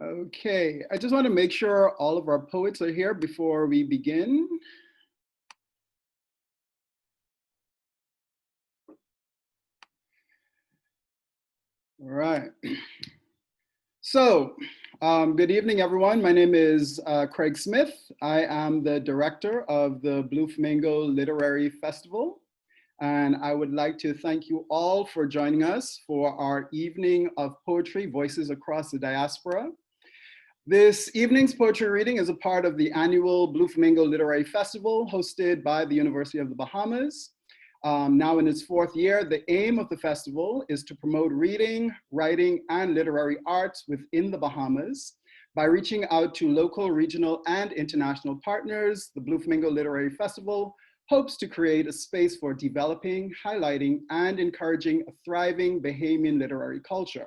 Okay, I just want to make sure all of our poets are here before we begin. All right. So, good evening, everyone. My name is Craig Smith. I am the director of the Blue Flamingo Literary Festival. And I would like to thank you all for joining us for our evening of poetry, Voices Across the Diaspora. This evening's poetry reading is a part of the annual Blue Flamingo Literary Festival hosted by the University of the Bahamas. Now in its fourth year, the aim of the festival is to promote reading, writing, and literary arts within the Bahamas. By reaching out to local, regional, and international partners, the Blue Flamingo Literary Festival hopes to create a space for developing, highlighting, and encouraging a thriving Bahamian literary culture.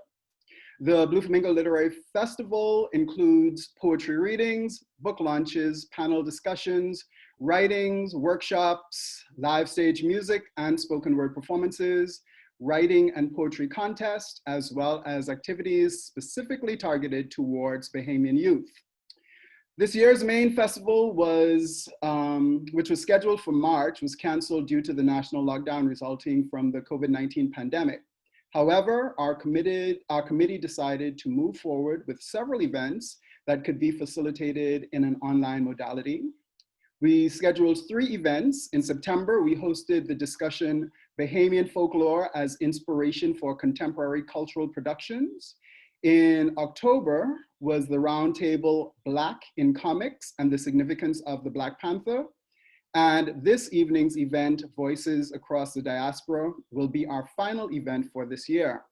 The Blue Flamingo Literary Festival includes poetry readings, book launches, panel discussions, writings, workshops, live stage music and spoken word performances, writing and poetry contests, as well as activities specifically targeted towards Bahamian youth. This year's main festival which was scheduled for March, was canceled due to the national lockdown resulting from the COVID-19 pandemic. However, our committee decided to move forward with several events that could be facilitated in an online modality. We scheduled 3 events. In September, we hosted the discussion Bahamian Folklore as Inspiration for Contemporary Cultural Productions. In October was the roundtable Black in Comics and the Significance of the Black Panther. And this evening's event, Voices Across the Diaspora, will be our final event for this year.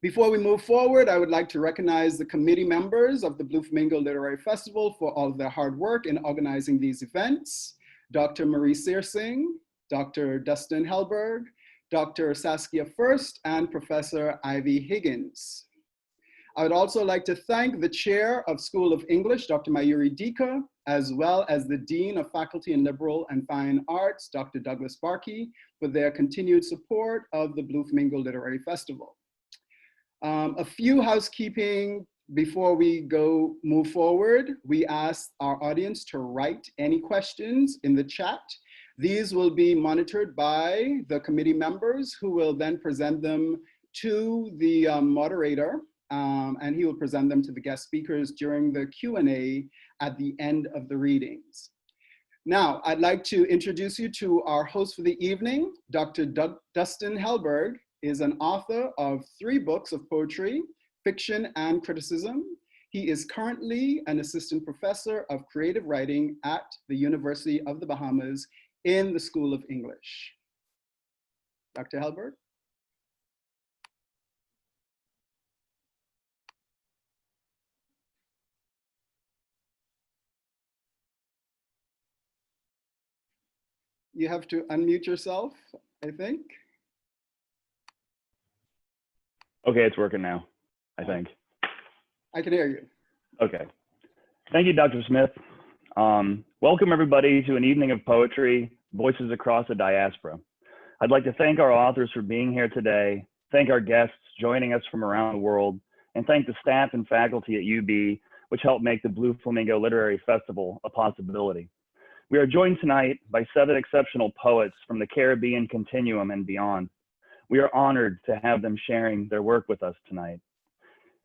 Before we move forward, I would like to recognize the committee members of the Blue Flamingo Literary Festival for all of their hard work in organizing these events. Dr. Marie Searsing, Dr. Dustin Helberg, Dr. Saskia First, and Professor Ivy Higgins. I would also like to thank the Chair of School of English, Dr. Mayuri Dika, as well as the Dean of Faculty in Liberal and Fine Arts, Dr. Douglas Barkey, for their continued support of the Blue Flamingo Literary Festival. A few housekeeping before we move forward. We ask our audience to write any questions in the chat. These will be monitored by the committee members who will then present them to the moderator. And he will present them to the guest speakers during the Q&A at the end of the readings. Now, I'd like to introduce you to our host for the evening. Dr. Dustin Helberg is an author of 3 books of poetry, fiction, and criticism. He is currently an assistant professor of creative writing at the University of the Bahamas in the School of English. Dr. Helberg? You have to unmute yourself, I think. Okay, it's working now, I think. I can hear you. Okay. Thank you, Dr. Smith. Welcome, everybody, to an evening of poetry, Voices Across the Diaspora. I'd like to thank our authors for being here today, thank our guests joining us from around the world, and thank the staff and faculty at UB, which helped make the Blue Flamingo Literary Festival a possibility. We are joined tonight by 7 exceptional poets from the Caribbean continuum and beyond. We are honored to have them sharing their work with us tonight.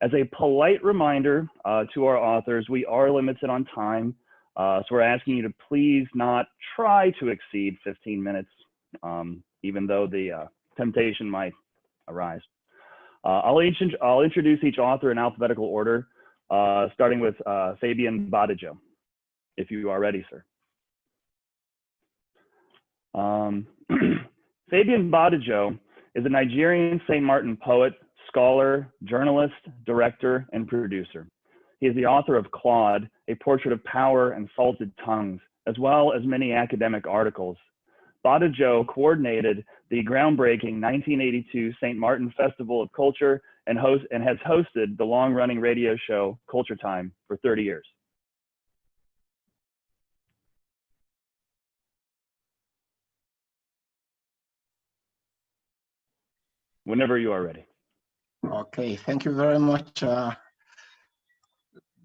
As a polite reminder to our authors, we are limited on time, so we're asking you to please not try to exceed 15 minutes, even though the temptation might arise. I'll introduce each author in alphabetical order, starting with Fabian Badijo, if you are ready, sir. Fabian Badijo is a Nigerian St. Martin poet, scholar, journalist, director, and producer. He is the author of Claude, A Portrait of Power and Salted Tongues, as well as many academic articles. Badijo coordinated the groundbreaking 1982 St. Martin Festival of Culture and has hosted the long-running radio show Culture Time for 30 years. Whenever you are ready. Okay, thank you very much,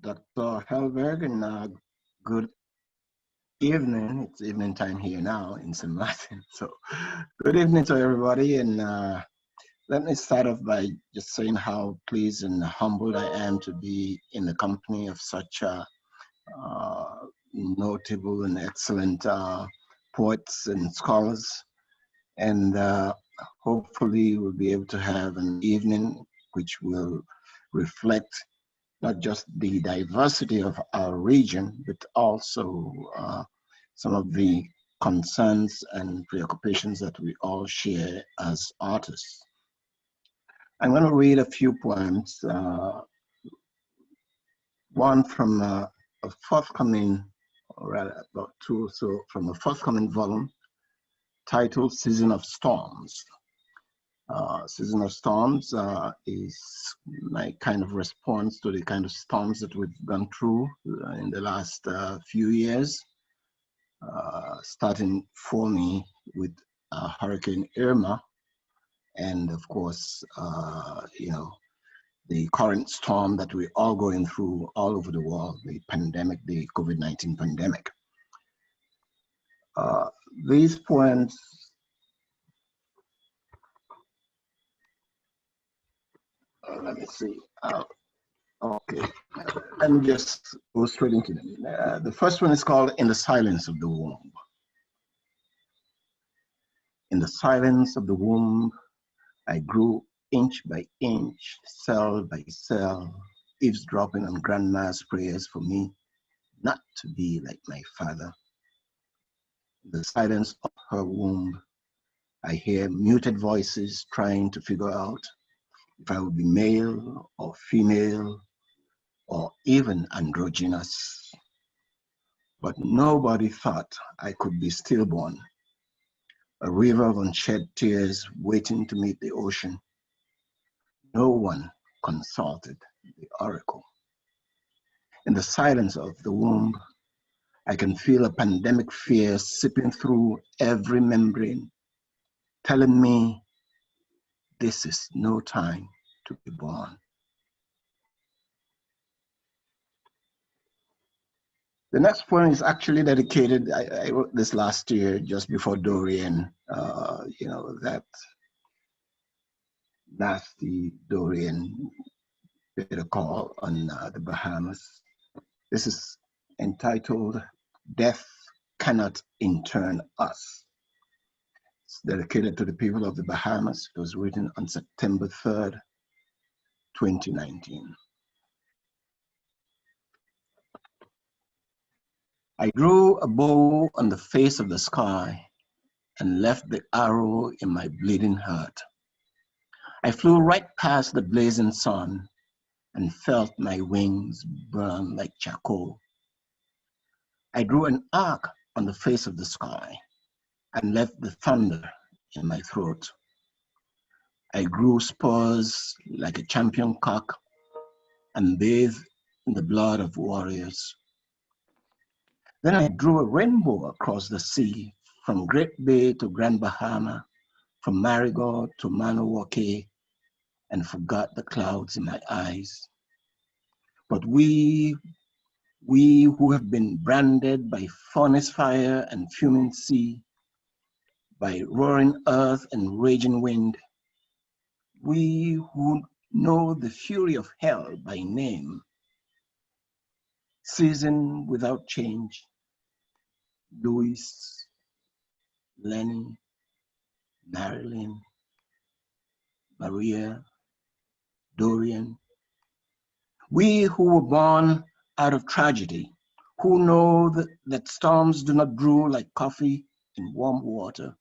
Dr. Helberg, and good evening. It's evening time here now in St. Martin. So good evening to everybody. And let me start off by just saying how pleased and humbled I am to be in the company of such notable and excellent poets and scholars. And hopefully we'll be able to have an evening which will reflect not just the diversity of our region, but also some of the concerns and preoccupations that we all share as artists. I'm going to read a few poems, one from a forthcoming, or rather about two, so from a forthcoming volume titled Season of Storms. Season of Storms is my kind of response to the kind of storms that we've gone through in the last few years, starting for me with Hurricane Irma, and of course, the current storm that we're all going through all over the world, the pandemic, the COVID-19 pandemic. These poems let me see. Okay, let me just go straight into them. The first one is called In the Silence of the Womb. In the silence of the womb, I grew inch by inch, cell by cell, eavesdropping on grandma's prayers for me not to be like my father. In the silence of her womb, I hear muted voices trying to figure out if I would be male or female or even androgynous. But nobody thought I could be stillborn, a river of unshed tears waiting to meet the ocean. No one consulted the oracle. In the silence of the womb, I can feel a pandemic fear seeping through every membrane, telling me this is no time to be born. The next poem is actually dedicated, I wrote this last year just before Dorian, that nasty Dorian paid a call on the Bahamas. This is entitled Death Cannot Intern Us. It's dedicated to the people of the Bahamas. It was written on September 3rd, 2019. I drew a bow on the face of the sky and left the arrow in my bleeding heart. I flew right past the blazing sun and felt my wings burn like charcoal. I drew an arc on the face of the sky and left the thunder in my throat. I grew spurs like a champion cock and bathed in the blood of warriors. Then I drew a rainbow across the sea, from Great Bay to Grand Bahama, from Marigot to Maniwaki, and forgot the clouds in my eyes. But we who have been branded by furnace fire and fuming sea, by roaring earth and raging wind, we who know the fury of hell by name, season without change, Louis, Lenny, Marilyn, Maria, Dorian, we who were born out of tragedy, who know that storms do not brew like coffee in warm water,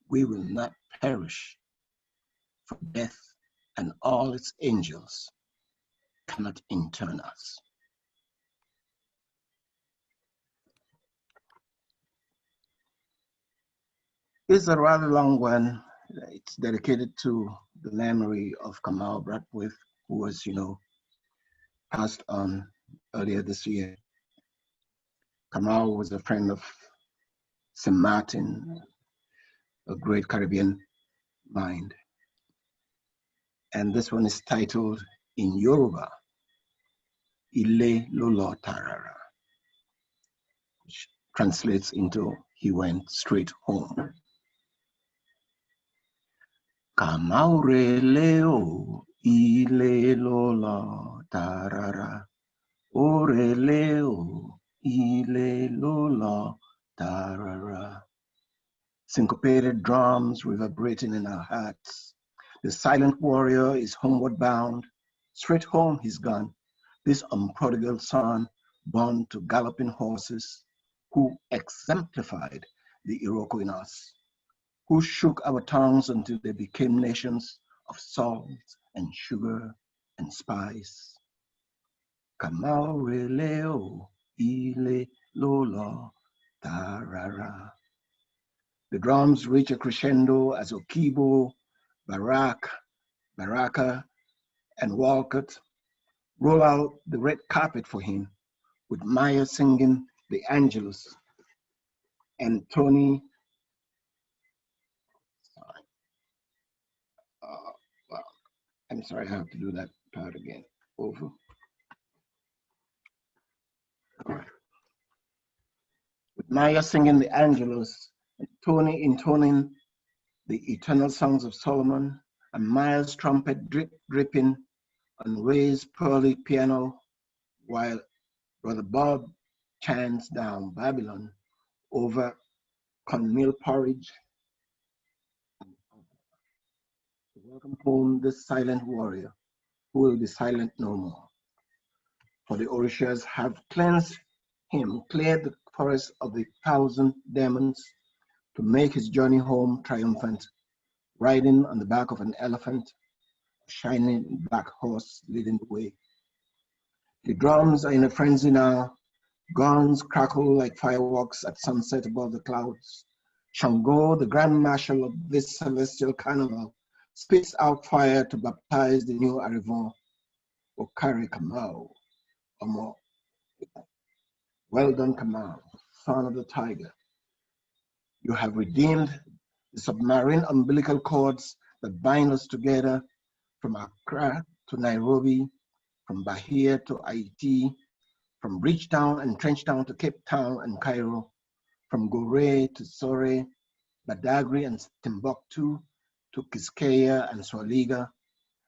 we will not perish, for death and all its angels cannot intern us. This is a rather long one. It's dedicated to the memory of Kamal Bradworth, who was, passed on earlier this year. Kamal was a friend of St. Martin, a great Caribbean mind. And this one is titled In Yoruba. Ile Lolo Tarara, which translates into he went straight home. Kamaure leo ile lola tarara. Ore leo ile lola tarara. Syncopated drums reverberating in our hearts. The silent warrior is homeward bound. Straight home he's gone. This unprodigal son, born to galloping horses, who exemplified the Iroko in us, who shook our tongues until they became nations of salt and sugar and spice. Kamaure leo ile lola tarara. The drums reach a crescendo as Okibo, Baraka, and Walcott roll out the red carpet for him, with Maya singing the Angelus and Tony. Well, I'm sorry, I have to do that part again. Over. All right. With Maya singing the Angelus and Tony intoning the eternal songs of Solomon, and Maya's trumpet dripping on Ray's pearly piano, while Brother Bob chants down Babylon over cornmeal porridge. Welcome home this silent warrior who will be silent no more. For the Orishas have cleansed him, cleared the forest of the 1,000 demons to make his journey home triumphant, riding on the back of an elephant, a shining black horse leading the way. The drums are in a frenzy now. Guns crackle like fireworks at sunset above the clouds. Shango, the grand marshal of this celestial carnival, spits out fire to baptize the new arrivant, Okari Kamau, Omo. Well done, Kamau, son of the tiger. You have redeemed the submarine umbilical cords that bind us together from Accra to Nairobi, from Bahia to Haiti, from Bridgetown and Trenchtown to Cape Town and Cairo, from Goree to Sore, Badagry and Timbuktu to Quisqueya and Swaliga,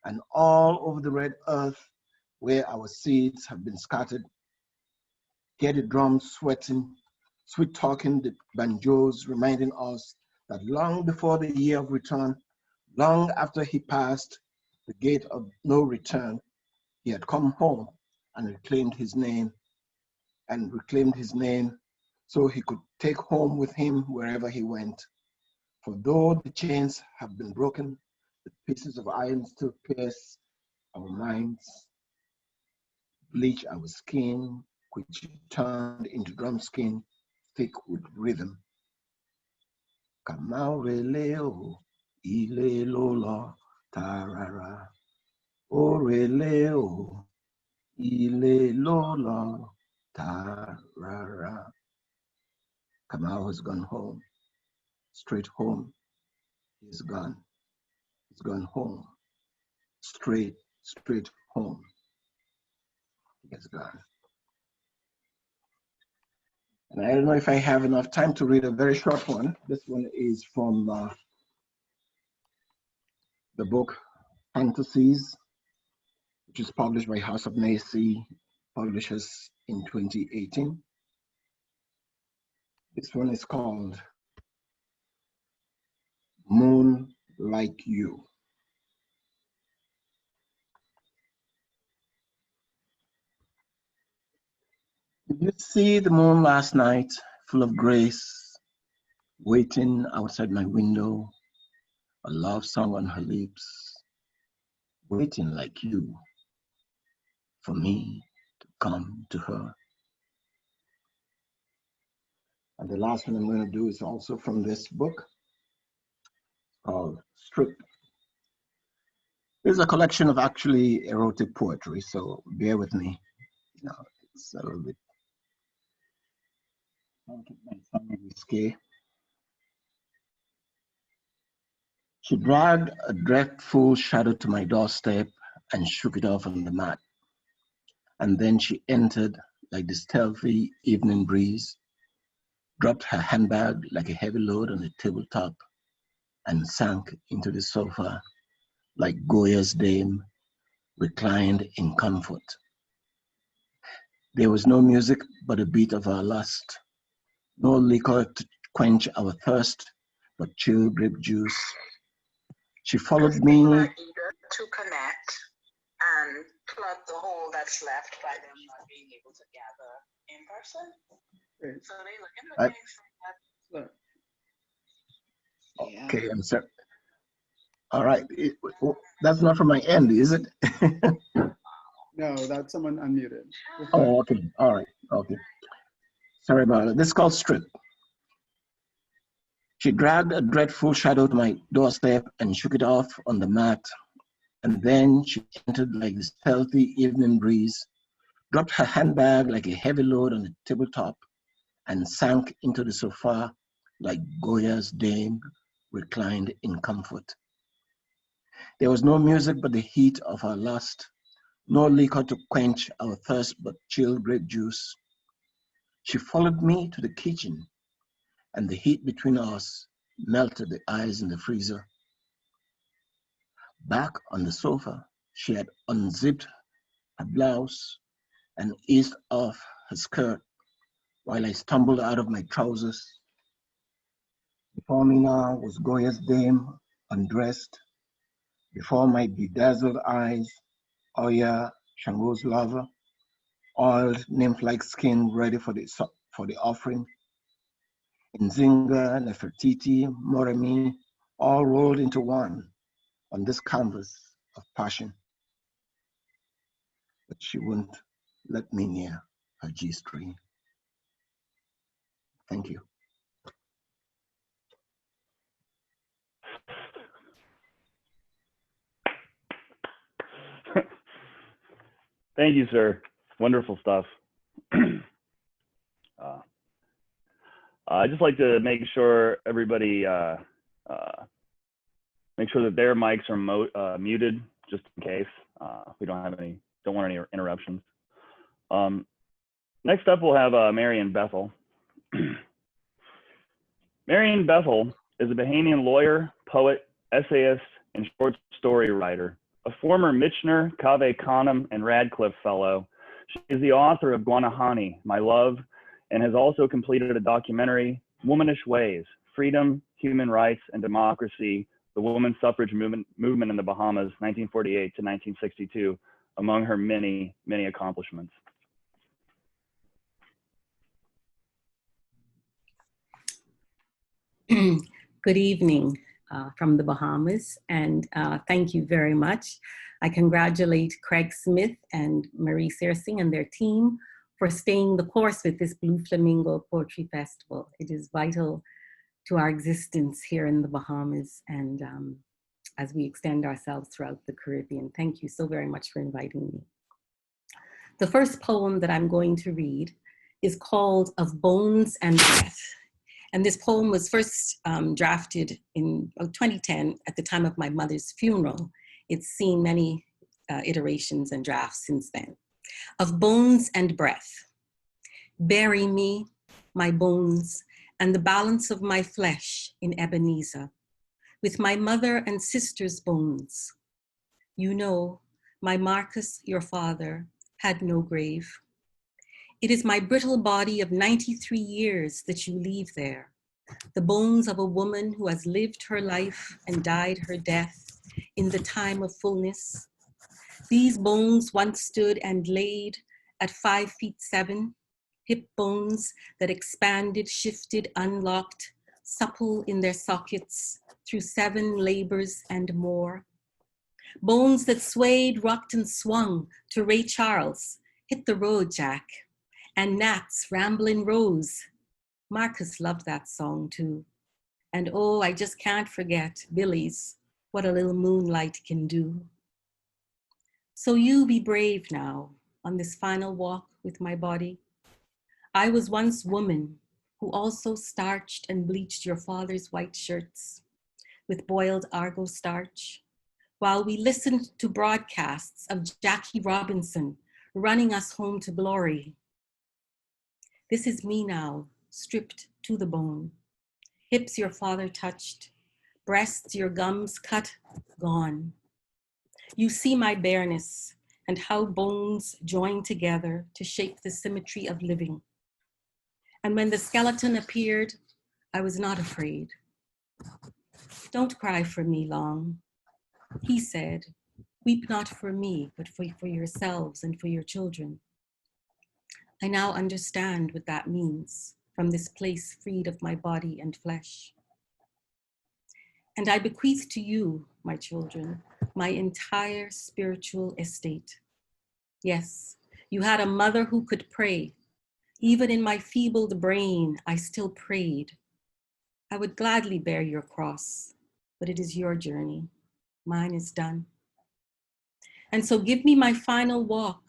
and all over the red earth where our seeds have been scattered. Hear the drums sweating, sweet talking the banjos, reminding us that long before the year of return, long after he passed the gate of no return, he had come home and reclaimed his name, so he could take home with him wherever he went. For though the chains have been broken, the pieces of iron still pierce our minds, bleach our skin, which turned into drum skin, thick with rhythm. Kamaure leo, ile lola, tarara. Ore leo, ile lola, tarara. Kamau has gone home, straight home. He's gone. He's gone home, straight home. He has gone. And I don't know if I have enough time to read a very short one. This one is from the book Fantasies, which is published by House of Macy Publishers in 2018. This one is called Moon Like You. Did you see the moon last night, full of grace, waiting outside my window, a love song on her lips, waiting like you for me to come to her? And the last one I'm going to do is also from this book called Strip. It's a collection of actually erotic poetry, so bear with me. You know, it's a little bit risky. She dragged a dreadful shadow to my doorstep and shook it off on the mat. and then she entered like the stealthy evening breeze, dropped her handbag like a heavy load on the tabletop, and sank into the sofa like Goya's dame, reclined in comfort. There was no music but the beat of our lust, no liquor to quench our thirst, but chilled grape juice. She followed me. People are eager to connect and plug the hole that's left by them not being able to gather in person. Great. So they look into things like that. Look. Okay, I'm sorry. All right, that's not from my end, is it? No, that's someone unmuted. Oh, okay, all right, okay. Sorry about it. This is called Strip. She dragged a dreadful shadow to my doorstep and shook it off on the mat. And then she entered like this stealthy evening breeze, dropped her handbag like a heavy load on the tabletop, and sank into the sofa like Goya's dame, reclined in comfort. There was no music but the heat of our lust, no liquor to quench our thirst but chilled grape juice. She followed me to the kitchen, and the heat between us melted the ice in the freezer. Back on the sofa, she had unzipped her blouse and eased off her skirt while I stumbled out of my trousers. Before me now was Goya's dame, undressed. Before my bedazzled eyes, Oya, Shango's lover, oiled nymph-like skin ready for the offering. Nzinga, Nefertiti, Moremi, all rolled into one on this canvas of passion. But she wouldn't let me near her G-string. Thank you. Thank you, sir. Wonderful stuff. I'd just like to make sure everybody make sure that their mics are muted, just in case we don't want any interruptions. Next up, we'll have Marion Bethel. Marion Bethel is a Bahamian lawyer, poet, essayist, and short story writer. A former Michener, Cave Canem, and Radcliffe Fellow, she is the author of Guanahani, My Love, and has also completed a documentary, Womanish Ways, Freedom, Human Rights, and Democracy, the Women's Suffrage Movement in the Bahamas, 1948 to 1962, among her many, many accomplishments. Good evening from the Bahamas, and thank you very much. I congratulate Craig Smith and Marie Searsing and their team for staying the course with this Blue Flamingo Poetry Festival. It is vital to our existence here in the Bahamas and as we extend ourselves throughout the Caribbean. Thank you so very much for inviting me. The first poem that I'm going to read is called Of Bones and Breath. And this poem was first drafted in 2010 at the time of my mother's funeral. It's seen many iterations and drafts since then. Of bones and breath. Bury me, my bones, and the balance of my flesh in Ebenezer, with my mother and sister's bones. You know, my Marcus, your father, had no grave. It is my brittle body of 93 years that you leave there, the bones of a woman who has lived her life and died her death in the time of fullness. These bones once stood and laid at 5'7", hip bones that expanded, shifted, unlocked, supple in their sockets through 7 labors and more. Bones that swayed, rocked, and swung to Ray Charles, Hit the Road, Jack, and Nat's Ramblin' Rose. Marcus loved that song too. And oh, I just can't forget Billy's What a Little Moonlight Can Do. So you be brave now on this final walk with my body. I was once woman who also starched and bleached your father's white shirts with boiled Argo starch, while we listened to broadcasts of Jackie Robinson running us home to glory. This is me now, stripped to the bone. Hips your father touched, breasts your gums cut, gone. You see my bareness and how bones join together to shape the symmetry of living. And when the skeleton appeared, I was not afraid. Don't cry for me long. He said, weep not for me, but for yourselves and for your children. I now understand what that means from this place freed of my body and flesh. And I bequeath to you, my children, my entire spiritual estate. Yes, you had a mother who could pray. Even in my feebled brain, I still prayed. I would gladly bear your cross, but it is your journey. Mine is done. And so give me my final walk.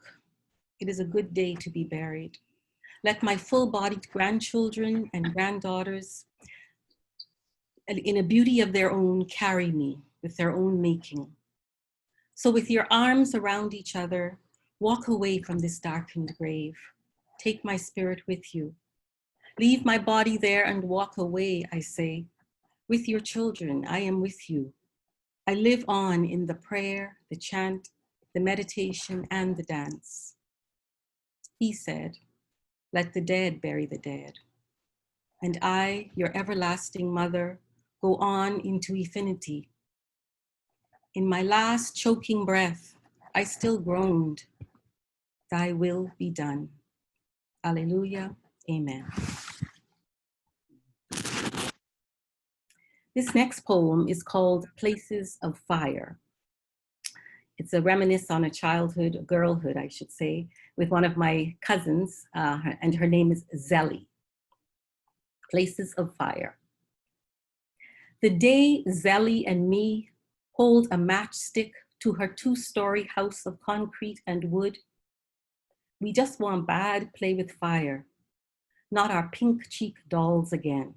It is a good day to be buried. Let my full-bodied grandchildren and granddaughters, in a beauty of their own, carry me with their own making. So with your arms around each other, walk away from this darkened grave. Take my spirit with you. Leave my body there and walk away, I say. With your children, I am with you. I live on in the prayer, the chant, the meditation, and the dance. He said, let the dead bury the dead. And I, your everlasting mother, go on into infinity. In my last choking breath, I still groaned, thy will be done. Alleluia, amen. This next poem is called Places of Fire. It's a reminiscence on a childhood, a girlhood, I should say, with one of my cousins, and her name is Zelly. Places of Fire. The day Zelly and me hold a matchstick to her 2-story house of concrete and wood, we just want bad play with fire, not our pink cheek dolls again.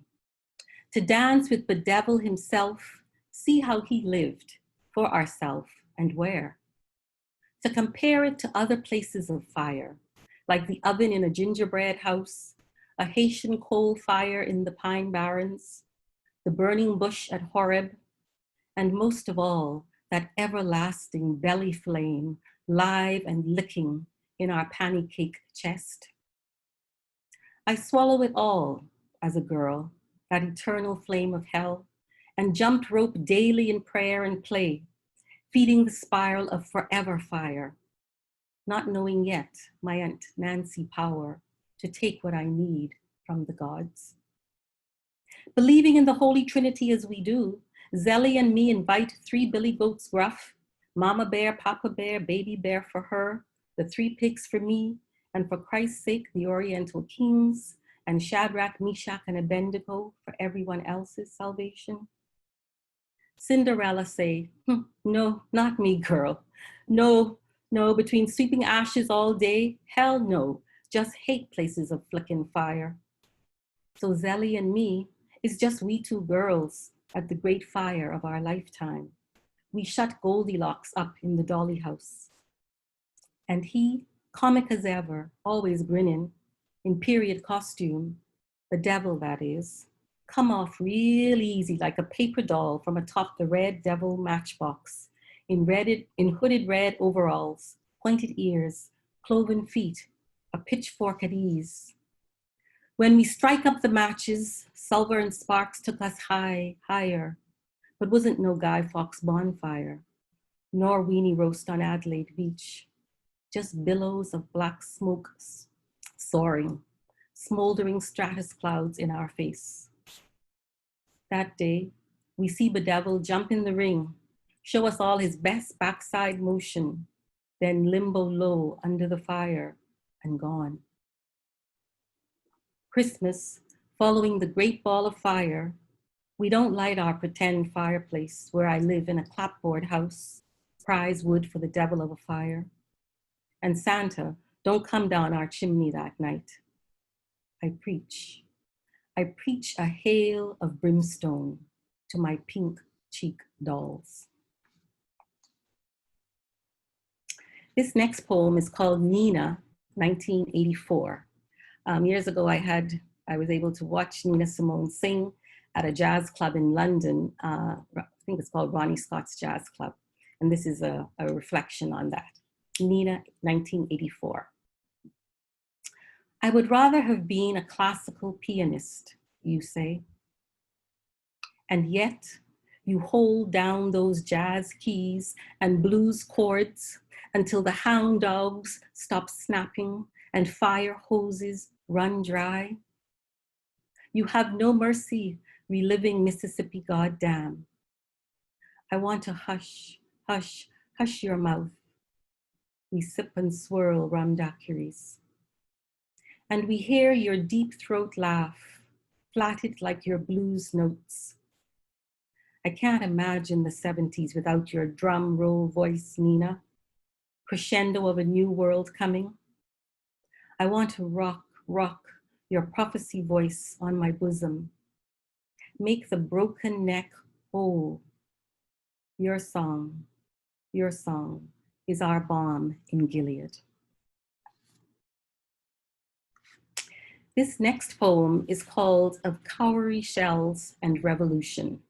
To dance with the devil himself, see how he lived for ourself and where. To compare it to other places of fire, like the oven in a gingerbread house, a Haitian coal fire in the Pine Barrens, the burning bush at Horeb, and most of all, that everlasting belly flame, live and licking in our pancake chest. I swallow it all as a girl, that eternal flame of hell, and jumped rope daily in prayer and play, feeding the spiral of forever fire, not knowing yet my Aunt Nancy power to take what I need from the gods. Believing in the Holy Trinity as we do, Zelly and me invite 3 billy goats gruff, Mama Bear, Papa Bear, Baby Bear for her, the 3 pigs for me, and for Christ's sake, the Oriental Kings, and Shadrach, Meshach, and Abednego for everyone else's salvation. Cinderella say, no, not me, girl. No, between sweeping ashes all day, hell no, just hate places of flicking fire. So Zelly and me is just we 2 girls at the great fire of our lifetime. We shut Goldilocks up in the dolly house. And he, comic as ever, always grinning, in period costume, the devil that is, come off real easy like a paper doll from atop the red devil matchbox, in hooded red overalls, pointed ears, cloven feet, a pitchfork at ease. When we strike up the matches, sulphur and sparks took us higher, but wasn't no Guy Fawkes bonfire, nor weenie roast on Adelaide Beach, just billows of black smoke soaring, smoldering stratus clouds in our face. That day, we see Bedevil jump in the ring, show us all his best backside motion, then limbo low under the fire and gone. Christmas, following the great ball of fire, we don't light our pretend fireplace where I live in a clapboard house, prize wood for the devil of a fire. And Santa, don't come down our chimney that night. I preach a hail of brimstone to my pink cheek dolls. This next poem is called Nina, 1984. Years ago, I was able to watch Nina Simone sing at a jazz club in London. I think it's called Ronnie Scott's Jazz Club. And this is a reflection on that. Nina, 1984. I would rather have been a classical pianist, you say. And yet, you hold down those jazz keys and blues chords until the hound dogs stop snapping and fire hoses run dry. You have no mercy reliving Mississippi goddamn. I want to hush, hush, hush your mouth. We sip and swirl rum daiquiris. And we hear your deep throat laugh, flatted like your blues notes. I can't imagine the 70s without your drum roll voice, Nina, crescendo of a new world coming. I want to rock, rock your prophecy voice on my bosom. Make the broken neck whole. Your song is our balm in Gilead. This next poem is called Of Cowrie Shells and Revolution.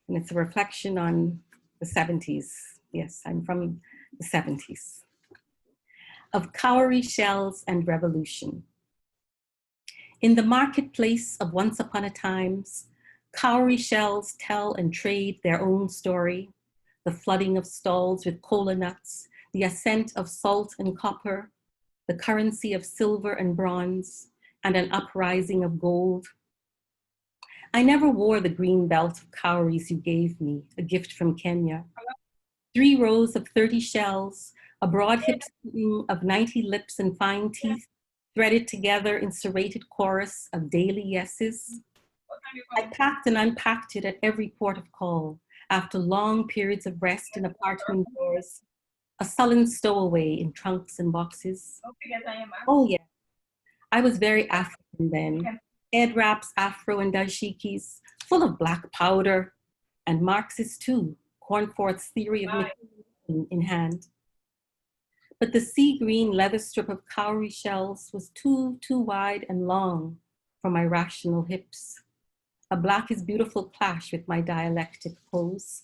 And it's a reflection on the 70s. Yes, I'm from the 70s. Of cowrie shells and revolution. In the marketplace of once upon a times, cowrie shells tell and trade their own story. The flooding of stalls with cola nuts, the ascent of salt and copper, the currency of silver and bronze, and an uprising of gold. I never wore the green belt of cowries you gave me, a gift from Kenya. 3 rows of 30 shells, a broad hip string of 90 lips and fine teeth, threaded together in serrated chorus of daily yeses. I packed and unpacked it at every port of call, after long periods of rest in apartment doors, a sullen stowaway in trunks and boxes. Oh yeah, I was very African then. Head wraps, afro and dashikis, full of black powder, and Marxist too, Cornforth's theory of materialism in hand. But the sea green leather strip of cowrie shells was too wide and long for my rational hips. A black is beautiful clash with my dialectic pose.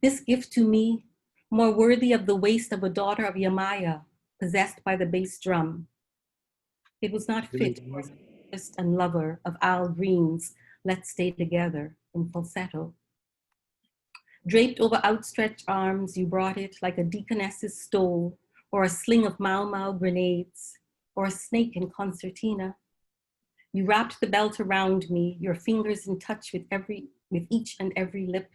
This gift to me, more worthy of the waist of a daughter of Yamaya, possessed by the bass drum. It was not fit for a artist and lover of Al Green's Let's Stay Together in falsetto. Draped over outstretched arms, you brought it like a deaconess's stole, or a sling of Mau Mau grenades, or a snake in concertina. You wrapped the belt around me, your fingers in touch with each and every lip.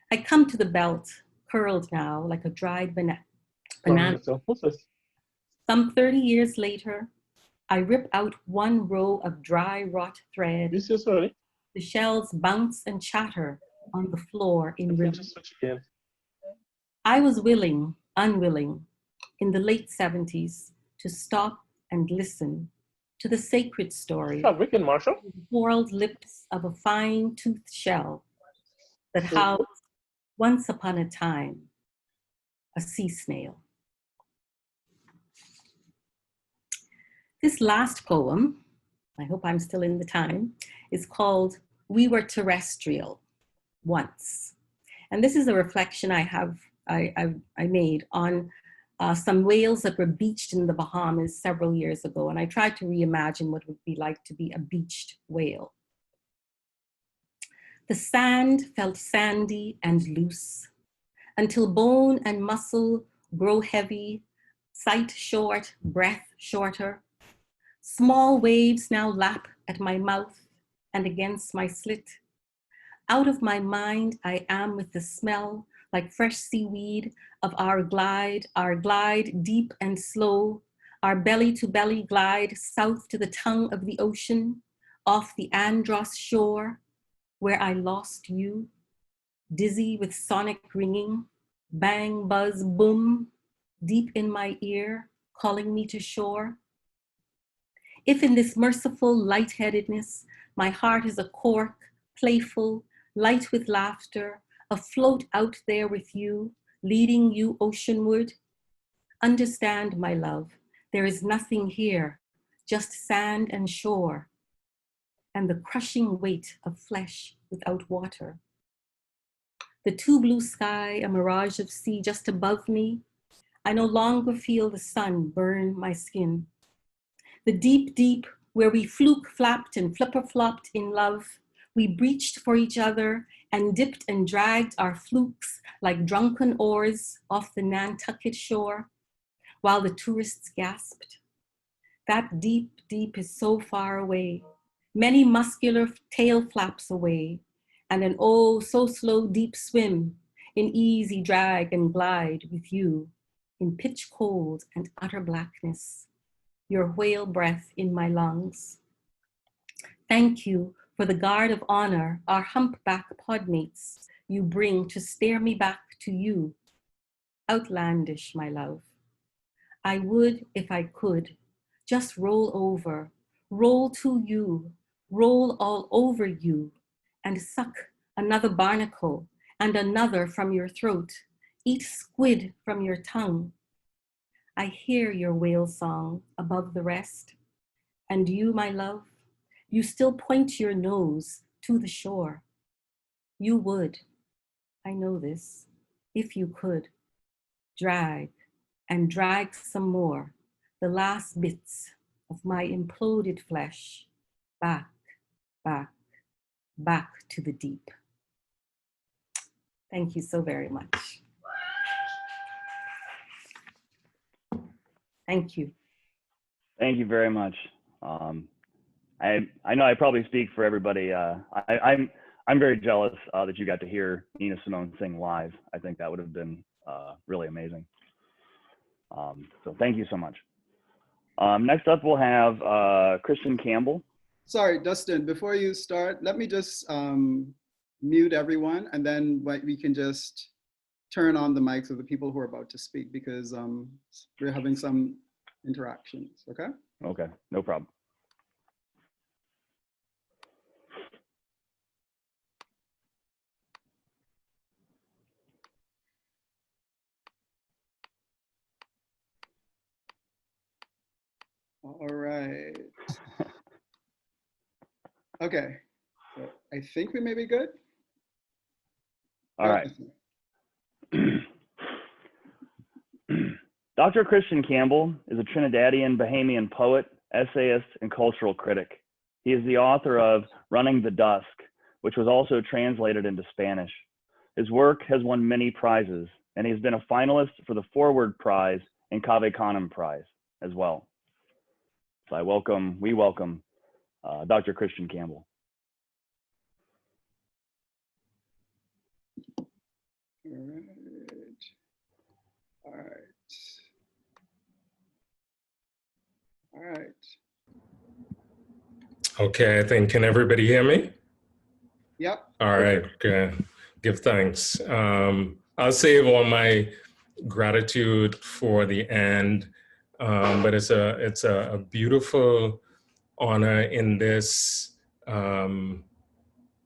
I come to the belt, curled now like a dried banana. Some 30 years later, I rip out one row of dry wrought thread. The shells bounce and chatter on the floor in rhythm. I was unwilling, in the late 70s to stop and listen to the sacred story of the whorled lips of a fine-toothed shell that housed, once upon a time, a sea snail. This last poem, I hope I'm still in the time, is called We Were Terrestrial Once. And this is a reflection I made on some whales that were beached in the Bahamas several years ago. And I tried to reimagine what it would be like to be a beached whale. The sand felt sandy and loose until bone and muscle grow heavy, sight short, breath shorter. Small waves now lap at my mouth and against my slit. Out of my mind, I am with the smell like fresh seaweed of our glide deep and slow, our belly to belly glide south to the tongue of the ocean, off the Andros shore, where I lost you, dizzy with sonic ringing, bang, buzz, boom, deep in my ear, calling me to shore. If in this merciful lightheadedness, my heart is a cork, playful, light with laughter, afloat out there with you, leading you oceanward. Understand, my love, there is nothing here, just sand and shore, and the crushing weight of flesh without water. The too blue sky, a mirage of sea just above me. I no longer feel the sun burn my skin. The deep, deep, where we fluke flapped and flipper flopped in love, we breached for each other and dipped and dragged our flukes like drunken oars off the Nantucket shore, while the tourists gasped. That deep, deep is so far away, many muscular tail flaps away, and an oh so slow deep swim in easy drag and glide with you in pitch cold and utter blackness, your whale breath in my lungs. Thank you for the guard of honor, our humpback podmates you bring to steer me back to you. Outlandish, my love. I would, if I could, just roll over, roll to you, roll all over you, and suck another barnacle and another from your throat, eat squid from your tongue. I hear your whale song above the rest, and you, my love, you still point your nose to the shore. You would, I know this, if you could, drag and drag some more, the last bits of my imploded flesh, back, back, back to the deep. Thank you so very much. Thank you. Thank you very much. I know I probably speak for everybody. I'm very jealous that you got to hear Nina Simone sing live. I think that would have been really amazing. So thank you so much. Next up, we'll have Christian Campbell. Sorry, Dustin, before you start, let me just mute everyone, and then we can just turn on the mics of the people who are about to speak, because we're having some interactions, okay? Okay, no problem. All right. Okay, so I think we may be good. All right. Dr. Christian Campbell is a Trinidadian Bahamian poet, essayist, and cultural critic. He is the author of Running the Dusk, which was also translated into Spanish. His work has won many prizes, and he has been a finalist for the Forward Prize and Cave Canem Prize as well. So we welcome Dr. Christian Campbell. All right. All right. Okay, I think, can everybody hear me? Yep. All right, good. Give thanks. I'll save all my gratitude for the end, but it's a beautiful honor in this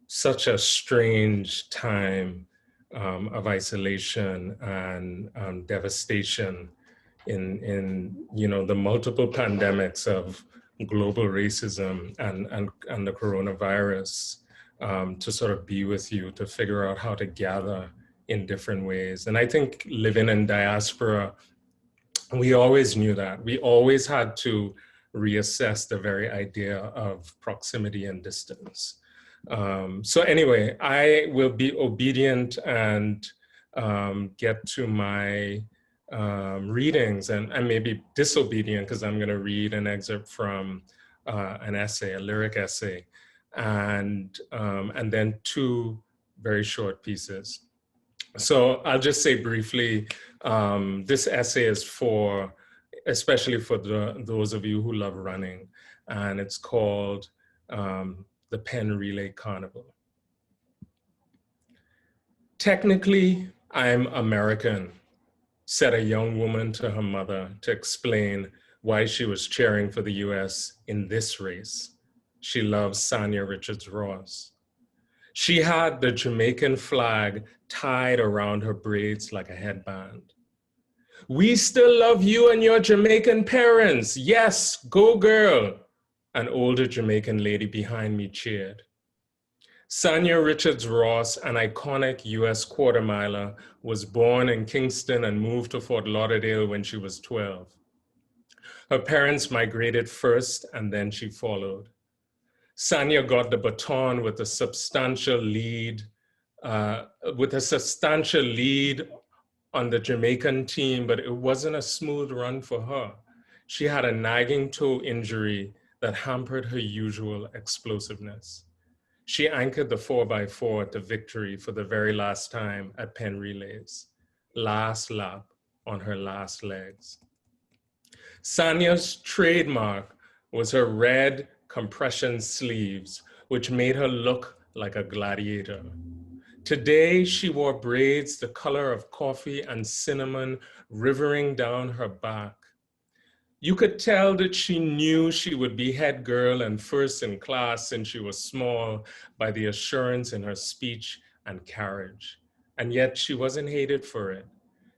such a strange time of isolation and devastation in the multiple pandemics of global racism and the coronavirus, to sort of be with you, to figure out how to gather in different ways. And I think living in diaspora, we always knew that. We always had to reassess the very idea of proximity and distance. So anyway, I will be obedient and get to my readings, and maybe disobedient, because I'm going to read an excerpt from an essay, a lyric essay, and then two very short pieces. So I'll just say briefly, this essay is especially for those of you who love running, and it's called The Penn Relay Carnival. Technically, I'm American, said a young woman to her mother to explain why she was cheering for the US in this race. She loves Sanya Richards-Ross. She had the Jamaican flag tied around her braids like a headband. "We still love you and your Jamaican parents. Yes, go girl," an older Jamaican lady behind me cheered. Sanya Richards Ross, an iconic US quarter miler, was born in Kingston and moved to Fort Lauderdale when she was 12. Her parents migrated first and then she followed. Sanya got the baton with a substantial lead on the Jamaican team, but it wasn't a smooth run for her. She had a nagging toe injury that hampered her usual explosiveness. She anchored the 4x4 to victory for the very last time at Penn Relays, last lap on her last legs. Sanya's trademark was her red compression sleeves, which made her look like a gladiator. Today, she wore braids the color of coffee and cinnamon rivering down her back. You could tell that she knew she would be head girl and first in class since she was small by the assurance in her speech and carriage. And yet she wasn't hated for it.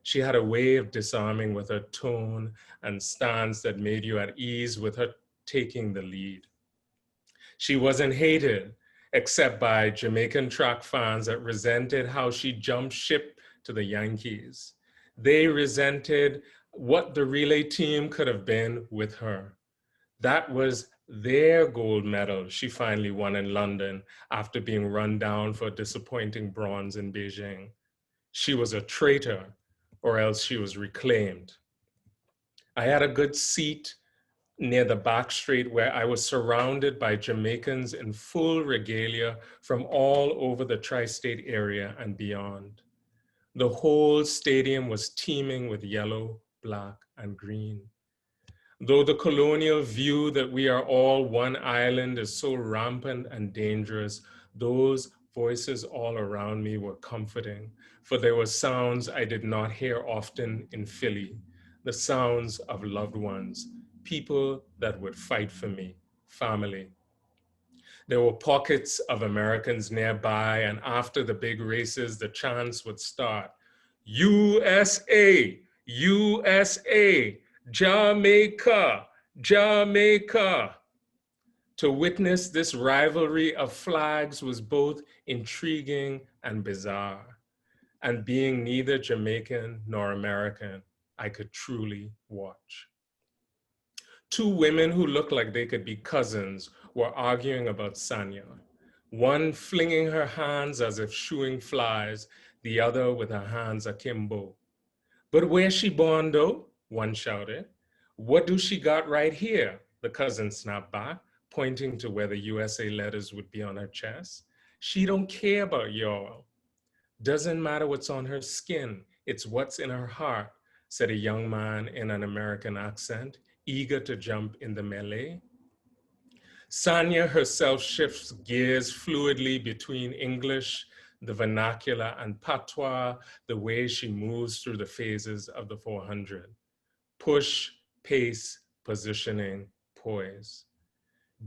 She had a way of disarming with her tone and stance that made you at ease with her taking the lead. She wasn't hated, except by Jamaican track fans that resented how she jumped ship to the Yankees. They resented what the relay team could have been with her. That was their gold medal she finally won in London after being run down for a disappointing bronze in Beijing. She was a traitor, or else she was reclaimed. I had a good seat near the back straight where I was surrounded by Jamaicans in full regalia from all over the tri-state area and beyond. The whole stadium was teeming with yellow, black, and green. Though the colonial view that we are all one island is so rampant and dangerous, those voices all around me were comforting, for there were sounds I did not hear often in Philly, the sounds of loved ones, people that would fight for me, family. There were pockets of Americans nearby, and after the big races, the chants would start, USA, USA, Jamaica, Jamaica. To witness this rivalry of flags was both intriguing and bizarre. And being neither Jamaican nor American, I could truly watch. Two women who looked like they could be cousins were arguing about Sanya. One flinging her hands as if shooing flies, the other with her hands akimbo. "But where's she born though?" one shouted. "What do she got right here?" the cousin snapped back, pointing to where the USA letters would be on her chest. "She don't care about y'all." "Doesn't matter what's on her skin, it's what's in her heart," said a young man in an American accent, eager to jump in the melee. Sanya herself shifts gears fluidly between English, the vernacular, and patois, the way she moves through the phases of the 400. Push, pace, positioning, poise.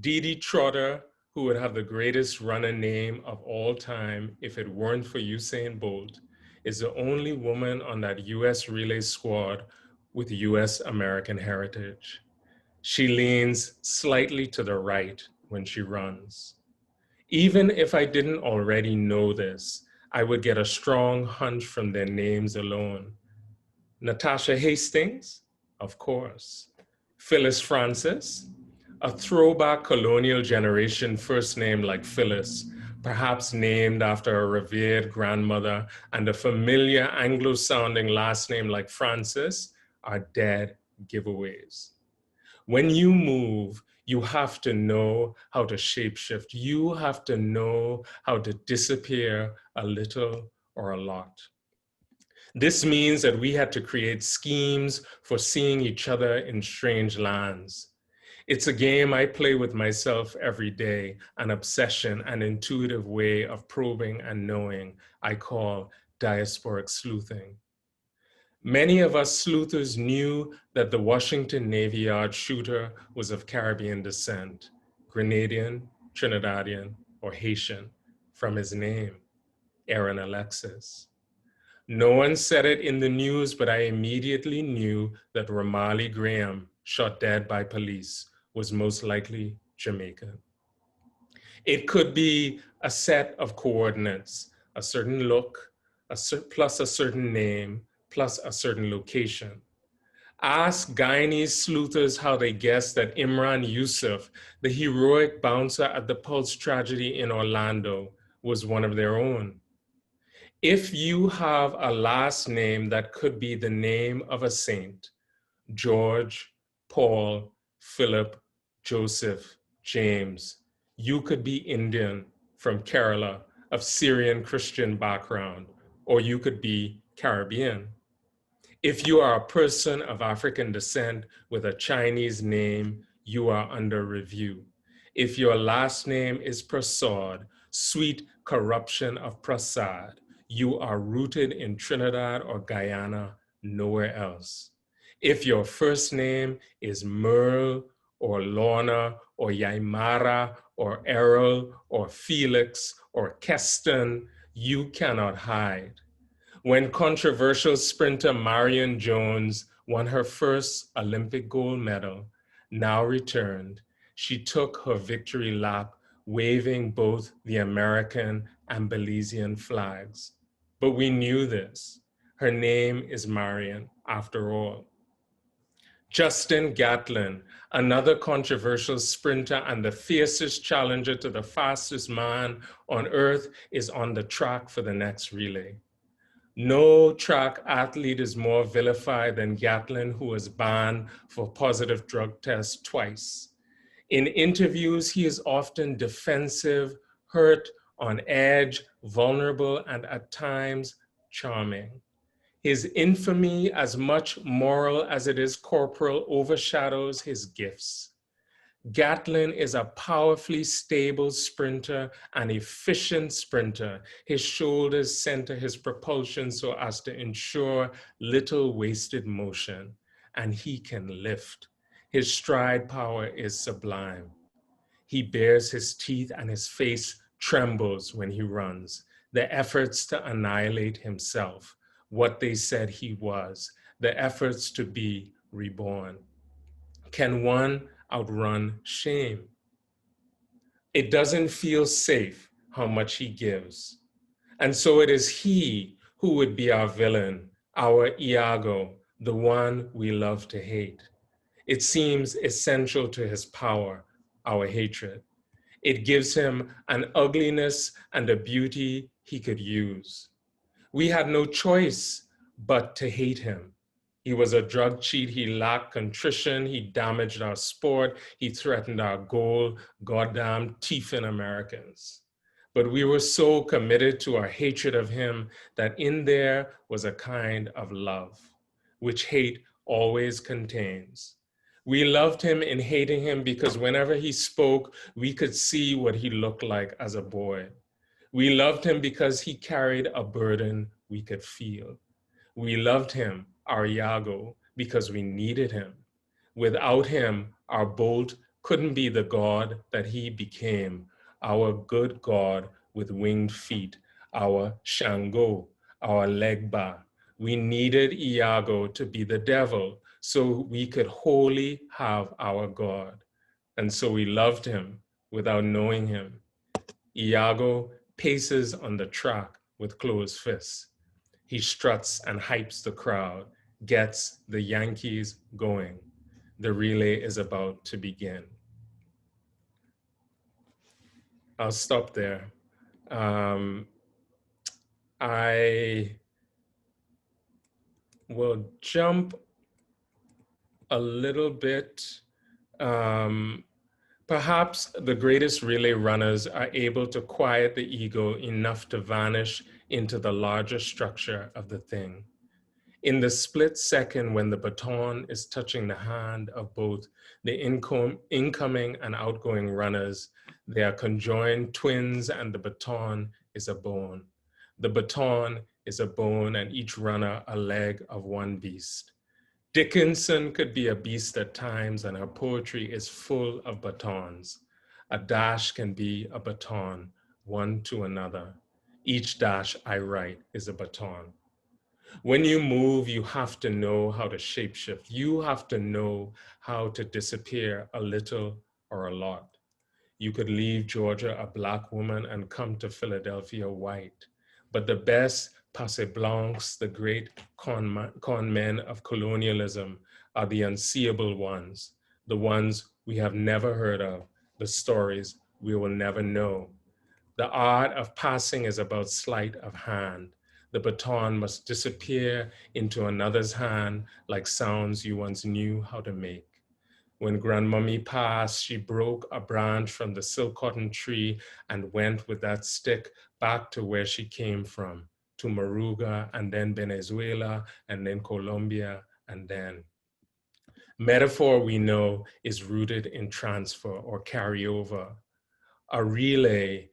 Dee Dee Trotter, who would have the greatest runner name of all time if it weren't for Usain Bolt, is the only woman on that US relay squad with US American heritage. She leans slightly to the right when she runs. Even if I didn't already know this, I would get a strong hunch from their names alone. Natasha Hastings, of course. Phyllis Francis, a throwback colonial generation first name like Phyllis, perhaps named after a revered grandmother, and a familiar Anglo-sounding last name like Francis are dead giveaways. When you move, you have to know how to shapeshift. You have to know how to disappear a little or a lot. This means that we had to create schemes for seeing each other in strange lands. It's a game I play with myself every day, an obsession, an intuitive way of probing and knowing I call diasporic sleuthing. Many of us sleuthers knew that the Washington Navy Yard shooter was of Caribbean descent, Grenadian, Trinidadian, or Haitian, from his name, Aaron Alexis. No one said it in the news, but I immediately knew that Ramali Graham, shot dead by police, was most likely Jamaican. It could be a set of coordinates, a certain look, plus a certain name, plus a certain location. Ask Guyanese sleuthers how they guessed that Imran Yusuf, the heroic bouncer at the Pulse tragedy in Orlando, was one of their own. If you have a last name that could be the name of a saint, George, Paul, Philip, Joseph, James, you could be Indian from Kerala, of Syrian Christian background, or you could be Caribbean. If you are a person of African descent with a Chinese name, you are under review. If your last name is Prasad, sweet corruption of Prasad, you are rooted in Trinidad or Guyana, nowhere else. If your first name is Merle or Lorna or Yaimara or Errol or Felix or Keston, you cannot hide. When controversial sprinter Marion Jones won her first Olympic gold medal, now returned, she took her victory lap waving both the American and Belizean flags. But we knew this. Her name is Marion, after all. Justin Gatlin, another controversial sprinter and the fiercest challenger to the fastest man on earth, is on the track for the next relay. No track athlete is more vilified than Gatlin, who was banned for positive drug tests twice. In interviews, he is often defensive, hurt, on edge, vulnerable, and at times charming. His infamy, as much moral as it is corporal, overshadows his gifts. Gatlin is a powerfully stable sprinter, an efficient sprinter. His shoulders center his propulsion so as to ensure little wasted motion, and he can lift. His stride power is sublime. He bares his teeth and his face trembles when he runs. The efforts to annihilate himself, what they said he was, the efforts to be reborn. Can one outrun shame? It doesn't feel safe how much he gives. And so it is he who would be our villain, our Iago, the one we love to hate. It seems essential to his power, our hatred. It gives him an ugliness and a beauty he could use. We had no choice but to hate him. He was a drug cheat. He lacked contrition. He damaged our sport. He threatened our goal. Goddamn thieving Americans. But we were so committed to our hatred of him that in there was a kind of love, which hate always contains. We loved him in hating him because whenever he spoke, we could see what he looked like as a boy. We loved him because he carried a burden we could feel. We loved him, our Iago, because we needed him. Without him, our bolt couldn't be the God that he became, our good God with winged feet, our Shango, our Legba. We needed Iago to be the devil so we could wholly have our God. And so we loved him without knowing him. Iago paces on the track with closed fists. He struts and hypes the crowd, gets the Yankees going. The relay is about to begin. I'll stop there. I will jump a little bit. Perhaps the greatest relay runners are able to quiet the ego enough to vanish into the larger structure of the thing. In the split second when the baton is touching the hand of both the incoming and outgoing runners, they are conjoined twins and the baton is a bone. The baton is a bone and each runner a leg of one beast. Dickinson could be a beast at times and her poetry is full of batons. A dash can be a baton. one to another. Each dash I write is a baton. When you move, you have to know how to shapeshift. You have to know how to disappear a little or a lot. You could leave Georgia a Black woman and come to Philadelphia white. But the best passe blancs, the great con men of colonialism, are the unseeable ones, the ones we have never heard of, the stories we will never know. The art of passing is about sleight of hand. The baton must disappear into another's hand like sounds you once knew how to make. When Grandmummy passed, she broke a branch from the silk cotton tree and went with that stick back to where she came from, to Moruga, and then Venezuela, and then Colombia, and then. Metaphor, we know, is rooted in transfer or carryover. A relay.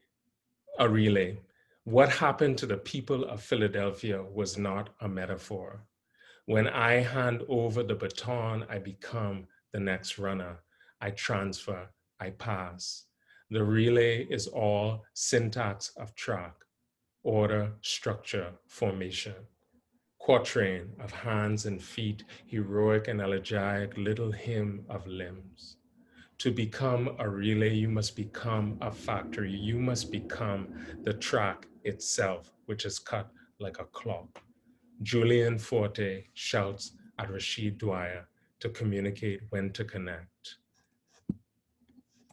What happened to the people of Philadelphia was not a metaphor. When I hand over the baton, I become the next runner. I transfer, I pass. The relay is all syntax of track, order, structure, formation. Quatrain of hands and feet, heroic and elegiac little hymn of limbs. To become a relay, you must become a factory. You must become the track itself, which is cut like a clock. Julian Forte shouts at Rashid Dwyer to communicate when to connect,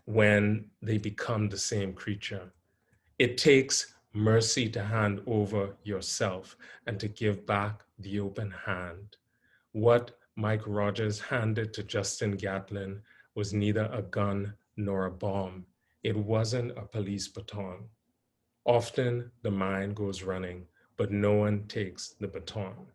when they become the same creature. It takes mercy to hand over yourself and to give back the open hand. What Mike Rogers handed to Justin Gatlin was neither a gun nor a bomb. It wasn't a police baton. Often the mind goes running, but no one takes the baton.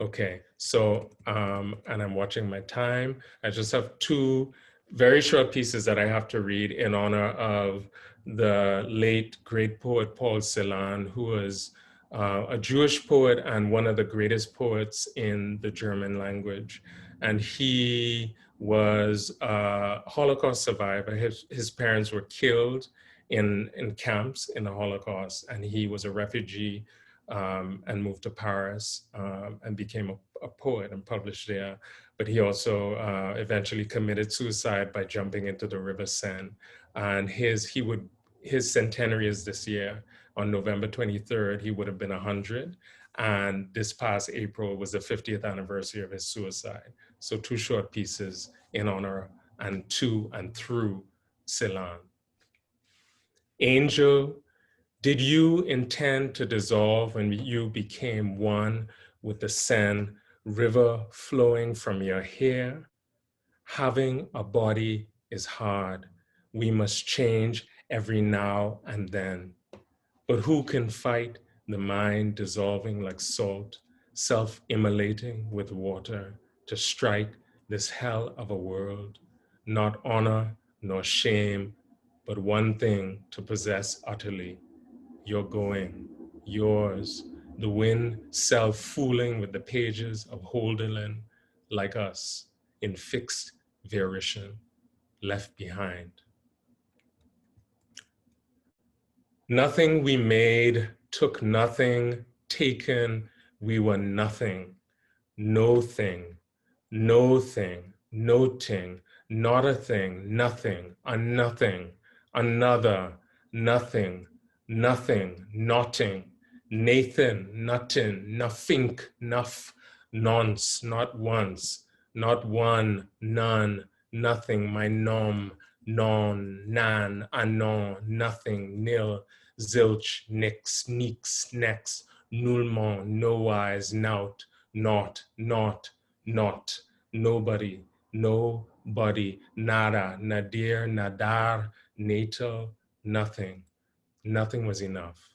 Okay, so, and I'm watching my time. I just have two very short pieces that I have to read in honor of the late great poet Paul Celan, who was a Jewish poet and one of the greatest poets in the German language. And he was a Holocaust survivor. His parents were killed in camps in the Holocaust, and he was a refugee and moved to Paris and became a poet and published there. But he also eventually committed suicide by jumping into the River Seine. And his centenary is this year. On November 23rd, he would have been 100. And this past April was the 50th anniversary of his suicide. So two short pieces in honor and to and through Celan. Angel, did you intend to dissolve when you became one with the Seine river flowing from your hair? Having a body is hard. We must change every now and then. But who can fight the mind dissolving like salt, self-immolating with water to strike this hell of a world? Not honor nor shame, but one thing to possess utterly. You're going, yours, the wind self-fooling with the pages of Holderlin, like us, in fixed virition, left behind. Nothing we made, took nothing, taken, we were nothing, no thing, no thing, noting, not a thing, nothing, a nothing, another, nothing, nothing, notting, Nathan, nothing, nothing, nuff, nonce, not once, not one, none, nothing, my nom, non, nan, anon, nothing, nil, zilch, nix, nix, next, nullement, nowise, nout, not, nobody, nobody, nada, nadir, nadar, natal, nothing. Nothing was enough.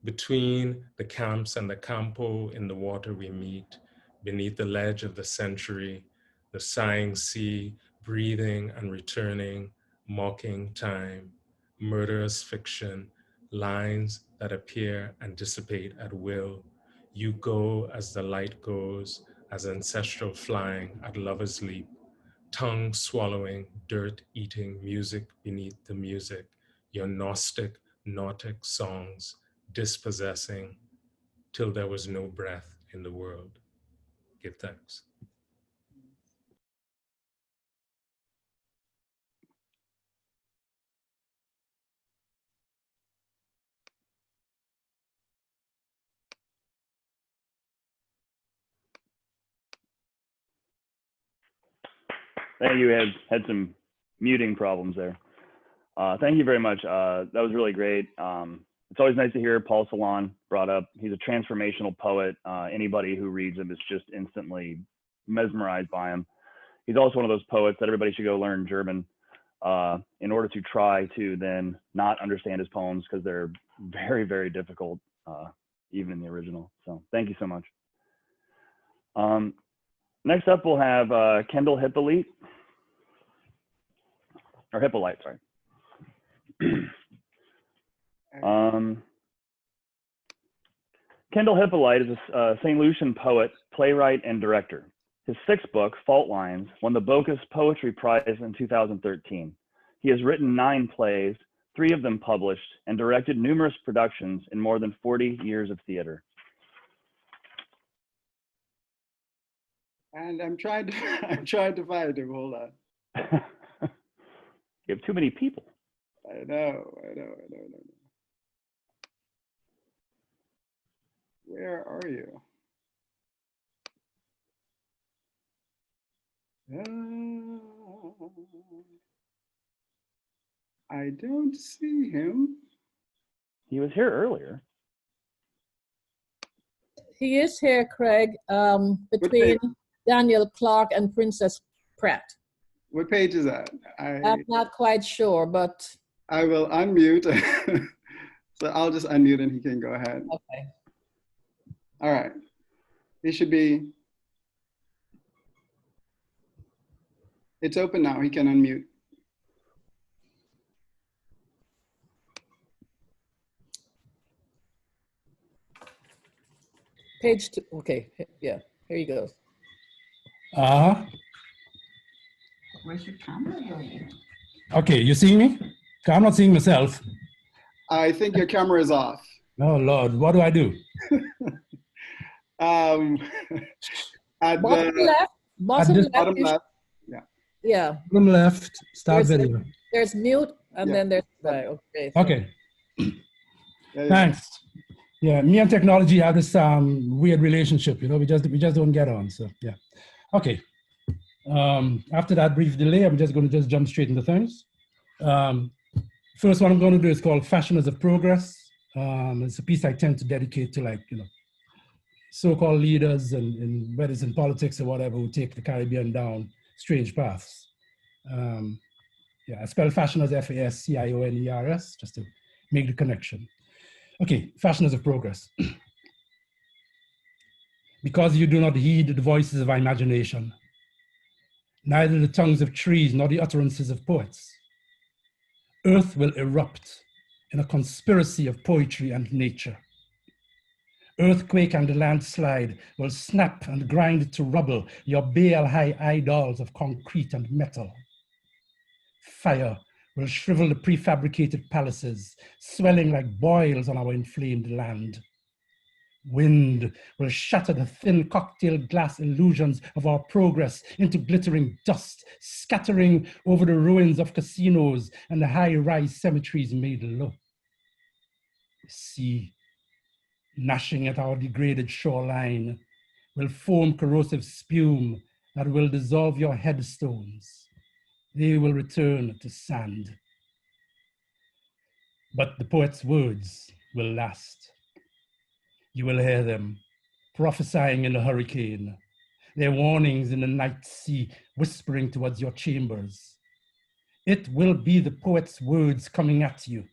Between the camps and the campo in the water we meet, beneath the ledge of the century, the sighing sea, breathing and returning, mocking time, murderous fiction, lines that appear and dissipate at will. You go as the light goes, as ancestral flying at lover's leap, tongue swallowing, dirt eating, music beneath the music. your Gnostic, nautic songs dispossessing till there was no breath in the world. Give thanks. Thank you. Had some muting problems there. Thank you very much. That was really great. It's always nice to hear Paul Celan brought up. He's a transformational poet. Anybody who reads him is just instantly mesmerized by him. He's also one of those poets that everybody should go learn German in order to try to then not understand his poems, because they're very, very difficult, even in the original. So thank you so much. Next up, we'll have Kendall Hippolyte, or Hippolyte, sorry. Kendall Hippolyte is a St. Lucian poet, playwright, and director. His sixth book, Fault Lines, won the Bocas Poetry Prize in 2013. He has written 9 plays, 3 of them published, and directed numerous productions in more than 40 years of theater. And I'm trying to find him. Hold on. You have too many people. I know. Where are you? I don't see him. He was here earlier. He is here, Craig, between Daniel Clark and Princess Pratt. What page is that? I'm not quite sure, but I will unmute. So I'll just unmute and he can go ahead. okay. All right. He should be. It's open now. He can unmute. Page 2. Okay, yeah, here you go. Where's your camera going? Okay, you see me? I'm not seeing myself. I think your camera is off. Oh Lord, what do I do? At Bottom the left, bottom left. bottom left. Yeah. Bottom left, start There's video. There's mute, and Yeah. then there's right. Okay. Okay, There you thanks. Yeah, me and technology have this weird relationship, you know, we just don't get on, so yeah. Okay, after that brief delay, I'm just gonna jump straight into things. First one I'm gonna do is called Fashioners of Progress. It's a piece I tend to dedicate to, like, you know, so-called leaders and whether it's in politics or whatever, who take the Caribbean down strange paths. Yeah, I spell fashioners F-A-S-C-I-O-N-E-R-S, just to make the connection. Okay, Fashioners of Progress. Because you do not heed the voices of our imagination, neither the tongues of trees nor the utterances of poets, earth will erupt in a conspiracy of poetry and nature. Earthquake and the landslide will snap and grind to rubble your bale-high idols of concrete and metal. Fire will shrivel the prefabricated palaces, swelling like boils on our inflamed land. Wind will shatter the thin cocktail glass illusions of our progress into glittering dust, scattering over the ruins of casinos and the high-rise cemeteries made low. The sea, gnashing at our degraded shoreline, will foam corrosive spume that will dissolve your headstones. They will return to sand. But the poet's words will last. You will hear them prophesying in the hurricane, their warnings in the night sea whispering towards your chambers. It will be the poet's words coming at you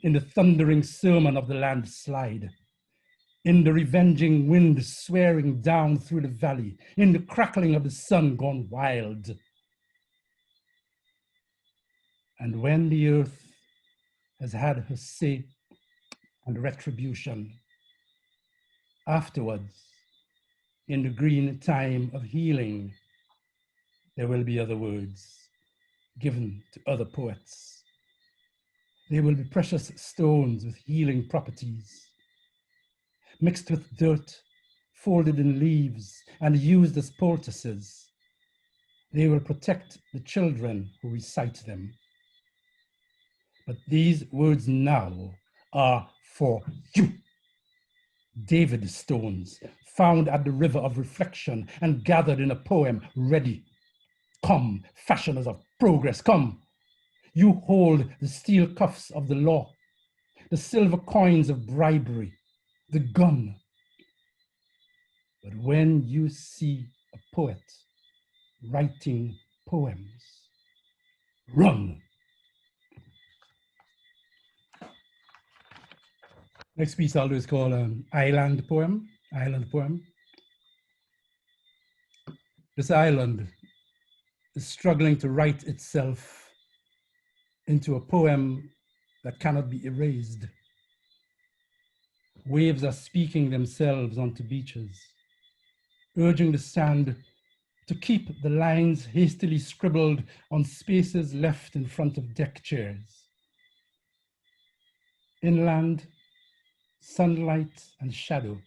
in the thundering sermon of the landslide, in the revenging wind swearing down through the valley, in the crackling of the sun gone wild. And when the earth has had her say and retribution, afterwards, in the green time of healing, there will be other words given to other poets. They will be precious stones with healing properties, mixed with dirt, folded in leaves, and used as poultices. They will protect the children who recite them. But these words now are for you. David stones, found at the river of reflection and gathered in a poem ready. Come, fashioners of progress, come. You hold the steel cuffs of the law, the silver coins of bribery, the gun. But when you see a poet writing poems, run. Next piece I'll do is called Island Poem. Island Poem. This island is struggling to write itself into a poem that cannot be erased. Waves are speaking themselves onto beaches, urging the sand to keep the lines hastily scribbled on spaces left in front of deck chairs. Inland, sunlight and shadow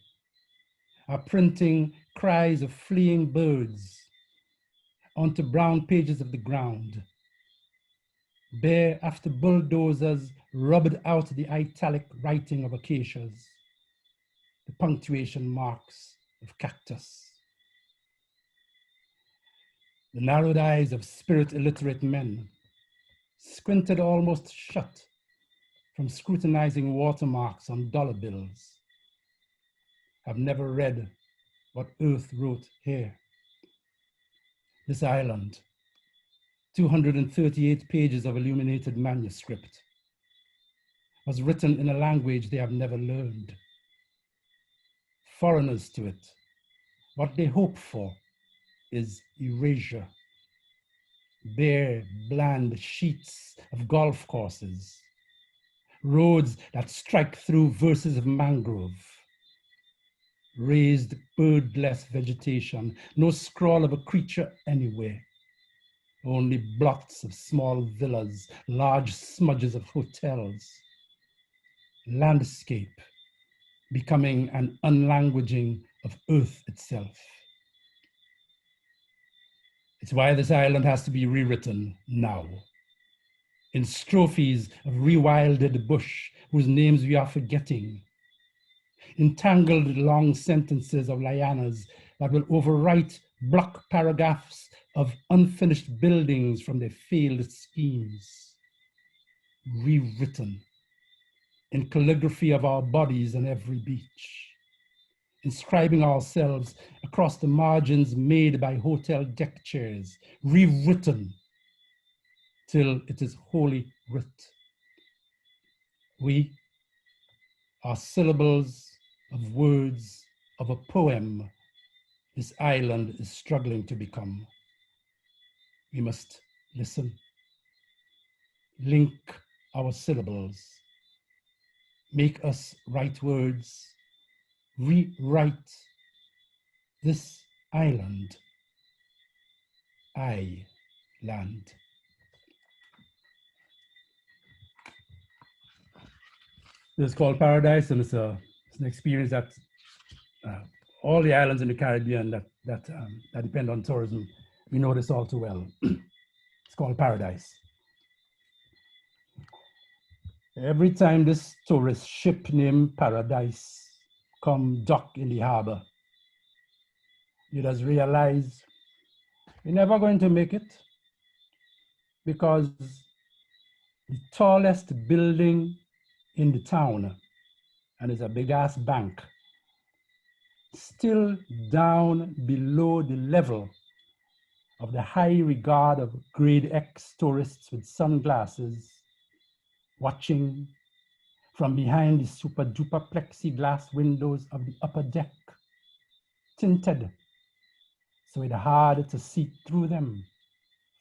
are printing cries of fleeing birds onto brown pages of the ground. Bare after bulldozers rubbed out the italic writing of acacias, the punctuation marks of cactus. The narrowed eyes of spirit illiterate men, squinted almost shut from scrutinizing watermarks on dollar bills, have never read what Earth wrote here. This island, 238 pages of illuminated manuscript, was written in a language they have never learned. Foreigners to it, what they hope for is erasure. Bare, bland sheets of golf courses, roads that strike through verses of mangrove, raised birdless vegetation, no scrawl of a creature anywhere, only blots of small villas, large smudges of hotels. Landscape becoming an unlanguaging of Earth itself. It's why this island has to be rewritten now, in strophes of rewilded bush whose names we are forgetting, entangled long sentences of lianas that will overwrite block paragraphs of unfinished buildings from their failed schemes, rewritten in calligraphy of our bodies on every beach, inscribing ourselves across the margins made by hotel deck chairs, rewritten till it is wholly writ. We are syllables of words of a poem this island is struggling to become. We must listen, link our syllables, make us write words, rewrite this island, I-land. This is called Paradise, and it's an experience that all the islands in the Caribbean that depend on tourism, we know this all too well. It's called Paradise. Every time this tourist ship named Paradise come dock in the harbor, you just realize you're never going to make it, because the tallest building in the town, and it's a big ass bank, still down below the level of the high regard of grade X tourists with sunglasses, watching from behind the super duper plexiglass windows of the upper deck, tinted so it's hard to see through them,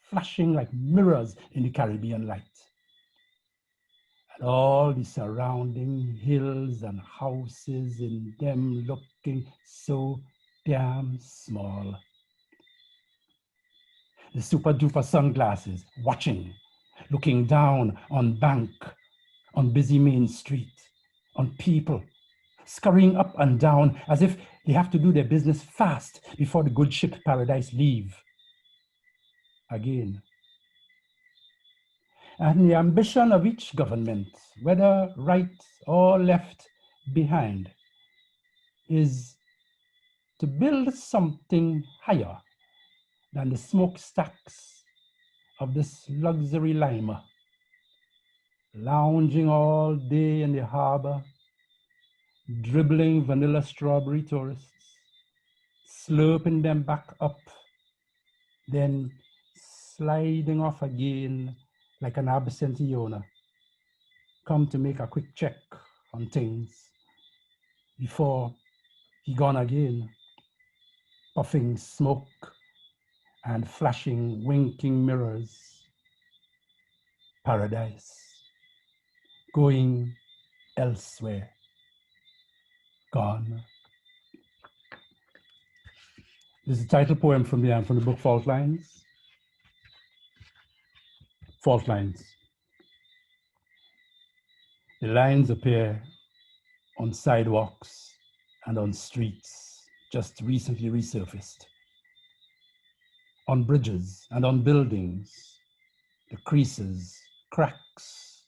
flashing like mirrors in the Caribbean light. And all the surrounding hills and houses in them looking so damn small. The super duper sunglasses watching, looking down on bank, on busy Main Street, on people, scurrying up and down as if they have to do their business fast before the good ship Paradise leave. Again. And the ambition of each government, whether right or left behind, is to build something higher than the smokestacks of this luxury liner, lounging all day in the harbor, dribbling vanilla strawberry tourists, slurping them back up, then sliding off again like an absentee owner, come to make a quick check on things before he gone again, puffing smoke and flashing winking mirrors. Paradise, going elsewhere, gone. This is the title poem from the book Fault Lines. Fault Lines. The lines appear on sidewalks and on streets just recently resurfaced. On bridges and on buildings, the creases, cracks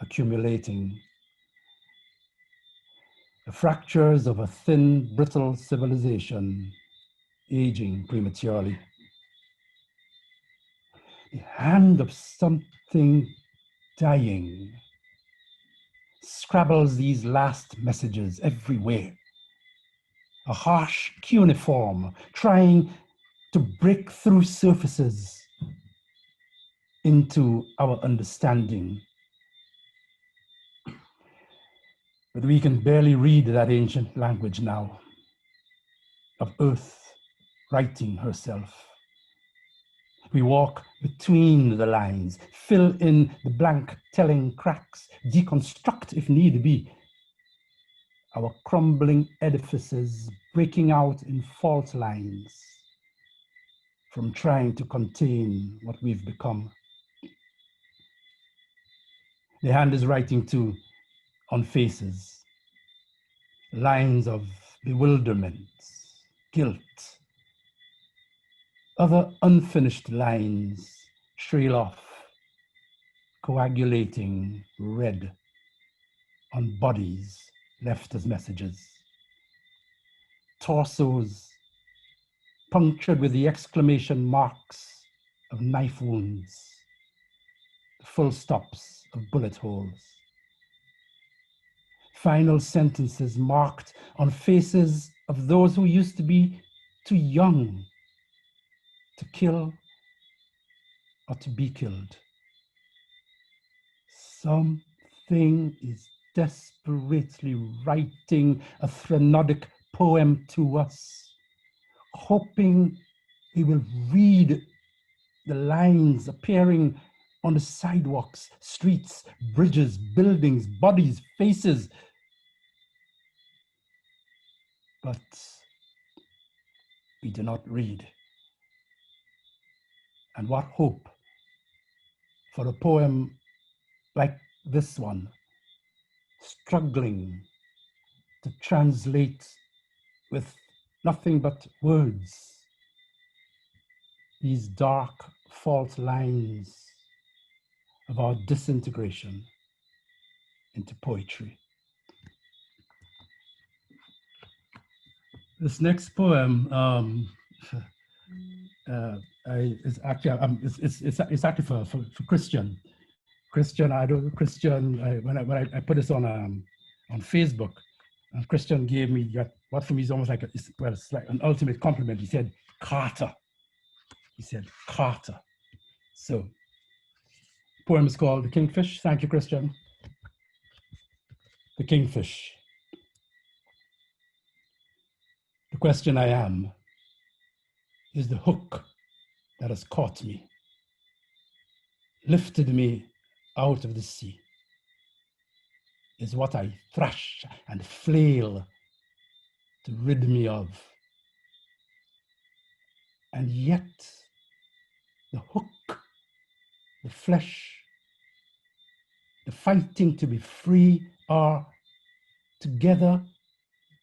accumulating. The fractures of a thin, brittle civilization aging prematurely. The hand of something dying scrabbles these last messages everywhere. A harsh cuneiform trying to break through surfaces into our understanding. But we can barely read that ancient language now of Earth writing herself. We walk between the lines, fill in the blank telling cracks, deconstruct if need be, our crumbling edifices breaking out in fault lines from trying to contain what we've become. The hand is writing too on faces, lines of bewilderment, guilt. Other unfinished lines trail off, coagulating red on bodies left as messages. Torsos punctured with the exclamation marks of knife wounds, the full stops of bullet holes. Final sentences marked on faces of those who used to be too young to kill or to be killed. Something is desperately writing a threnodic poem to us, hoping we will read the lines appearing on the sidewalks, streets, bridges, buildings, bodies, faces. But we do not read. And what hope for a poem like this one, struggling to translate with nothing but words these dark fault lines of our disintegration into poetry. This next poem is actually it's actually for Christian. Christian, when I put this on Facebook, and Christian gave me what for me is almost like it's like an ultimate compliment. He said Carter. He said Carter. So the poem is called The Kingfish. Thank you, Christian. The Kingfish. The question I am is the hook that has caught me, lifted me out of the sea, is what I thrash and flail to rid me of. And yet, the hook, the flesh, the fighting to be free are together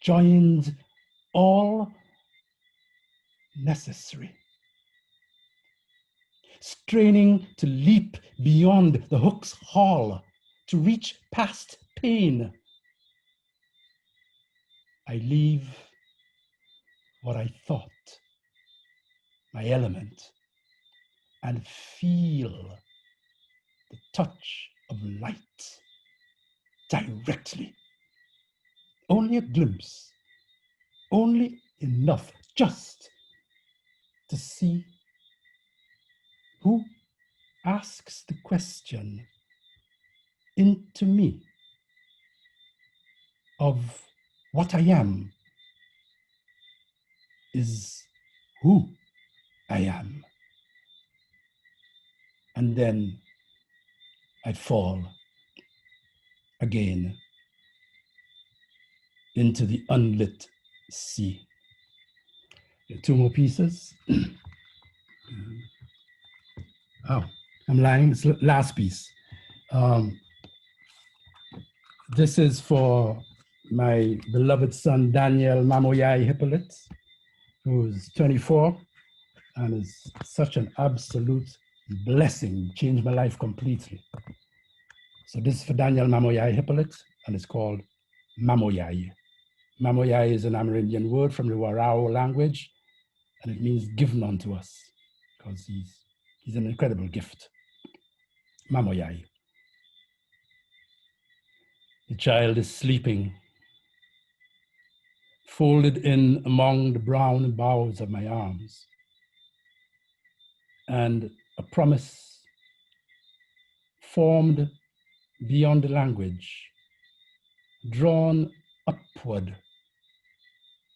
joined, all necessary. Straining to leap beyond the hook's haul, to reach past pain. I leave what I thought, my element, and feel the touch of light directly. Only a glimpse, only enough just to see who asks the question into me of what I am is who I am. And then I'd fall again into the unlit sea. Two more pieces. Oh, I'm lying. It's the last piece. This is for my beloved son, Daniel Mamoyai Hippolyte, who's 24 and is such an absolute blessing, changed my life completely. So this is for Daniel Mamoyai Hippolyte, and it's called Mamoyai. Mamoyai is an Amerindian word from the Warao language, and it means given unto us, because he's an incredible gift. Mamoyai. The child is sleeping, folded in among the brown boughs of my arms, and a promise formed beyond the language, drawn upward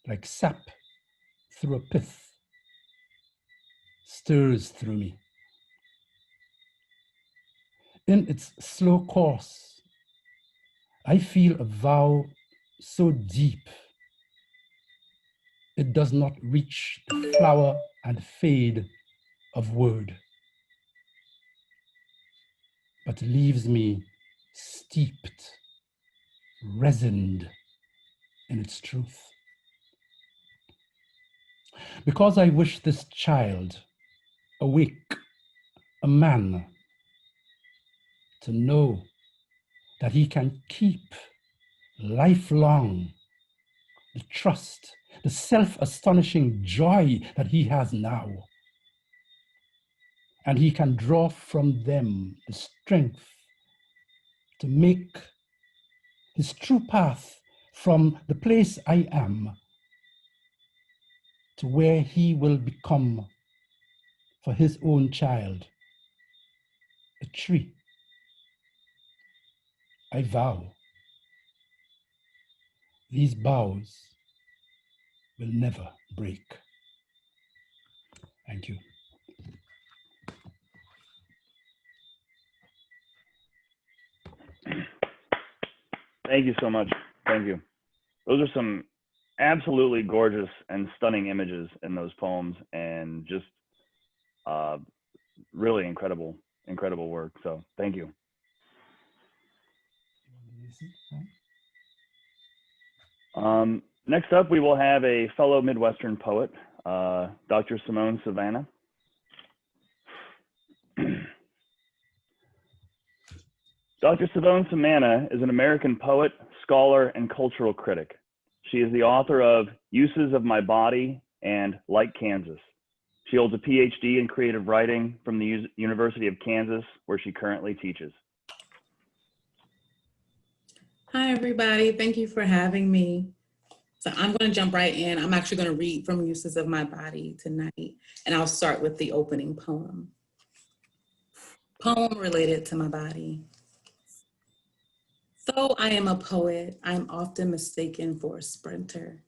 like sap through a pith, stirs through me. In its slow course, I feel a vow so deep, it does not reach the flower and fade of word, but leaves me steeped, resined in its truth. Because I wish this child, awake, a man, to know that he can keep lifelong the trust, the self-astonishing joy that he has now. And he can draw from them the strength to make his true path from the place I am to where he will become for his own child, a tree. I vow these boughs will never break. Thank you. Thank you so much. Thank you. Those are some absolutely gorgeous and stunning images in those poems, and just really incredible work. So thank you. Next up, we will have a fellow Midwestern poet, Dr. Simone Savannah. Dr. Simone Savannah is an American poet, scholar, and cultural critic. She is the author of Uses of My Body and Like Kansas. She holds a PhD in creative writing from the University of Kansas, where she currently teaches. Hi, everybody. Thank you for having me. So I'm going to jump right in. I'm actually going to read from Uses of My Body tonight, and I'll start with the opening poem. Poem related to my body. Though I am a poet, I am often mistaken for a sprinter.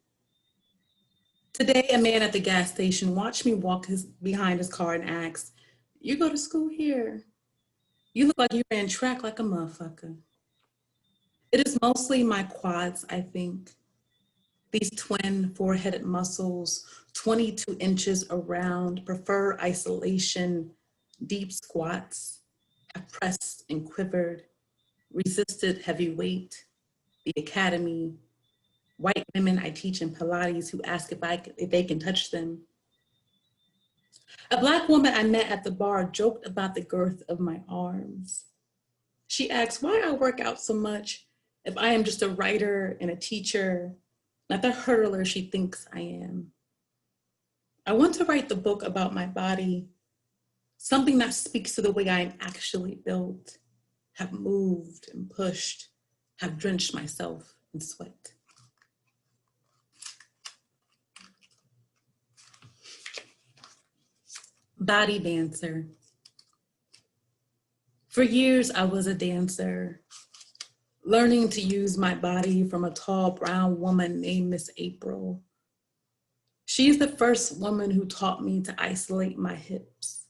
Today, a man at the gas station watched me walk behind his car and asked, "You go to school here? You look like you ran track like a motherfucker." It is mostly my quads, I think. These twin four-headed muscles, 22 inches around, prefer isolation, deep squats. I pressed and quivered, resisted heavy weight, the academy, white women I teach in Pilates who ask if they can touch them. A Black woman I met at the bar joked about the girth of my arms. She asked why I work out so much if I am just a writer and a teacher, not the hurdler she thinks I am. I want to write the book about my body, something that speaks to the way I am actually built, have moved and pushed, have drenched myself in sweat. Body dancer. For years, I was a dancer, learning to use my body from a tall brown woman named Miss April. She's the first woman who taught me to isolate my hips,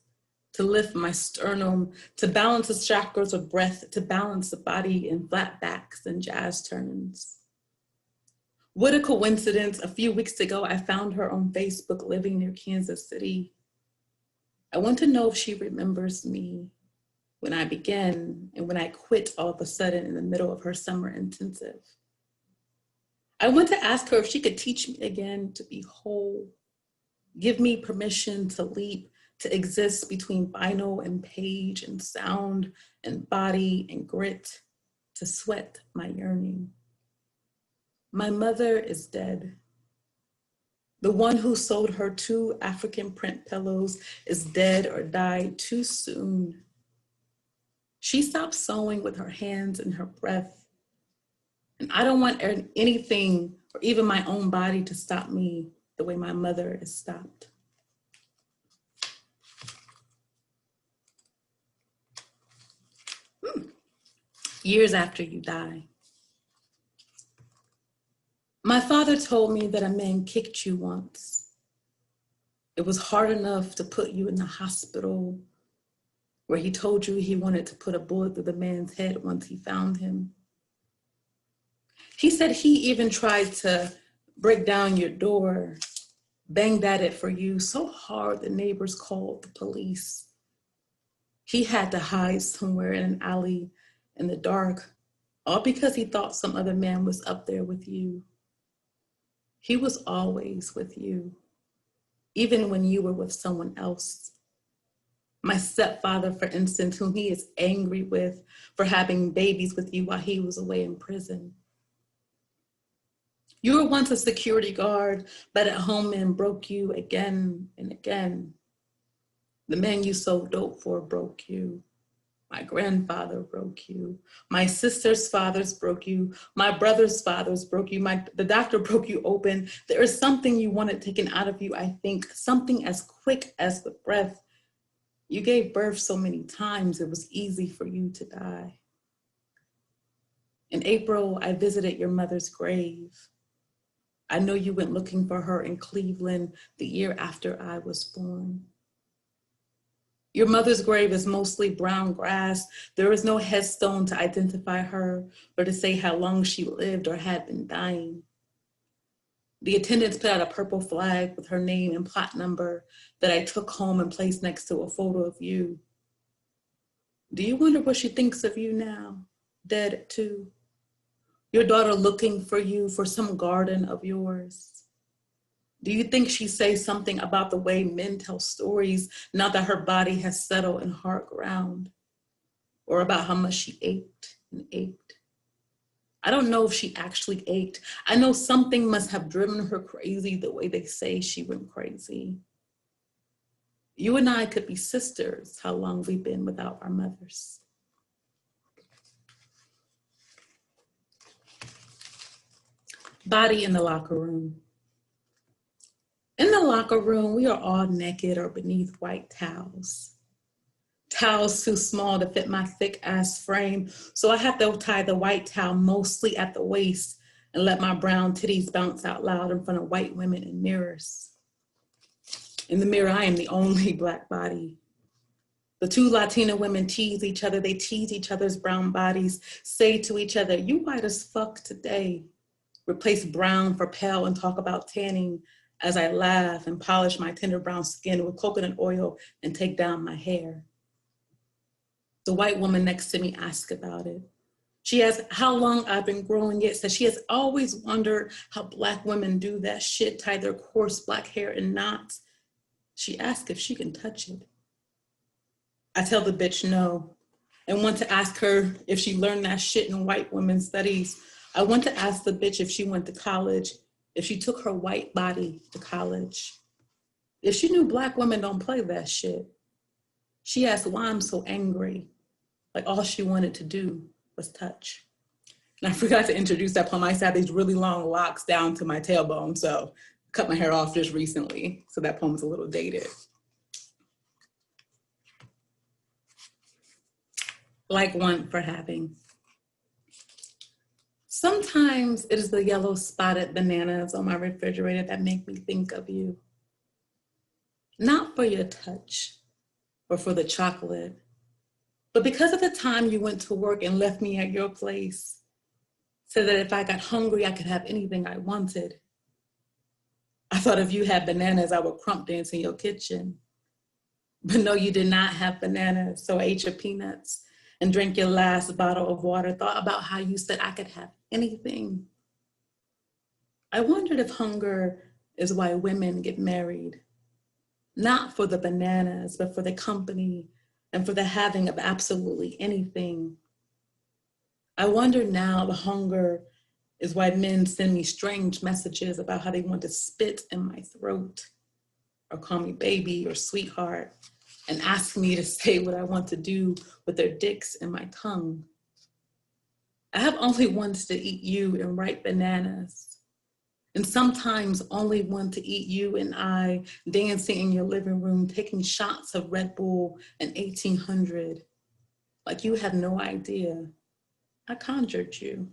to lift my sternum, to balance the chakras with breath, to balance the body in flat backs and jazz turns. What a coincidence, a few weeks ago, I found her on Facebook living near Kansas City. I want to know if she remembers me when I began and when I quit all of a sudden in the middle of her summer intensive. I want to ask her if she could teach me again to be whole, give me permission to leap, to exist between vinyl and page and sound and body and grit, to sweat my yearning. My mother is dead. The one who sold her 2 African print pillows is dead or died too soon. She stopped sewing with her hands and her breath. And I don't want anything or even my own body to stop me the way my mother is stopped. Years after you die. My father told me that a man kicked you once. It was hard enough to put you in the hospital where he told you he wanted to put a bullet through the man's head once he found him. He said he even tried to break down your door, banged at it for you so hard the neighbors called the police. He had to hide somewhere in an alley in the dark, all because he thought some other man was up there with you. He was always with you, even when you were with someone else. My stepfather, for instance, whom he is angry with for having babies with you while he was away in prison. You were once a security guard, but at home men broke you again and again. The man you sold dope for broke you. My grandfather broke you. My sister's fathers broke you. My brother's fathers broke you. The doctor broke you open. There is something you wanted taken out of you, I think, something as quick as the breath. You gave birth so many times, it was easy for you to die. In April, I visited your mother's grave. I know you went looking for her in Cleveland the year after I was born. Your mother's grave is mostly brown grass. There is no headstone to identify her or to say how long she lived or had been dying. The attendants put out a purple flag with her name and plot number that I took home and placed next to a photo of you. Do you wonder what she thinks of you now, dead at 2? Your daughter looking for you for some garden of yours. Do you think she says something about the way men tell stories now that her body has settled in hard ground? Or about how much she ached and ached? I don't know if she actually ached. I know something must have driven her crazy the way they say she went crazy. You and I could be sisters, how long we've been without our mothers. Body in the locker room. In the locker room, we are all naked or beneath white towels. Towels too small to fit my thick ass frame, so I have to tie the white towel mostly at the waist and let my brown titties bounce out loud in front of white women in mirrors. In the mirror, I am the only Black body. The 2 Latina women tease each other. They tease each other's brown bodies, say to each other, "You white as fuck today." Replace brown for pale and talk about tanning as I laugh and polish my tender brown skin with coconut oil and take down my hair. The white woman next to me asks about it. She asked how long I've been growing it. Says she has always wondered how Black women do that shit, tie their coarse Black hair in knots. She asked if she can touch it. I tell the bitch no, and want to ask her if she learned that shit in white women's studies. I want to ask the bitch if she went to college, if she took her white body to college, if she knew Black women don't play that shit. She asked why I'm so angry, like all she wanted to do was touch. And I forgot to introduce that poem. I used to have these really long locks down to my tailbone, so cut my hair off just recently, so that poem's a little dated. Like one for having. Sometimes it is the yellow spotted bananas on my refrigerator that make me think of you. Not for your touch or for the chocolate, but because of the time you went to work and left me at your place, so that if I got hungry, I could have anything I wanted. I thought if you had bananas, I would crump dance in your kitchen. But no, you did not have bananas, so I ate your peanuts and drank your last bottle of water, thought about how you said I could have anything. I wondered if hunger is why women get married, not for the bananas, but for the company and for the having of absolutely anything. I wonder now the hunger is why men send me strange messages about how they want to spit in my throat or call me baby or sweetheart and ask me to say what I want to do with their dicks in my tongue. I have only wanted to eat you and ripe bananas, and sometimes only want to eat you and I dancing in your living room, taking shots of Red Bull and 1800. Like you have no idea. I conjured you.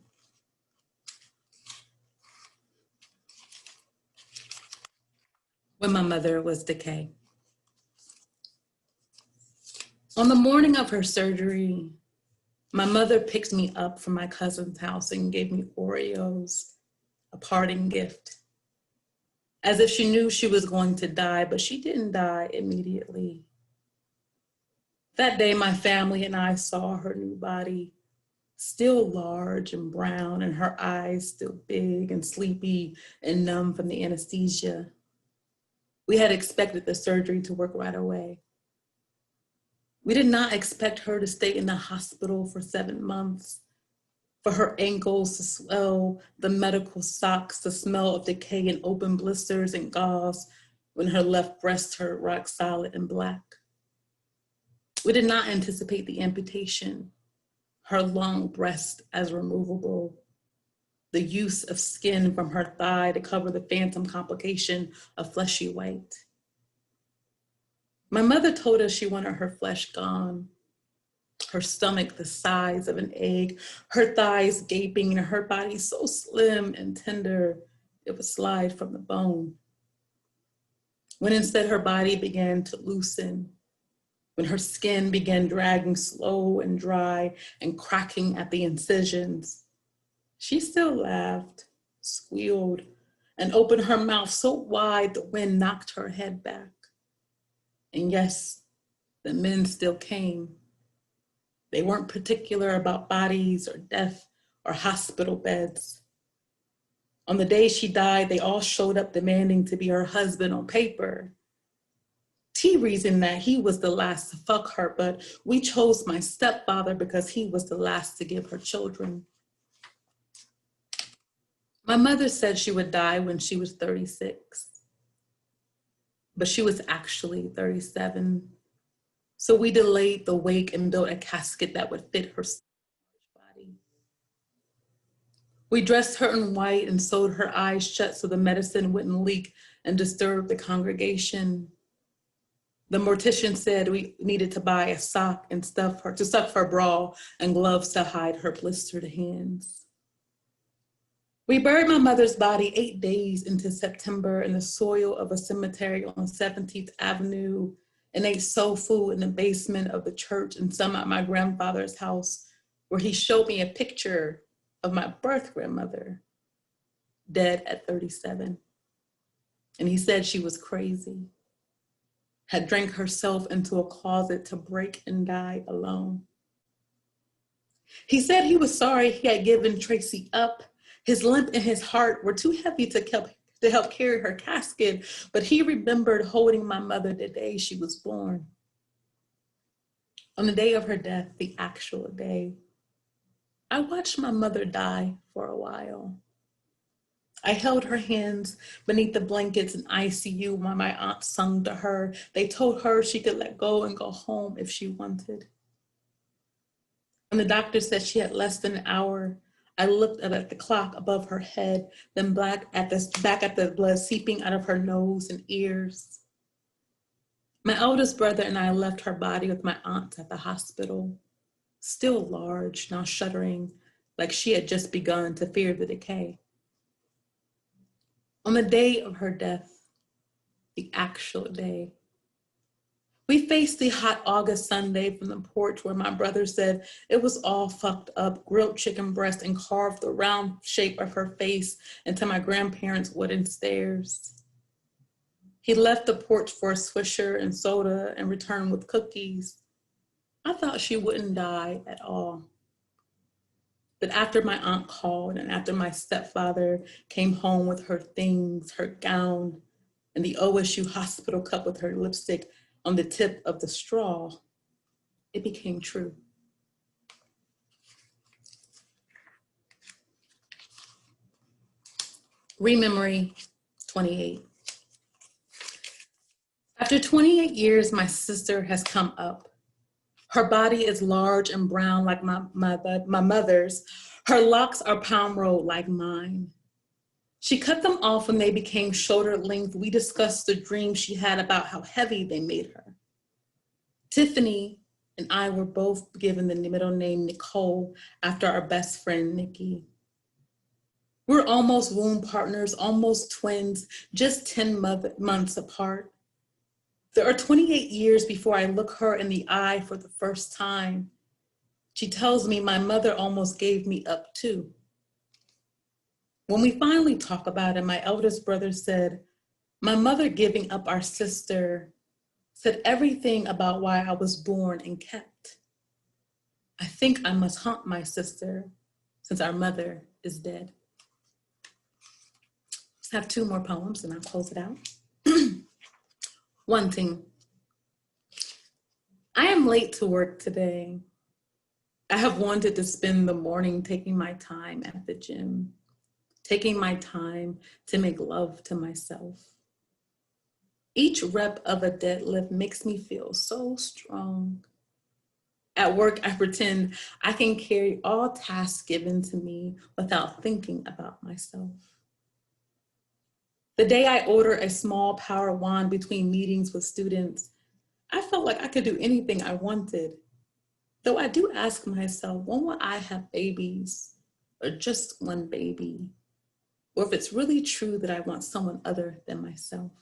When my mother was decay. On the morning of her surgery, my mother picked me up from my cousin's house and gave me Oreos, a parting gift. As if she knew she was going to die, but she didn't die immediately. That day, my family and I saw her new body, still large and brown, and her eyes still big and sleepy and numb from the anesthesia. We had expected the surgery to work right away. We did not expect her to stay in the hospital for 7 months, for her ankles to swell, the medical socks, the smell of decay and open blisters and gauze when her left breast hurt rock solid and black. We did not anticipate the amputation, her long breast as removable, the use of skin from her thigh to cover the phantom complication of fleshy white. My mother told us she wanted her flesh gone, her stomach the size of an egg, her thighs gaping, and her body so slim and tender, it would slide from the bone. When instead her body began to loosen, when her skin began dragging slow and dry and cracking at the incisions, she still laughed, squealed, and opened her mouth so wide the wind knocked her head back. And yes, the men still came. They weren't particular about bodies or death or hospital beds. On the day she died, they all showed up demanding to be her husband on paper. T reasoned that he was the last to fuck her, but we chose my stepfather because he was the last to give her children. My mother said she would die when she was 36, but she was actually 37. So we delayed the wake and built a casket that would fit her body. We dressed her in white and sewed her eyes shut so the medicine wouldn't leak and disturb the congregation. The mortician said we needed to buy a sock and stuff her bra and gloves to hide her blistered hands. We buried my mother's body 8 days into September in the soil of a cemetery on 17th Avenue and ate soul food in the basement of the church and some at my grandfather's house, where he showed me a picture of my birth grandmother, dead at 37. And he said she was crazy, had drank herself into a closet to break and die alone. He said he was sorry he had given Tracy up. His limp and his heart were too heavy to help carry her casket, but he remembered holding my mother the day she was born. On the day of her death, the actual day, I watched my mother die for a while. I held her hands beneath the blankets in ICU while my aunt sung to her. They told her she could let go and go home if she wanted. When the doctor said she had less than an hour, I looked up at the clock above her head, then back at the blood seeping out of her nose and ears. My eldest brother and I left her body with my aunt at the hospital, still large, now shuddering, like she had just begun to fear the decay. On the day of her death, the actual day, we faced the hot August Sunday from the porch where my brother said it was all fucked up, grilled chicken breast and carved the round shape of her face into my grandparents' wooden stairs. He left the porch for a Swisher and soda and returned with cookies. I thought she wouldn't die at all. But after my aunt called and after my stepfather came home with her things, her gown, and the OSU hospital cup with her lipstick on the tip of the straw, it became true. Rememory 28. After 28 years, my sister has come up. Her body is large and brown like my mother's. Her locks are palm rolled like mine. She cut them off when they became shoulder length. We discussed the dream she had about how heavy they made her. Tiffany and I were both given the middle name Nicole after our best friend, Nikki. We're almost womb partners, almost twins, just 10 months apart. There are 28 years before I look her in the eye for the first time. She tells me my mother almost gave me up too. When we finally talk about it, my eldest brother said, my mother giving up our sister said everything about why I was born and kept. I think I must haunt my sister since our mother is dead. Just have 2 more poems and I'll close it out. Wanting. I am late to work today. I have wanted to spend the morning taking my time at the gym, taking my time to make love to myself. Each rep of a deadlift makes me feel so strong. At work, I pretend I can carry all tasks given to me without thinking about myself. The day I order a small power wand between meetings with students, I felt like I could do anything I wanted. Though I do ask myself, when will I have babies? Or just one baby? Or if it's really true that I want someone other than myself.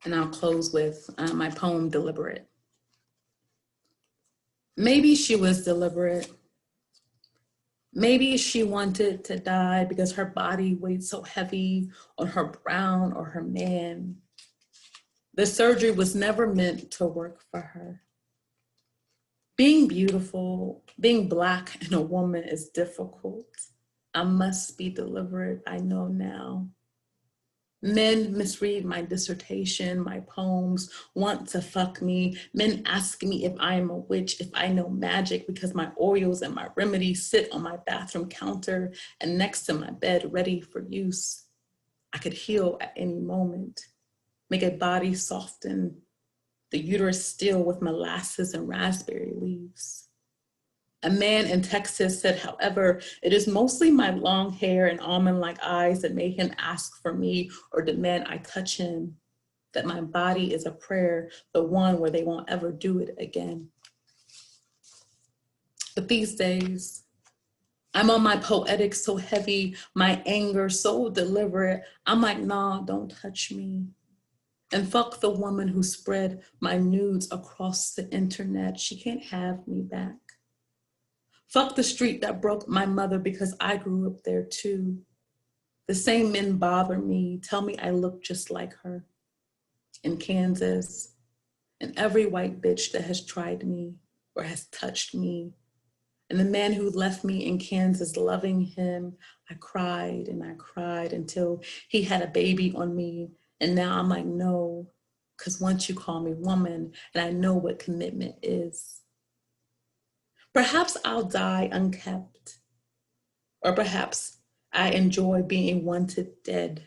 And I'll close with my poem, Deliberate. Maybe she was deliberate. Maybe she wanted to die because her body weighed so heavy on her brown or her man. The surgery was never meant to work for her. Being beautiful, being Black and a woman is difficult. I must be deliberate, I know now. Men misread my dissertation, my poems, want to fuck me. Men ask me if I am a witch, if I know magic, because my oils and my remedies sit on my bathroom counter and next to my bed ready for use. I could heal at any moment, make a body soften, the uterus still with molasses and raspberry leaves. A man in Texas said, however, it is mostly my long hair and almond-like eyes that made him ask for me or demand I touch him, that my body is a prayer, the one where they won't ever do it again. But these days, I'm on my poetics so heavy, my anger so deliberate, I'm like, nah, don't touch me. And fuck the woman who spread my nudes across the internet, she can't have me back. Fuck the street that broke my mother because I grew up there too. The same men bother me, tell me I look just like her. In Kansas, and every white bitch that has tried me or has touched me. And the man who left me in Kansas loving him, I cried and I cried until he had a baby on me. And now I'm like, no, because once you call me woman and I know what commitment is. Perhaps I'll die unkept, or perhaps I enjoy being wanted dead.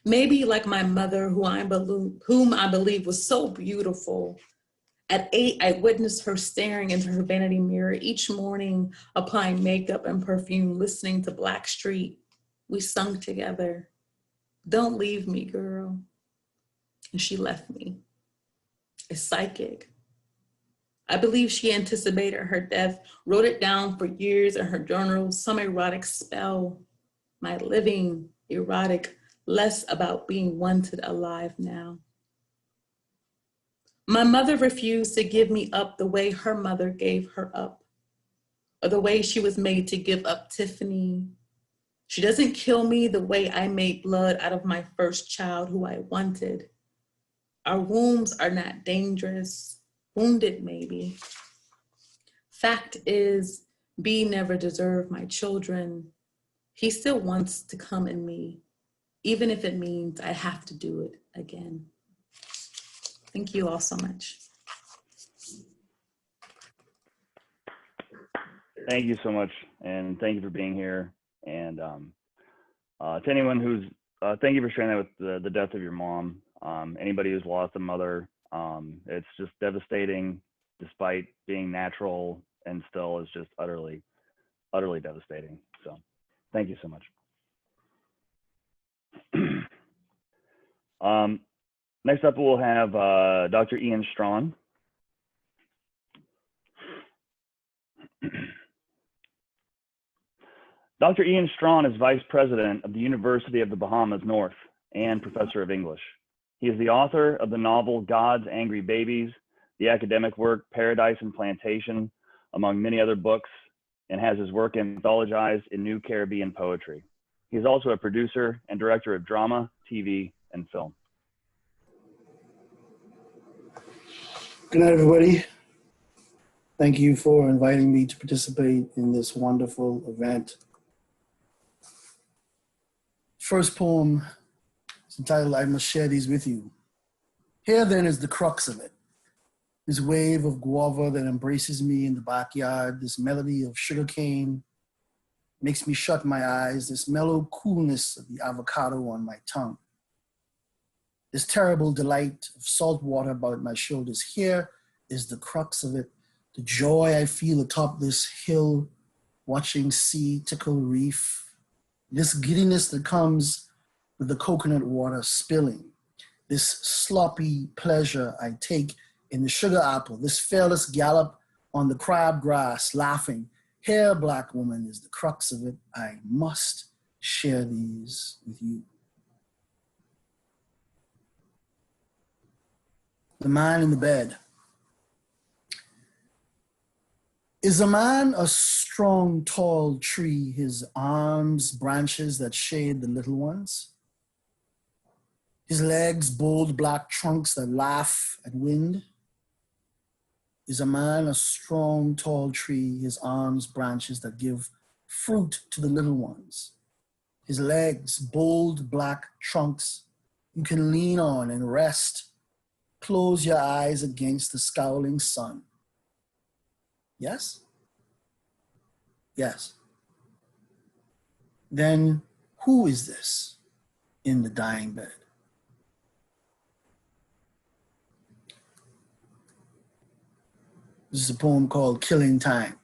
Maybe like my mother, whom I believe was so beautiful. At 8, I witnessed her staring into her vanity mirror each morning, applying makeup and perfume, listening to Blackstreet. We sung together, "Don't leave me, girl." And she left me. A psychic. I believe she anticipated her death, wrote it down for years in her journal, some erotic spell. My living, erotic, less about being wanted alive now. My mother refused to give me up the way her mother gave her up, or the way she was made to give up Tiffany. She doesn't kill me the way I made blood out of my first child who I wanted. Our wombs are not dangerous, wounded maybe. Fact is, B never deserved my children. He still wants to come in me, even if it means I have to do it again. Thank you all so much. Thank you so much, and thank you for being here. And to anyone who's, thank you for sharing that with the death of your mom. Anybody who's lost a mother, it's just devastating, despite being natural, and still is just utterly, utterly devastating. So, thank you so much. Next up, we'll have Dr. Ian Strawn. Dr. Ian Strawn is Vice President of the University of the Bahamas North and Professor of English. He is the author of the novel God's Angry Babies, the academic work Paradise and Plantation, among many other books, and has his work anthologized in New Caribbean poetry. He is also a producer and director of drama, TV, and film. Good night, everybody. Thank you for inviting me to participate in this wonderful event. First poem is entitled, I Must Share These With You. Here then is the crux of it. This wave of guava that embraces me in the backyard, this melody of sugarcane makes me shut my eyes, this mellow coolness of the avocado on my tongue. This terrible delight of salt water about my shoulders. Here is the crux of it, the joy I feel atop this hill, watching sea tickle reef. This giddiness that comes with the coconut water spilling. This sloppy pleasure I take in the sugar apple, this fearless gallop on the crabgrass, laughing. Here, Black woman, is the crux of it. I must share these with you. The man in the bed. Is a man a strong, tall tree, his arms branches that shade the little ones? His legs bold black trunks that laugh at wind? Is a man a strong, tall tree, his arms branches that give fruit to the little ones? His legs bold black trunks you can lean on and rest. Close your eyes against the scowling sun. Yes? Yes. Then who is this in the dying bed? This is a poem called Killing Time.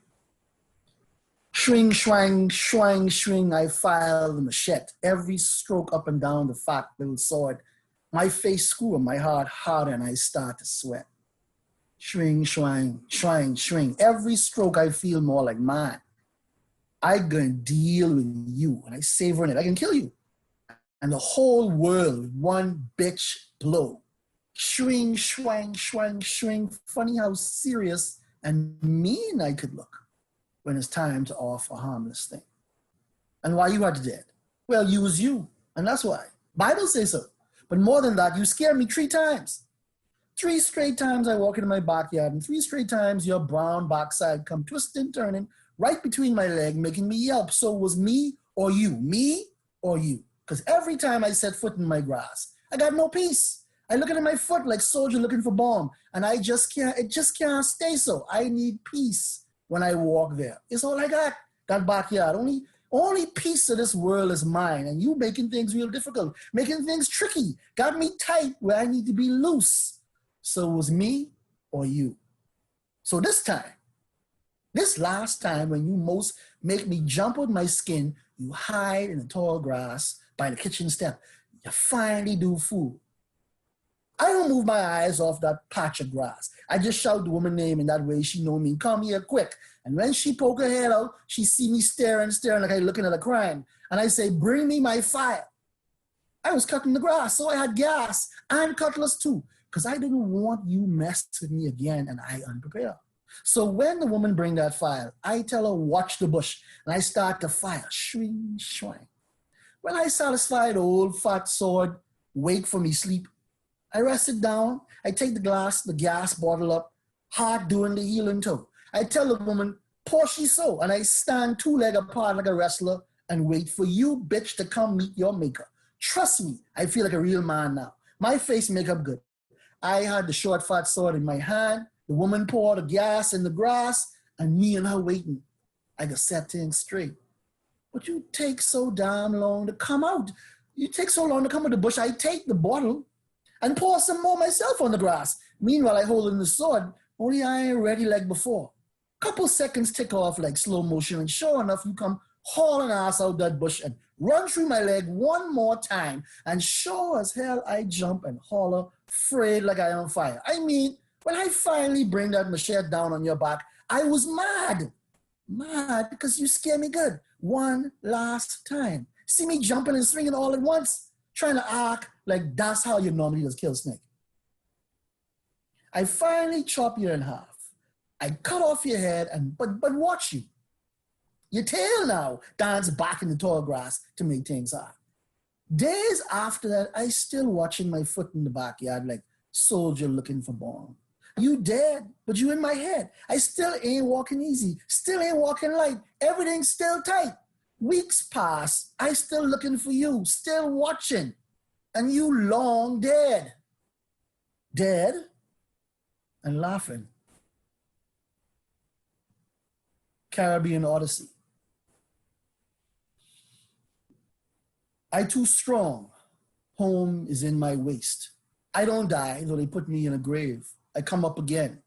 Shring, swang, swang, swing, I file the machete. Every stroke up and down the fat little sword. My face screw, my heart harder, and I start to sweat. Swing, swang, swang, swing. Every stroke I feel more like mine. I gonna deal with you, and I savor in it. I can kill you. And the whole world with one bitch blow. Swing, swang, swang, swing. Funny how serious and mean I could look when it's time to off a harmless thing. And why you are dead? Well, you was you, and that's why. Bible says so. But more than that, you scared me 3 times. 3 straight times I walk into my backyard, and 3 straight times your brown backside come twisting, turning right between my leg, making me yelp. So it was me or you, me or you. Because every time I set foot in my grass, I got no peace. I look at my foot like soldier looking for bomb, and it just can't stay so. I need peace when I walk there. It's all I got, that backyard. Only piece of this world is mine, and you making things real difficult, making things tricky, got me tight where I need to be loose. So it was me or you. So this last time when you most make me jump with my skin, you hide in the tall grass by the kitchen step. You finally do fool. I don't move my eyes off that patch of grass. I just shout the woman's name in that way she know me, come here quick. And when she poke her head out, she see me staring like I looking at a crime. And I say, bring me my fire. I was cutting the grass, so I had gas and cutlass too, because I didn't want you mess with me again and I unprepared. So when the woman bring that fire, I tell her, watch the bush, and I start the fire, swing, swing. When I satisfy the old fat sword, wake for me sleep, I rest it down, I take the gas bottle up, heart doing the healing toe. I tell the woman, pour she so, and I stand 2 legs apart like a wrestler and wait for you, bitch, to come meet your maker. Trust me, I feel like a real man now. My face makeup good. I had the short fat sword in my hand, the woman poured the gas in the grass, and me and her waiting. I could set things straight. But you take so damn long to come out. You take so long to come out the bush, I take the bottle and pour some more myself on the grass. Meanwhile, I hold in the sword, only I ain't ready like before. Couple seconds tick off like slow motion, and sure enough, you come hauling ass out that bush and run through my leg one more time, and sure as hell, I jump and holler, afraid like I am on fire. I mean, when I finally bring that machete down on your back, I was mad. Mad because you scared me good. One last time. See me jumping and swinging all at once, trying to act like that's how you normally just kill snake. I finally chop you in half. I cut off your head, but watch you. Your tail now dance back in the tall grass to make things hard. Days after that, I still watching my foot in the backyard like soldier looking for bomb. You dead, but you in my head. I still ain't walking easy, still ain't walking light. Everything's still tight. Weeks pass, I still looking for you, still watching. And you long dead. Dead and laughing. Caribbean Odyssey. I too strong. Home is in my waist. I don't die, though they put me in a grave. I come up again.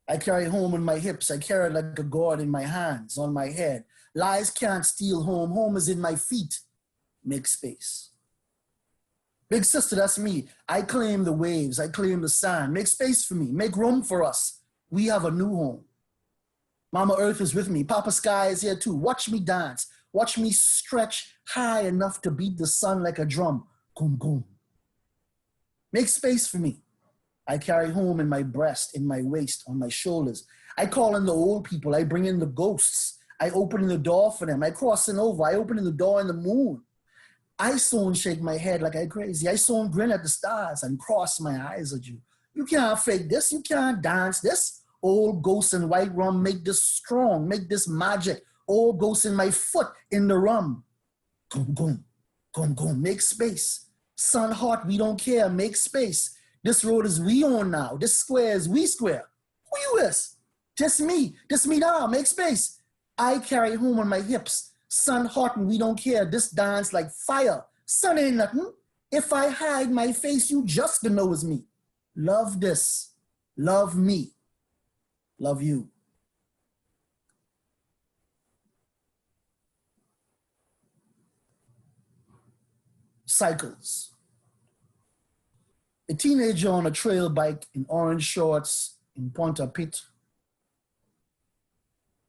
I carry home in my hips. I carry it like a gourd in my hands, on my head. Lies can't steal home. Home is in my feet. Make space. Big sister, that's me. I claim the waves. I claim the sand. Make space for me. Make room for us. We have a new home. Mama Earth is with me. Papa Sky is here too. Watch me dance. Watch me stretch high enough to beat the sun like a drum. Boom, boom. Make space for me. I carry home in my breast, in my waist, on my shoulders. I call in the old people. I bring in the ghosts. I open the door for them. I crossing over. I open the door in the moon. I soon shake my head like I'm crazy. I soon grin at the stars and cross my eyes at you. You can't fake this. You can't dance this. Old ghosts and white rum make this strong, make this magic. Old ghosts in my foot in the rum. Gum, gum, gum, gum, make space. Sun hot, we don't care, make space. This road is we on now. This square is we square. Who you is? Just me now, make space. I carry home on my hips. Sun hot and we don't care. This dance like fire. Sun ain't nothing. If I hide my face, you just gonna know it's me. Love this. Love me. Love you. Cycles. A teenager on a trail bike in orange shorts in Ponta Pit,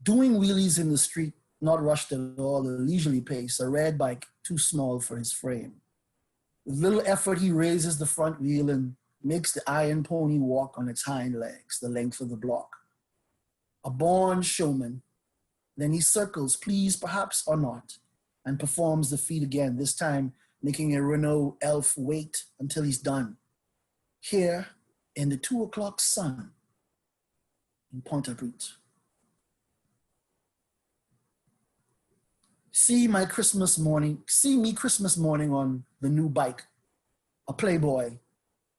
doing wheelies in the street, not rushed at all, a leisurely pace, a red bike too small for his frame. With little effort, he raises the front wheel and makes the iron pony walk on its hind legs, the length of the block. A born showman, then he circles, pleased perhaps or not, and performs the feat again, this time making a Renault Elf wait until he's done. Here, in the 2 o'clock sun in Port-au-Prince. See me Christmas morning on the new bike, a Playboy,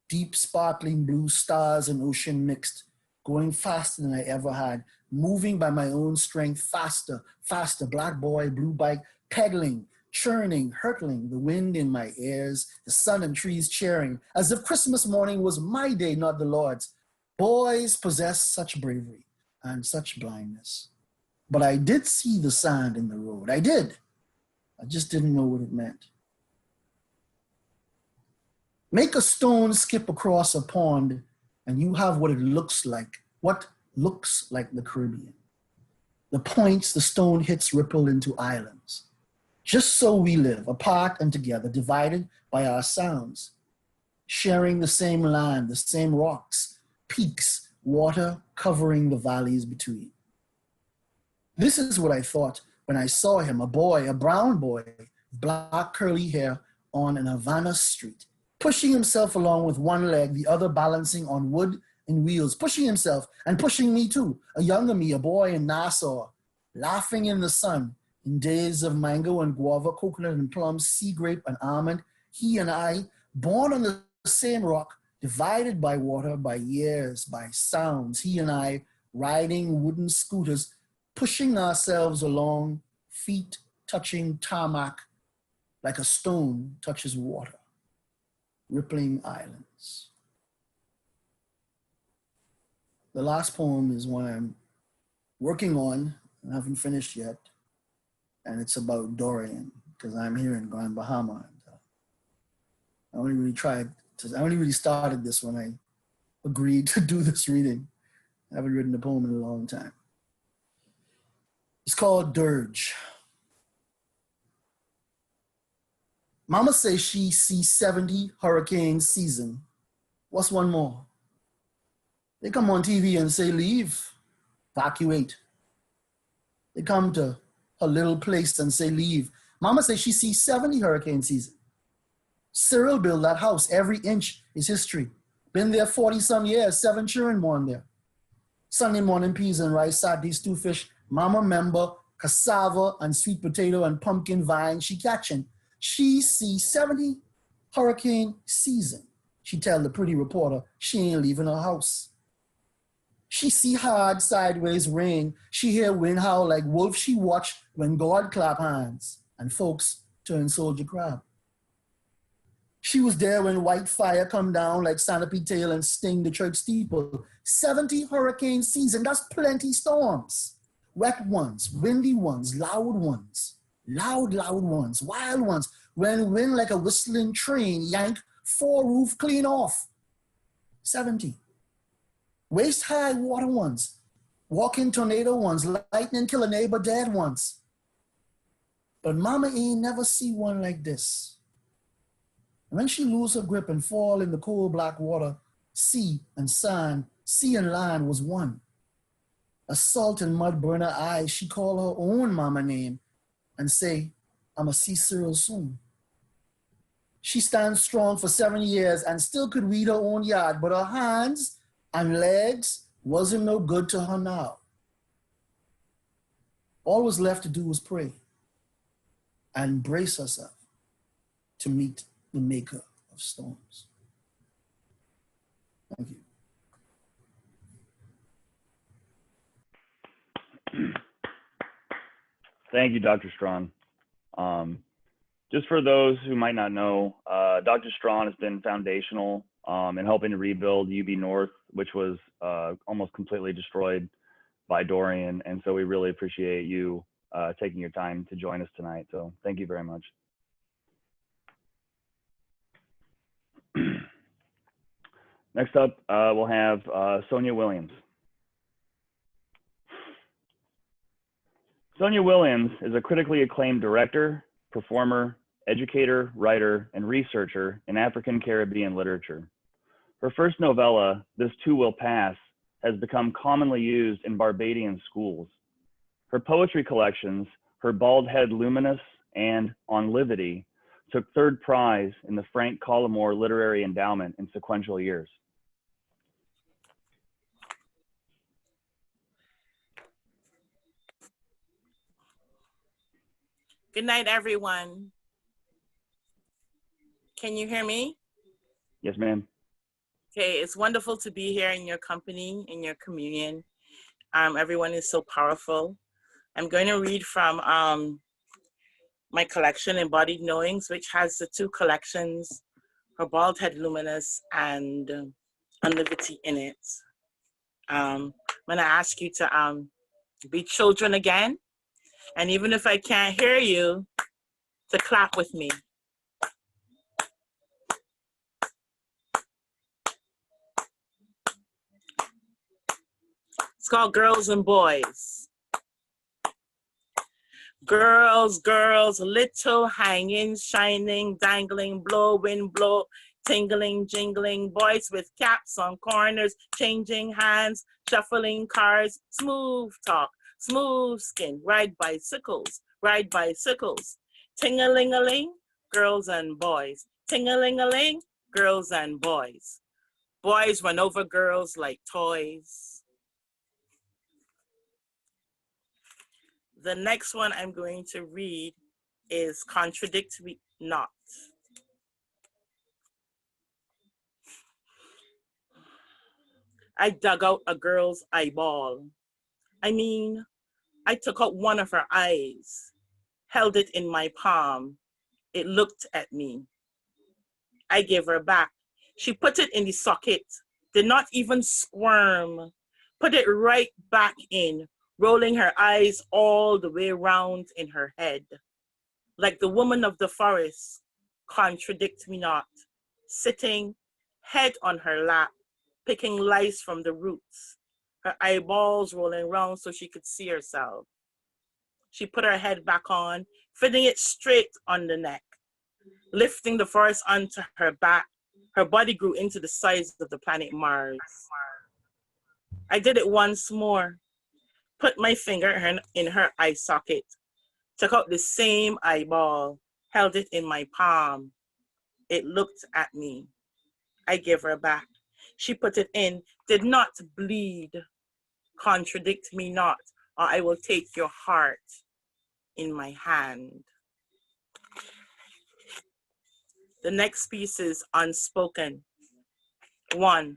deep sparkling blue stars and ocean mixed, going faster than I ever had, moving by my own strength, faster, faster, black boy, blue bike, pedaling, churning, hurtling, the wind in my ears, the sun and trees cheering, as if Christmas morning was my day, not the Lord's. Boys possess such bravery and such blindness. But I did see the sand in the road. I did. I just didn't know what it meant. Make a stone skip across a pond and you have what looks like the Caribbean. The points the stone hits ripple into islands. Just so we live, apart and together, divided by our sounds, sharing the same land, the same rocks, peaks, water covering the valleys between. This is what I thought when I saw him, a boy, a brown boy, black curly hair on an Havana street, pushing himself along with one leg, the other balancing on wood and wheels, pushing himself and pushing me too, a younger me, a boy in Nassau, laughing in the sun, in days of mango and guava, coconut and plum, sea grape and almond, he and I, born on the same rock, divided by water, by years, by sounds, he and I, riding wooden scooters, pushing ourselves along, feet touching tarmac like a stone touches water, rippling islands. The last poem is one I'm working on, and I haven't finished yet, and it's about Dorian, because I'm here in Grand Bahama. And, I only really started this when I agreed to do this reading. I haven't written a poem in a long time. It's called Dirge. Mama says she sees 70 hurricane season. What's one more? They come on TV and say, leave, evacuate. They come to her little place and say, leave. Mama says she sees 70 hurricane season. Cyril built that house. Every inch is history. Been there 40 some years, 7 children born there. Sunday morning peas and rice, Saturday stew fish. Mama member cassava and sweet potato and pumpkin vine she catching. She see 70 hurricane season. She tell the pretty reporter she ain't leaving her house. She see hard sideways rain. She hear wind howl like wolf. She watch when God clap hands and folks turn soldier crab. She was there when white fire come down like centipede tail and sting the church steeple. 70 hurricane season, that's plenty storms. Wet ones, windy ones, loud ones, loud ones, wild ones. When wind like a whistling train yank 4 roof clean off. 70. Waist high water ones, walking tornado ones, lightning kill a neighbor dead ones. But mama ain't never see one like this. And when she lose her grip and fall in the cold black water, sea and sand, sea and land was one. A salt and mud burn her eyes, she call her own mama name and say, I'ma see Cyril soon. She stands strong for 7 years and still could weed her own yard, but her hands and legs wasn't no good to her now. All was left to do was pray and brace herself to meet the maker of storms. Thank you. Thank you, Dr. Strawn. Just for those who might not know, Dr. Strawn has been foundational in helping to rebuild UB North, which was almost completely destroyed by Dorian. And so we really appreciate you taking your time to join us tonight. So thank you very much. Next up, we'll have Sonia Williams. Sonia Williams is a critically acclaimed director, performer, educator, writer, and researcher in African Caribbean literature. Her first novella, This Too Will Pass, has become commonly used in Barbadian schools. Her poetry collections, Her Bald Head Luminous and On Livity, took 3rd prize in the Frank Collymore Literary Endowment in sequential years. Good night, everyone. Can you hear me? Yes, ma'am. Okay, it's wonderful to be here in your company, in your communion. Everyone is so powerful. I'm going to read from my collection, Embodied Knowings, which has the two collections, Her Bald Head Luminous and Unlivity in it. I'm gonna ask you to be children again. And even if I can't hear you, to clap with me. It's called Girls and Boys. Girls, girls, little hanging, shining, dangling, blowing, blow, tingling, jingling, boys with caps on corners, changing hands, shuffling cars, smooth talk, smooth skin, ride bicycles, ting-a-ling-a-ling, girls and boys, ting-a-ling-a-ling, girls and boys. Boys run over girls like toys. The next one I'm going to read is Contradict Me Not. I dug out a girl's eyeball. I mean, I took out one of her eyes, held it in my palm. It looked at me. I gave her back. She put it in the socket, did not even squirm, put it right back in, rolling her eyes all the way round in her head. Like the woman of the forest, contradict me not, sitting, head on her lap, picking lice from the roots, her eyeballs rolling round so she could see herself. She put her head back on, fitting it straight on the neck, lifting the forest onto her back. Her body grew into the size of the planet Mars. I did it once more, put my finger in her eye socket, took out the same eyeball, held it in my palm. It looked at me. I gave her back. She put it in, did not bleed. Contradict me not, or I will take your heart in my hand. The next piece is Unspoken. 1.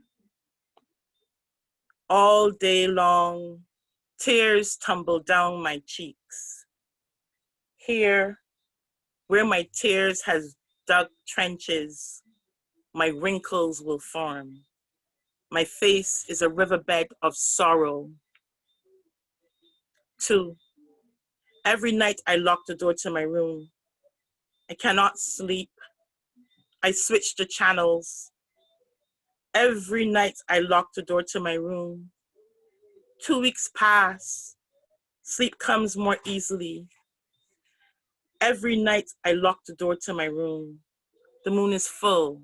All day long, tears tumble down my cheeks. Here, where my tears has dug trenches, my wrinkles will form. My face is a riverbed of sorrow. 2. Every night I lock the door to my room. I cannot sleep. I switch the channels. Every night I lock the door to my room. 2 weeks pass. Sleep comes more easily. Every night I lock the door to my room. The moon is full.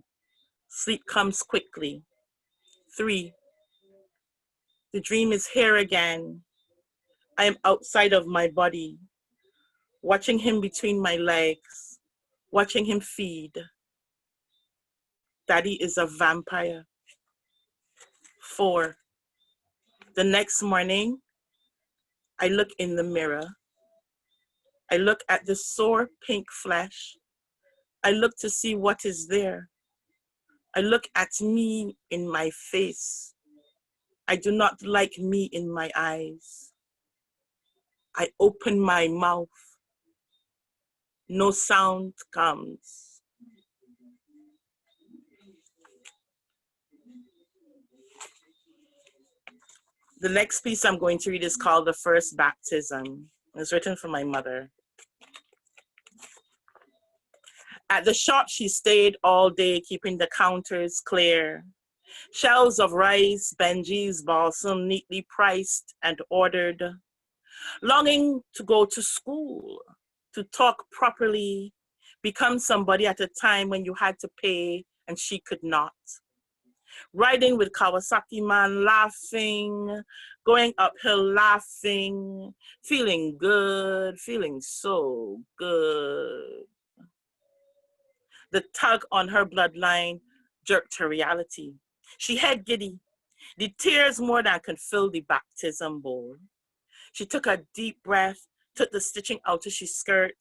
Sleep comes quickly. 3. The dream is here again. I am outside of my body, watching him between my legs, watching him feed. Daddy is a vampire. 4. The next morning, I look in the mirror. I look at the sore pink flesh. I look to see what is there. I look at me in my face. I do not like me in my eyes. I open my mouth. No sound comes. The next piece I'm going to read is called The First Baptism. It's written for my mother. At the shop, she stayed all day, keeping the counters clear. Shelves of rice, Benji's balsam, neatly priced and ordered. Longing to go to school, to talk properly, become somebody at a time when you had to pay and she could not. Riding with Kawasaki man, laughing, going uphill laughing, feeling good, feeling so good. The tug on her bloodline jerked her reality. She had giddy, the tears more than could fill the baptism bowl. She took a deep breath, took the stitching out of her skirt,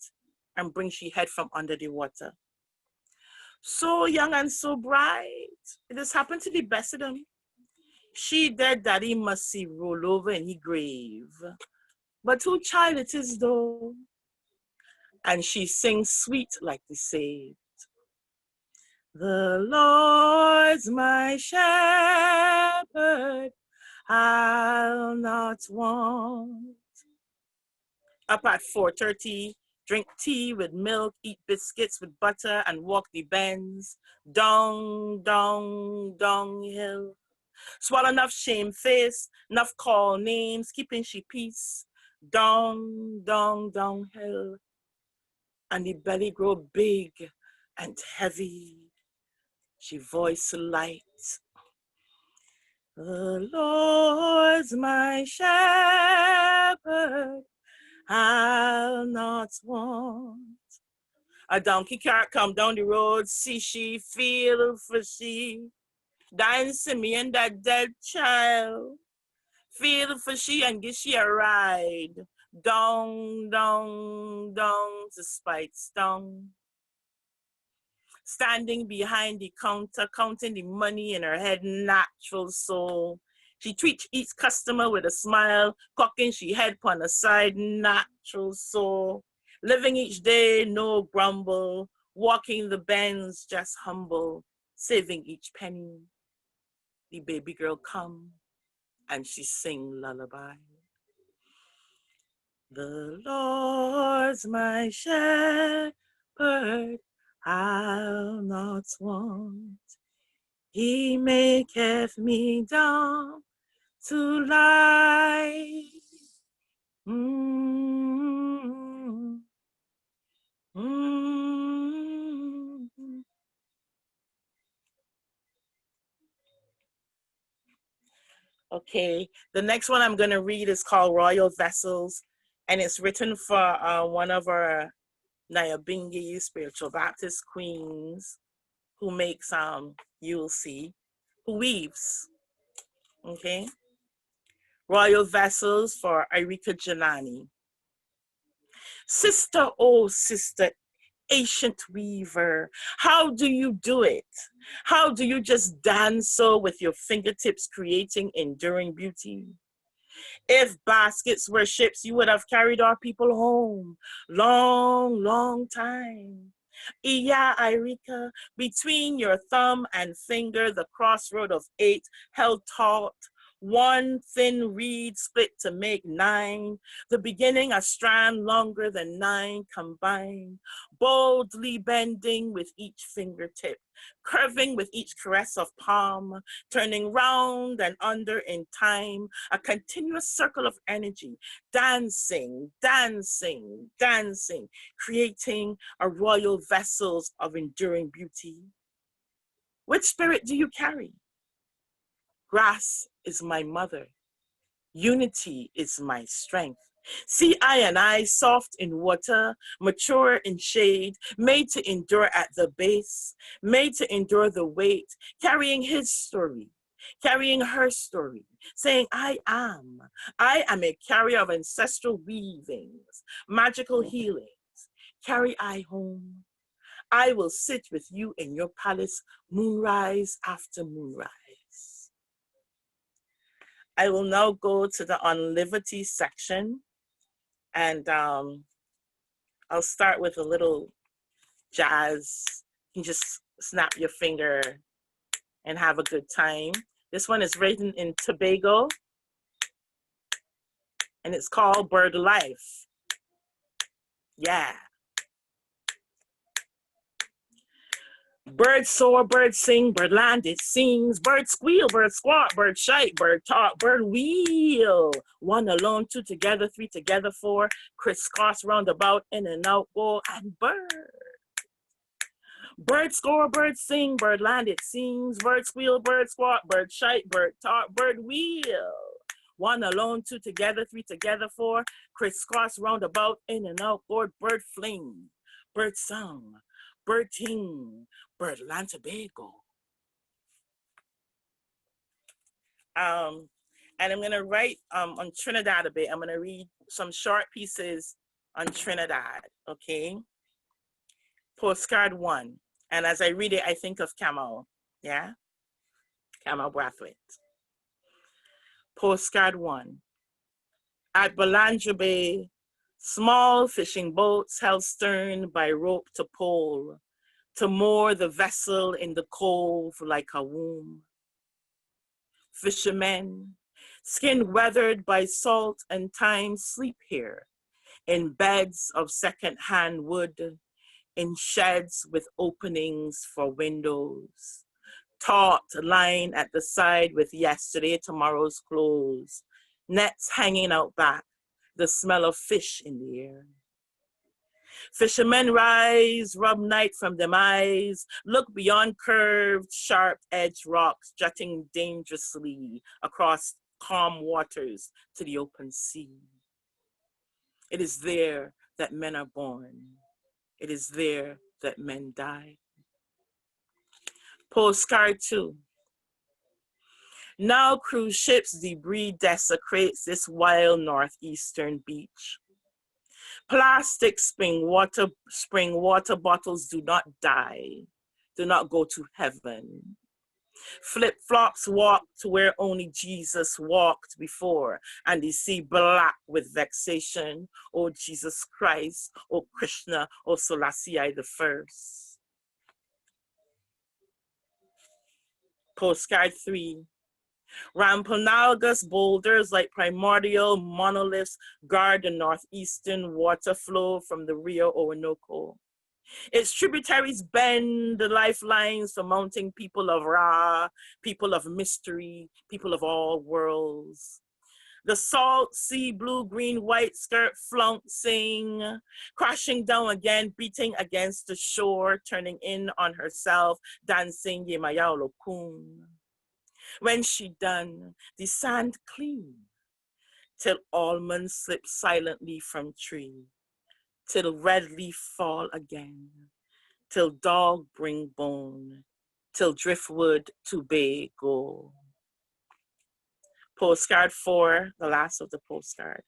and bring she head from under the water. So young and so bright, it has happened to the best of them. She dead, daddy must see roll over in his grave. But who child it is though? And she sings sweet like the saved. The Lord's my shepherd, I'll not want. Up at 4:30, drink tea with milk, eat biscuits with butter, and walk the bends. Down, down, down hill. Swallow enough shame face, enough call names, keeping she peace. Down, down, downhill. And the belly grow big and heavy. She voice light. The Lord's my shepherd, I'll not want. A donkey cart come down the road, see she, feel for she. Dancing me and that dead child. Feel for she and give she a ride. Down, down, down to Spike's Down. Standing behind the counter, counting the money in her head, natural soul. She treats each customer with a smile, cocking she head pon a side, natural soul. Living each day, no grumble, walking the bends, just humble, saving each penny. The baby girl come, and she sing lullaby. The Lord's my shepherd, I'll not want. He maketh me down to lie. Okay, the next one I'm going to read is called Royal Vessels, and it's written for one of our Nyabingi spiritual Baptist queens who makes, you'll see, who weaves, okay? Royal Vessels for Irika Janani. Sister, oh sister, ancient weaver, how do you do it? How do you just dance so with your fingertips creating enduring beauty? If baskets were ships, you would have carried our people home. Long, long time. Iya, Irika, between your thumb and finger, the crossroad of 8 held taut. One thin reed split to make 9. The beginning a strand longer than 9 combined. Boldly bending with each fingertip. Curving with each caress of palm, turning round and under in time, a continuous circle of energy, dancing, dancing, dancing, creating a royal vessels of enduring beauty. Which spirit do you carry? Grass is my mother. Unity is my strength. See I, soft in water, mature in shade, made to endure at the base, made to endure the weight, carrying his story, carrying her story, saying I am a carrier of ancestral weavings, magical healings. Carry I home. I will sit with you in your palace, moonrise after moonrise. I will now go to the On Liberty section, and I'll start with a little jazz. You can just snap your finger and have a good time. This one is written in Tobago, and it's called Bird Life. Yeah. Bird soar, bird sing, bird land it sings, bird squeal, bird squawk, bird shite, bird talk, bird wheel. 1 alone, 2 together, 3 together, 4, crisscross roundabout, in and out, go, and bird. Bird score, bird sing, bird land it sings, bird squeal, bird squawk, bird shite, bird talk, bird wheel. 1 alone, 2 together, 3 together, 4, crisscross roundabout, in and out, go, bird fling, bird song, bird ting, bird land Tobago. And I'm gonna write on Trinidad a bit. I'm gonna read some short pieces on Trinidad, okay? Postcard 1. And as I read it, I think of Camel. Yeah? Camel Brathwaite. Postcard 1. At Balandra Bay, small fishing boats held stern by rope to pole, to moor the vessel in the cove like a womb. Fishermen, skin weathered by salt and time, sleep here, in beds of second-hand wood, in sheds with openings for windows, taut line at the side with yesterday, tomorrow's clothes, nets hanging out back, the smell of fish in the air. Fishermen rise, rub night from them eyes, look beyond curved, sharp-edged rocks jutting dangerously across calm waters to the open sea. It is there that men are born. It is there that men die. Postcard 2. Now cruise ships' debris desecrates this wild northeastern beach. Plastic spring water bottles do not die, do not go to heaven. Flip-flops walk to where only Jesus walked before, and they see black with vexation. Oh, Jesus Christ, oh, Krishna, oh, Selassie I the First. Postcard 3. Rampalnalgus boulders like primordial monoliths guard the northeastern water flow from the Rio Orinoco. Its tributaries bend the lifelines for mounting people of Ra, people of mystery, people of all worlds. The salt sea, blue, green, white skirt flouncing, crashing down again, beating against the shore, turning in on herself, dancing Yemayao Lokun. When she done, the sand clean, till almonds slip silently from tree, till red leaf fall again, till dog bring bone, till driftwood to bay go. Postcard 4, the last of the postcard.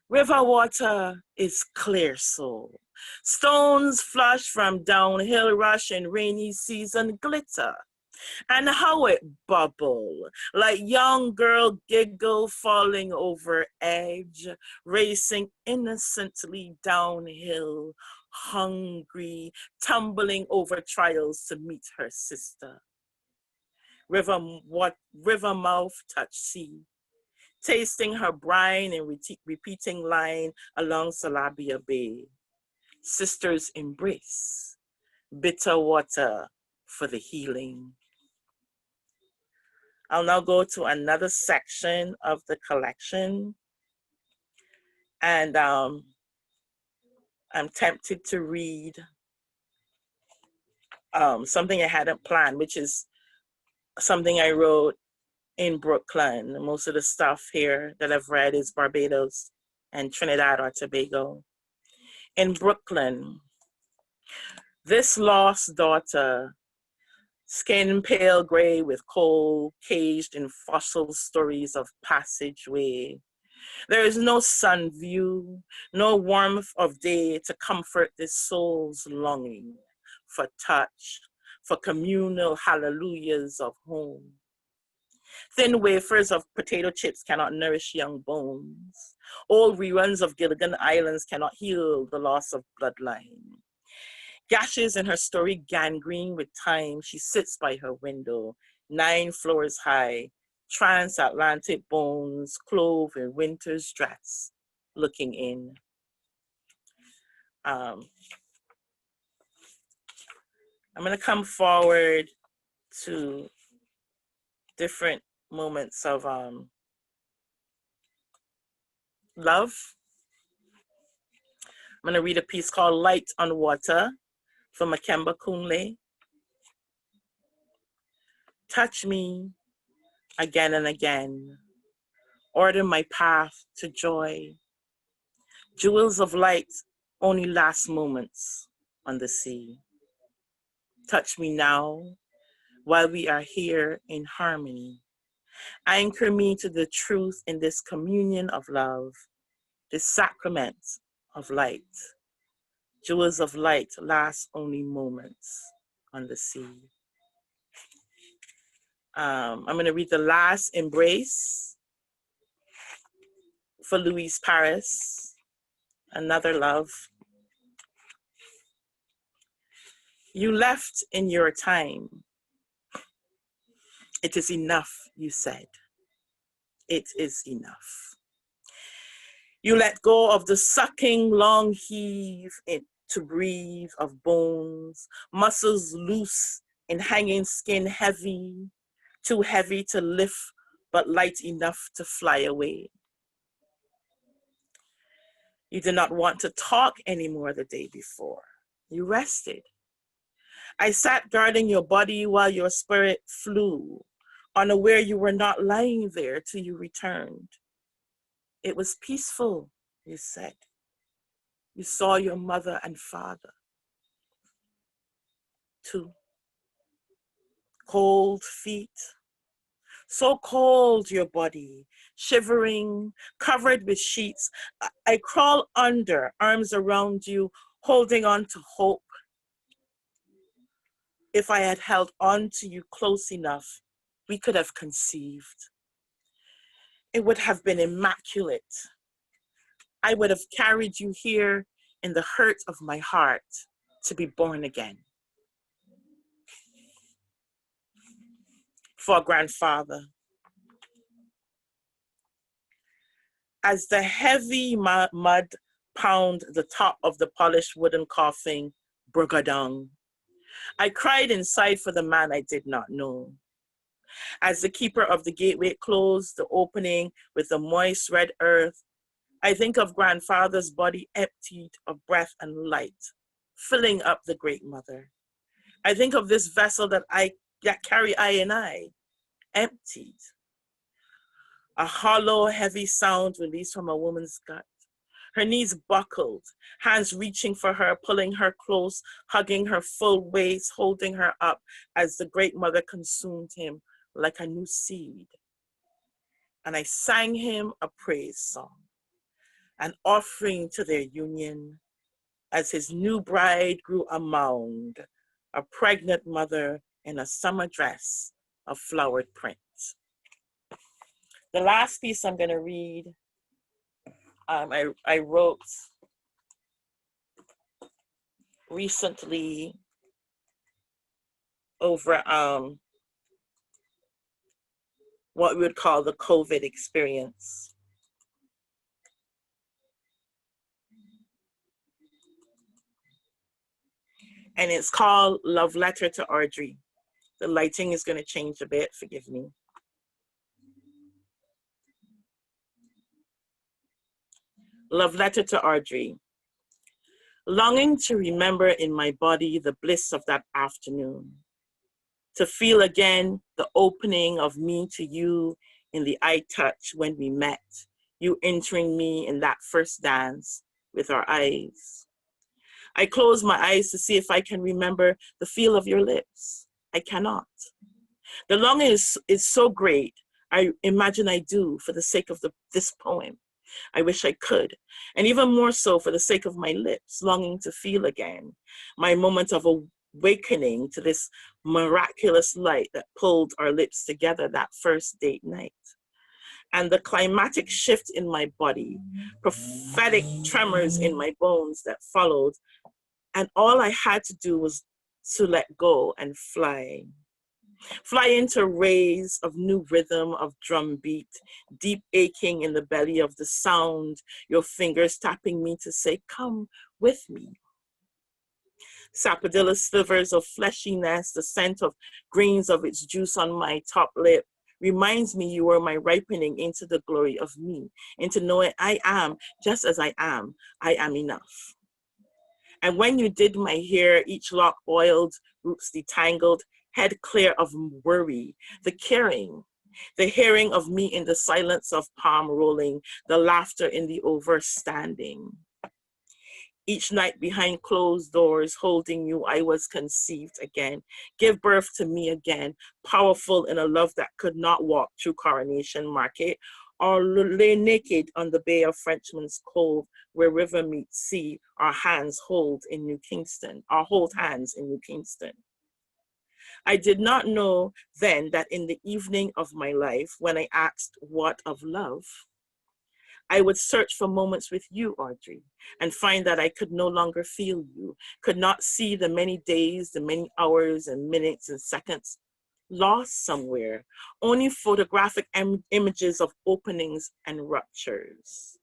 River water is clear so. Stones flush from downhill rush in rainy season glitter. And how it bubble, like young girl giggle falling over edge, racing innocently downhill, hungry, tumbling over trials to meet her sister. River mouth touch sea, tasting her brine and repeating line along Salabia Bay. Sisters embrace, bitter water for the healing. I'll now go to another section of the collection. And I'm tempted to read something I hadn't planned, which is something I wrote in Brooklyn. Most of the stuff here that I've read is Barbados and Trinidad or Tobago. In Brooklyn, this lost daughter, skin pale gray with coal, caged in fossil stories of passageway. There is no sun view, no warmth of day to comfort this soul's longing for touch, for communal hallelujahs of home. Thin wafers of potato chips cannot nourish young bones. Old reruns of Gilligan Islands cannot heal the loss of bloodline. Gashes in her story gangrene with time, she sits by her window, 9 floors high, transatlantic bones clove in winter's dress, looking in. I'm gonna come forward to different moments of love. I'm gonna read a piece called Light on Water from Makemba Kunle. Touch me again and again. Order my path to joy. Jewels of light only last moments on the sea. Touch me now while we are here in harmony. Anchor me to the truth in this communion of love, this sacrament of light. Jewels of light last only moments on the sea. I'm going to read the last embrace for Louise Paris. Another love. You left in your time. It is enough, you said. It is enough. You let go of the sucking long heave to breathe of bones, muscles loose and hanging skin heavy, too heavy to lift, but light enough to fly away. You did not want to talk anymore the day before. You rested. I sat guarding your body while your spirit flew, unaware you were not lying there till you returned. It was peaceful, you said. You saw your mother and father, too. Cold feet, so cold your body, shivering, covered with sheets. I crawl under, arms around you, holding on to hope. If I had held on to you close enough, we could have conceived. It would have been immaculate. I would have carried you here in the hurt of my heart to be born again. For grandfather. As the heavy mud pound the top of the polished wooden coffin, Brugadong, I cried inside for the man I did not know. As the keeper of the gateway closed the opening with the moist red earth, I think of grandfather's body emptied of breath and light, filling up the great mother. I think of this vessel that carry I and I, emptied. A hollow, heavy sound released from a woman's gut. Her knees buckled, hands reaching for her, pulling her close, hugging her full waist, holding her up as the great mother consumed him like a new seed. And I sang him a praise song, an offering to their union, as his new bride grew a mound, a pregnant mother in a summer dress of flowered print. The last piece I'm going to read, I wrote recently over what we would call the COVID experience. And it's called Love Letter to Audrey. The lighting is going to change a bit, forgive me. Love Letter to Audrey. Longing to remember in my body the bliss of that afternoon. To feel again the opening of me to you in the eye touch when we met. You entering me in that first dance with our eyes. I close my eyes to see if I can remember the feel of your lips. I cannot. The longing is so great, I imagine I do for the sake of this poem. I wish I could, and even more so for the sake of my lips, longing to feel again, my moment of awakening to this miraculous light that pulled our lips together that first date night. And the climatic shift in my body, prophetic tremors in my bones that followed, and all I had to do was to let go and fly. Fly into rays of new rhythm of drum beat, deep aching in the belly of the sound, your fingers tapping me to say, come with me. Sapodilla slivers of fleshiness, the scent of grains of its juice on my top lip, reminds me you are my ripening into the glory of me, into knowing I am, just as I am enough. And when you did my hair, each lock oiled, roots detangled, head clear of worry, the caring, the hearing of me in the silence of palm rolling, the laughter in the overstanding. Each night behind closed doors, holding you, I was conceived again. Give birth to me again, powerful in a love that could not walk through Coronation Market or lay naked on the bay of Frenchman's Cove, where river meets sea, our hands hold in New Kingston, or hold hands in New Kingston. I did not know then that in the evening of my life, when I asked what of love, I would search for moments with you, Audrey, and find that I could no longer feel you, could not see the many days, the many hours and minutes and seconds lost somewhere, only photographic images of openings and ruptures.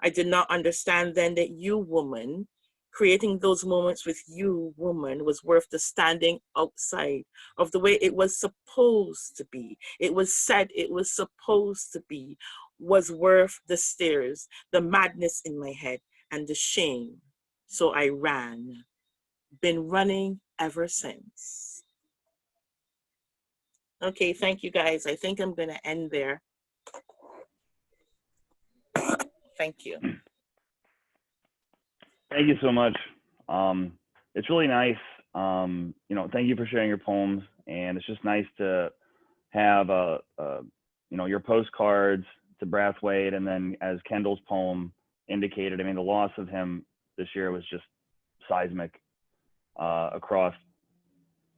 I did not understand then that you, woman, creating those moments with you, woman, was worth the standing outside of the way it was supposed to be. It was said it was supposed to be, was worth the stares, the madness in my head, and the shame. So I ran, been running ever since. Okay, thank you guys. I think I'm gonna end there. Thank you. Thank you so much. It's really nice. Thank you for sharing your poems, and it's just nice to have your postcards to Brathwaite, and then as Kendall's poem indicated, I mean, the loss of him this year was just seismic across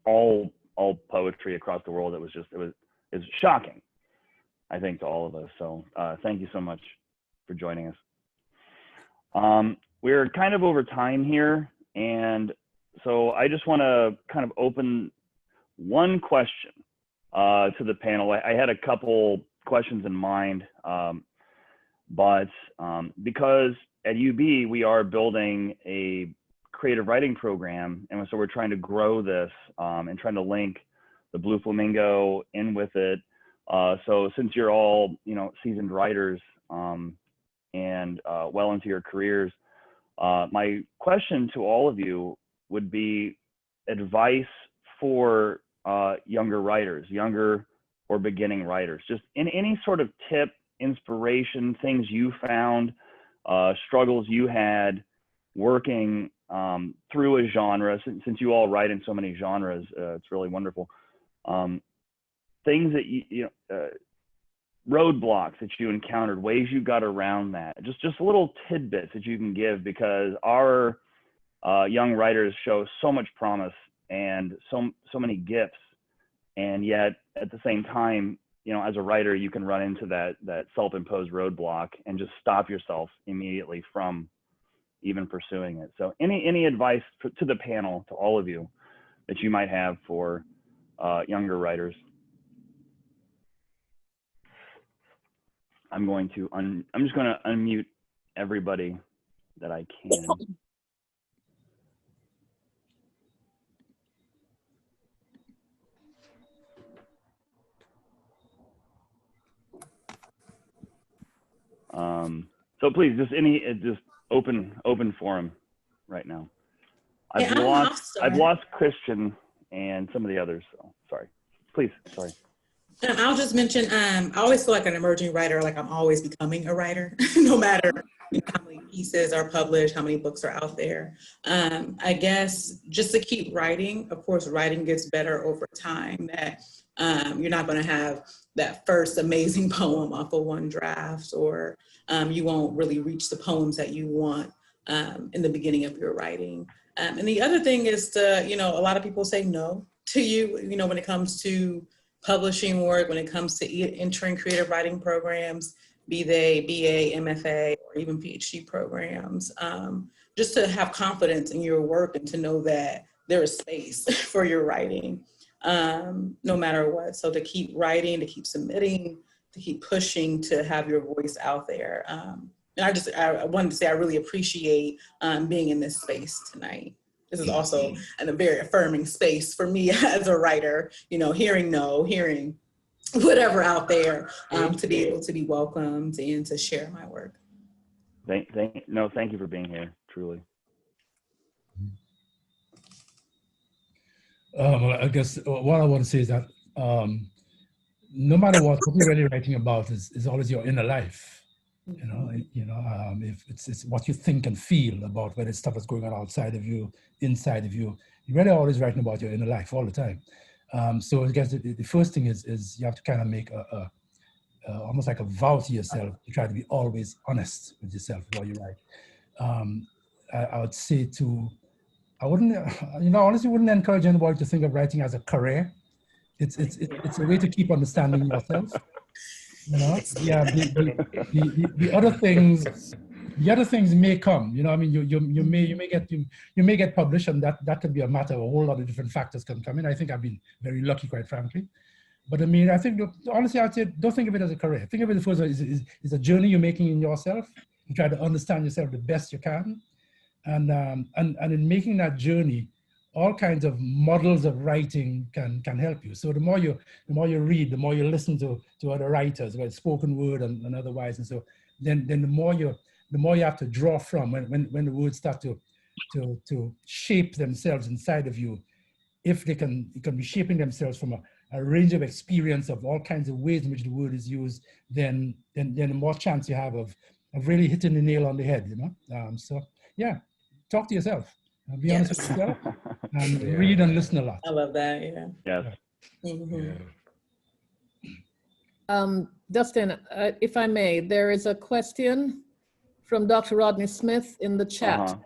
all poetry across the world. It was shocking, I think, to all of us. So thank you so much for joining us. We're kind of over time here, and so I just want to kind of open one question to the panel. I had a couple questions in mind, but because at UB we are building a creative writing program, and so we're trying to grow this and trying to link the Blue Flamingo in with it. So since you're all seasoned writers and well into your careers, my question to all of you would be advice for younger writers, younger or beginning writers, just in any sort of tip, inspiration, things you found, struggles you had working through a genre, since you all write in so many genres. It's really wonderful. Things that roadblocks that you encountered, ways you got around that, just little tidbits that you can give, because our young writers show so much promise and so many gifts, and yet at the same time, as a writer, you can run into that self-imposed roadblock and just stop yourself immediately from even pursuing it. So any advice to the panel, to all of you, that you might have for younger writers? I'm just going to unmute everybody that I can. So please, just open forum right now. I've lost Christian and some of the others, so sorry. Please, sorry. I'll just mention, I always feel like an emerging writer, like I'm always becoming a writer, no matter how many pieces are published, how many books are out there. I guess just to keep writing. Of course, writing gets better over time, that you're not going to have that first amazing poem off of one draft, or you won't really reach the poems that you want in the beginning of your writing. And the other thing is to, a lot of people say no to you, when it comes to publishing work, when it comes to entering creative writing programs, be they BA, MFA, or even PhD programs, just to have confidence in your work and to know that there is space for your writing, no matter what. So to keep writing, to keep submitting, to keep pushing, to have your voice out there. And I wanted to say I really appreciate being in this space tonight. This is also a very affirming space for me as a writer, hearing whatever out there, to be able to be welcomed and to share my work. Thank you for being here, truly. Well, I guess what I want to say is that no matter what you're really writing about is always your inner life. If it's what you think and feel about whether it's stuff that's going on outside of you, inside of you, you're really always writing about your inner life all the time. So I guess the first thing is you have to kind of make almost like a vow to yourself to try to be always honest with yourself while you write. I would say I wouldn't, honestly wouldn't encourage anybody to think of writing as a career. It's a way to keep understanding yourself. Yeah, the other things may come. I mean, you may get published, and that could be a matter of a whole lot of different factors can come in. I think I've been very lucky, quite frankly. But I mean, I think honestly, I'd say don't think of it as a career. Think of it first as a journey you're making in yourself. You try to understand yourself the best you can, and in making that journey, all kinds of models of writing can help you. So the more you read, the more you listen to other writers, whether spoken word and otherwise, and so then the more you have to draw from when the words start to shape themselves inside of you. If they can be shaping themselves from a range of experience of all kinds of ways in which the word is used, then the more chance you have of really hitting the nail on the head. So yeah, talk to yourself. Be honest with yourself, and read and listen a lot. I love that. Yeah. Yes. Mm-hmm. Yeah. Dustin, if I may, there is a question from Dr. Rodney Smith in the chat.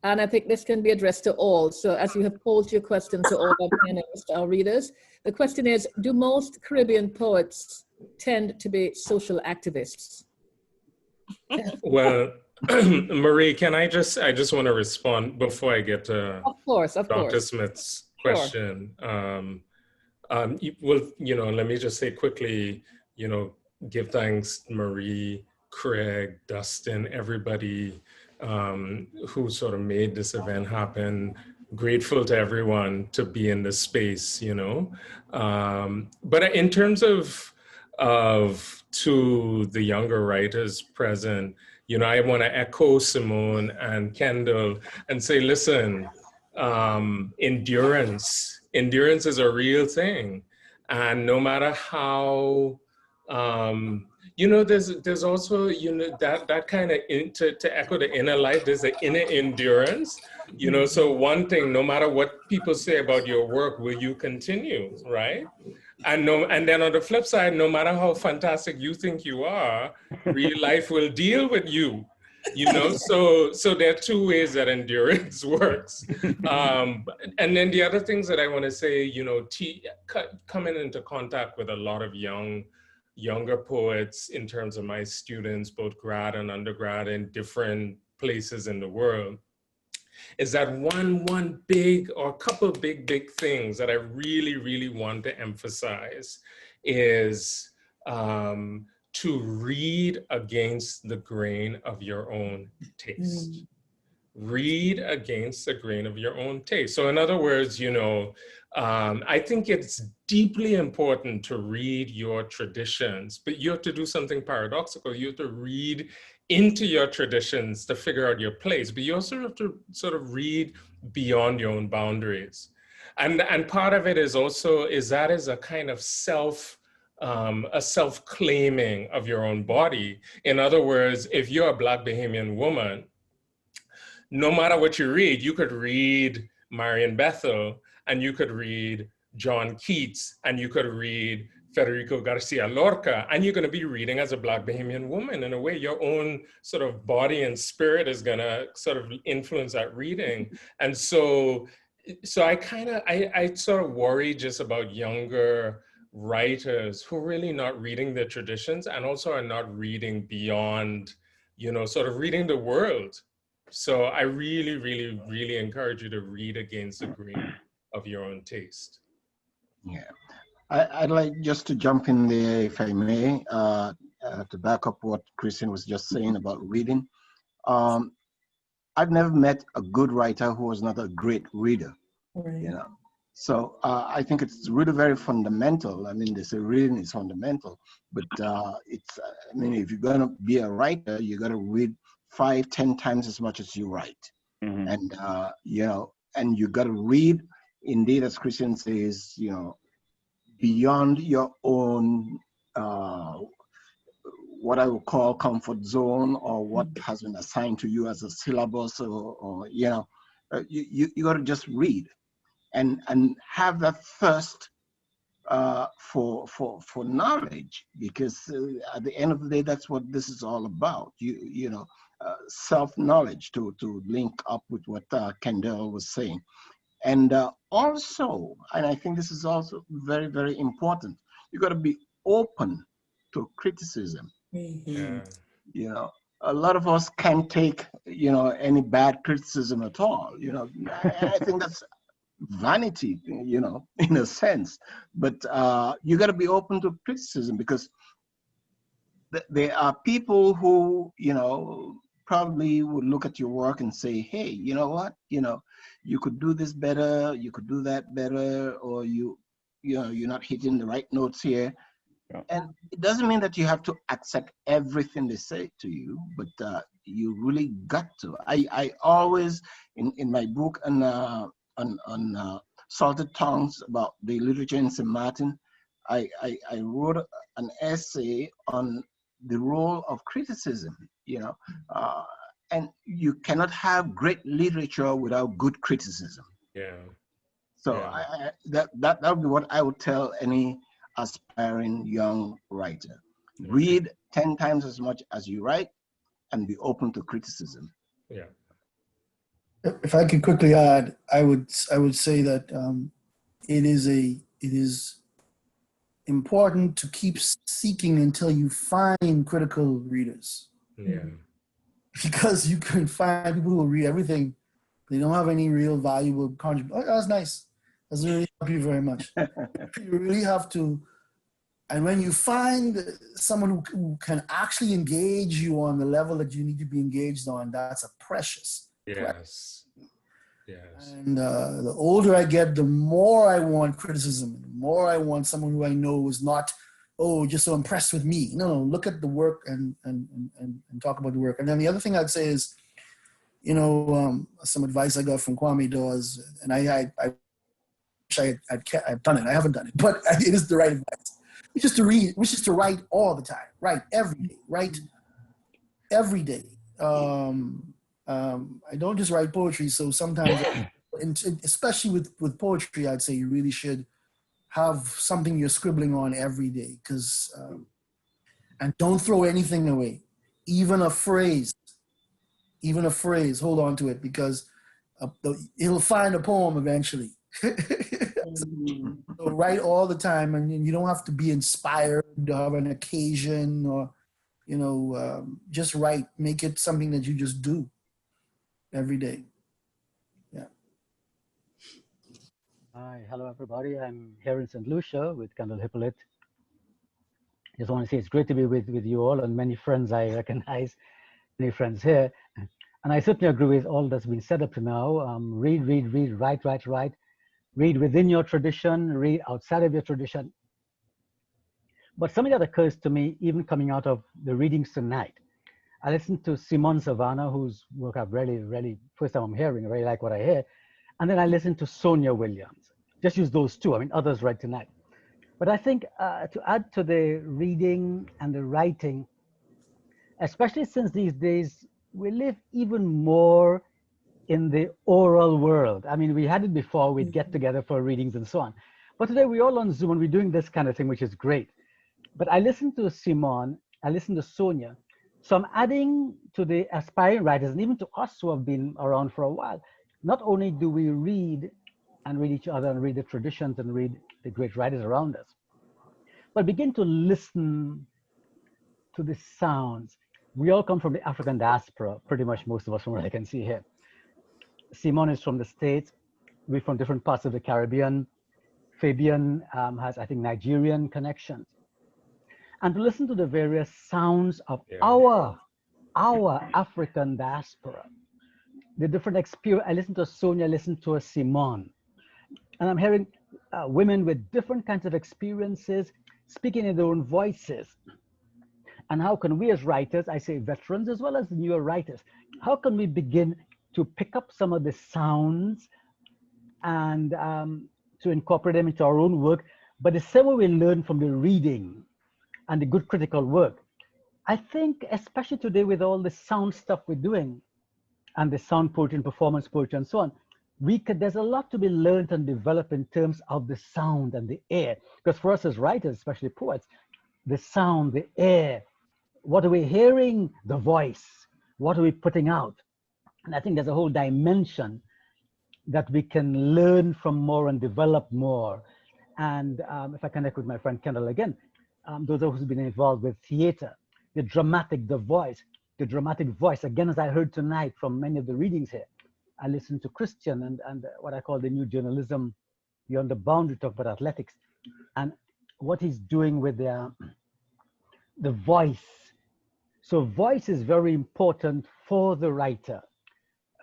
And I think this can be addressed to all. So as you have posed your question to all our readers, the question is, do most Caribbean poets tend to be social activists? Well, Marie, I just want to respond before I get to Dr. Smith's question. Well, let me just say quickly, give thanks, Marie, Craig, Dustin, everybody who sort of made this event happen. Grateful to everyone to be in this space, But in terms of to the younger writers present, I want to echo Simone and Kendall and say, listen, endurance is a real thing. And no matter how, there's also, that kind of, to echo the inner life, there's an inner endurance, so one thing, no matter what people say about your work, will you continue, right? And then on the flip side, no matter how fantastic you think you are, real life will deal with you, so there are two ways that endurance works. And then the other things that I want to say, coming into contact with a lot of younger poets in terms of my students, both grad and undergrad in different places in the world, is that one big or a couple of big things that I really, really want to emphasize is to read against the grain of your own taste. Read against the grain of your own taste. So in other words, I think it's deeply important to read your traditions, but you have to do something paradoxical. You have to read into your traditions to figure out your place, but you also have to sort of read beyond your own boundaries. And part of it is also, that is a kind of self-claiming of your own body. In other words, if you're a Black Bahamian woman, no matter what you read, you could read Marion Bethel, and you could read John Keats, and you could read Federico Garcia Lorca, and you're going to be reading as a Black Bahamian woman. In a way, your own sort of body and spirit is going to sort of influence that reading. And so I sort of worry just about younger writers who are really not reading their traditions and also are not reading beyond, sort of reading the world. So I really, really, really encourage you to read against the grain of your own taste. Yeah. I'd like just to jump in there, if I may, to back up what Christian was just saying about reading. I've never met a good writer who was not a great reader, Right. So I think it's really very fundamental. I mean, they say reading is fundamental, but if you're going to be a writer, you got to read 5-10 times as much as you write. Mm-hmm. And, and you got to read, indeed, as Christian says, beyond your own, what I would call comfort zone, or what has been assigned to you as a syllabus, or you got to just read and have that first for knowledge, because at the end of the day, that's what this is all about. You know, self-knowledge, to link up with what Kendall was saying. And also, and I think this is also very, very important, you got to be open to criticism. Yeah. You know, a lot of us can't take, you know, any bad criticism at all. You know, I think that's vanity, you know, in a sense. But you got to be open to criticism, because there are people who, you know, probably would look at your work and say, hey, you know what, you know, you could do this better, you could do that better, or you know, you're not hitting the right notes here. Yeah. And it doesn't mean that you have to accept everything they say to you, but you really got to. I always, in my book on Salted Tongues about the literature in St. Martin, I wrote an essay on the role of criticism, you know, and you cannot have great literature without good criticism. Yeah. So Yeah. that would be what I would tell any aspiring young writer. Read 10 times as much as you write, and be open to criticism. Yeah. If I could quickly add, I would say that it is important to keep seeking until you find critical readers. Yeah. Because you can find people who will read everything. They don't have any real valuable contribution. Oh, that's nice. That's really help you very much. You really have to. And when you find someone who can actually engage you on the level that you need to be engaged on, that's a precious. Yes. Yes. And the older I get, the more I want criticism, the more I want someone who I know is not, oh, just so impressed with me. No, look at the work and talk about the work. And then the other thing I'd say is, you know, some advice I got from Kwame Dawes, and I wish I'd done it. I haven't done it, but it is the right advice. Which is to read, which is to write all the time, write every day, write every day. I don't just write poetry, so sometimes, especially with poetry, I'd say you really should have something you're scribbling on every day, because and don't throw anything away, even a phrase, hold on to it, because he'll find a poem eventually. So write all the time, and you don't have to be inspired to have an occasion, or, you know, just write. Make it something that you just do every day. Yeah. Hi, hello everybody. I'm here in St. Lucia with Kendall Hippolyte. Just want to say it's great to be with you all, and many friends I recognize, many friends here. And I certainly agree with all that's been said up to now. Read, write. Read within your tradition, read outside of your tradition. But something that occurs to me, even coming out of the readings tonight, I listened to Simone Savannah, whose work I've really, first time I'm hearing, I really like what I hear. And then I listened to Sonia Williams. Just use those two. I mean, others read tonight. But I think to add to the reading and the writing, especially since these days, we live even more in the oral world. I mean, we had it before, we'd get together for readings and so on. But today we're all on Zoom and we're doing this kind of thing, which is great. But I listened to Simone, I listened to Sonia. So I'm adding to the aspiring writers, and even to us who have been around for a while. Not only do we read and read each other and read the traditions and read the great writers around us, but begin to listen to the sounds. We all come from the African diaspora, pretty much most of us from what I can see here. Simone is from the States. We're from different parts of the Caribbean. Fabian has, I think, Nigerian connections. And to listen to the various sounds of our African diaspora, the different experience. I listened to Sonia, I listened to Simone. And I'm hearing women with different kinds of experiences speaking in their own voices. And how can we as writers, I say veterans as well as newer writers, how can we begin to pick up some of the sounds and to incorporate them into our own work, but the same way we learn from the reading and the good critical work. I think, especially today with all the sound stuff we're doing and the sound poetry and performance poetry and so on, there's a lot to be learned and developed in terms of the sound and the air. Because for us as writers, especially poets, the sound, the air, what are we hearing? The voice. What are we putting out? And I think there's a whole dimension that we can learn from more and develop more. And if I connect with my friend Kendall again, those of us who've been involved with theater, the dramatic voice, again, as I heard tonight from many of the readings here, I listened to Christian and what I call the new journalism beyond the boundary, talk about athletics, and what he's doing with the voice. So voice is very important for the writer.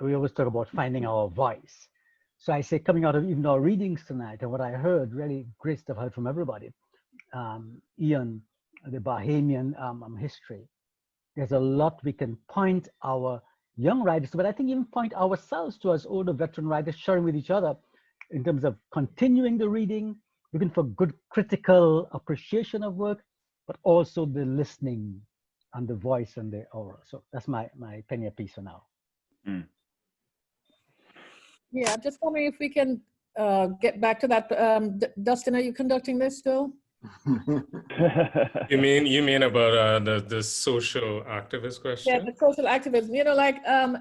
We always talk about finding our voice. So I say, coming out of even our readings tonight and what I heard, really great stuff I heard from everybody. Ian, the Bahamian history. There's a lot we can point our young writers to, but I think even point ourselves to as older veteran writers, sharing with each other in terms of continuing the reading, looking for good critical appreciation of work, but also the listening and the voice and the aura. So that's my penny piece for now. Mm. Yeah, I'm just wondering if we can get back to that. Dustin, are you conducting this still? You mean about the social activist question? Yeah, the social activism. You know, like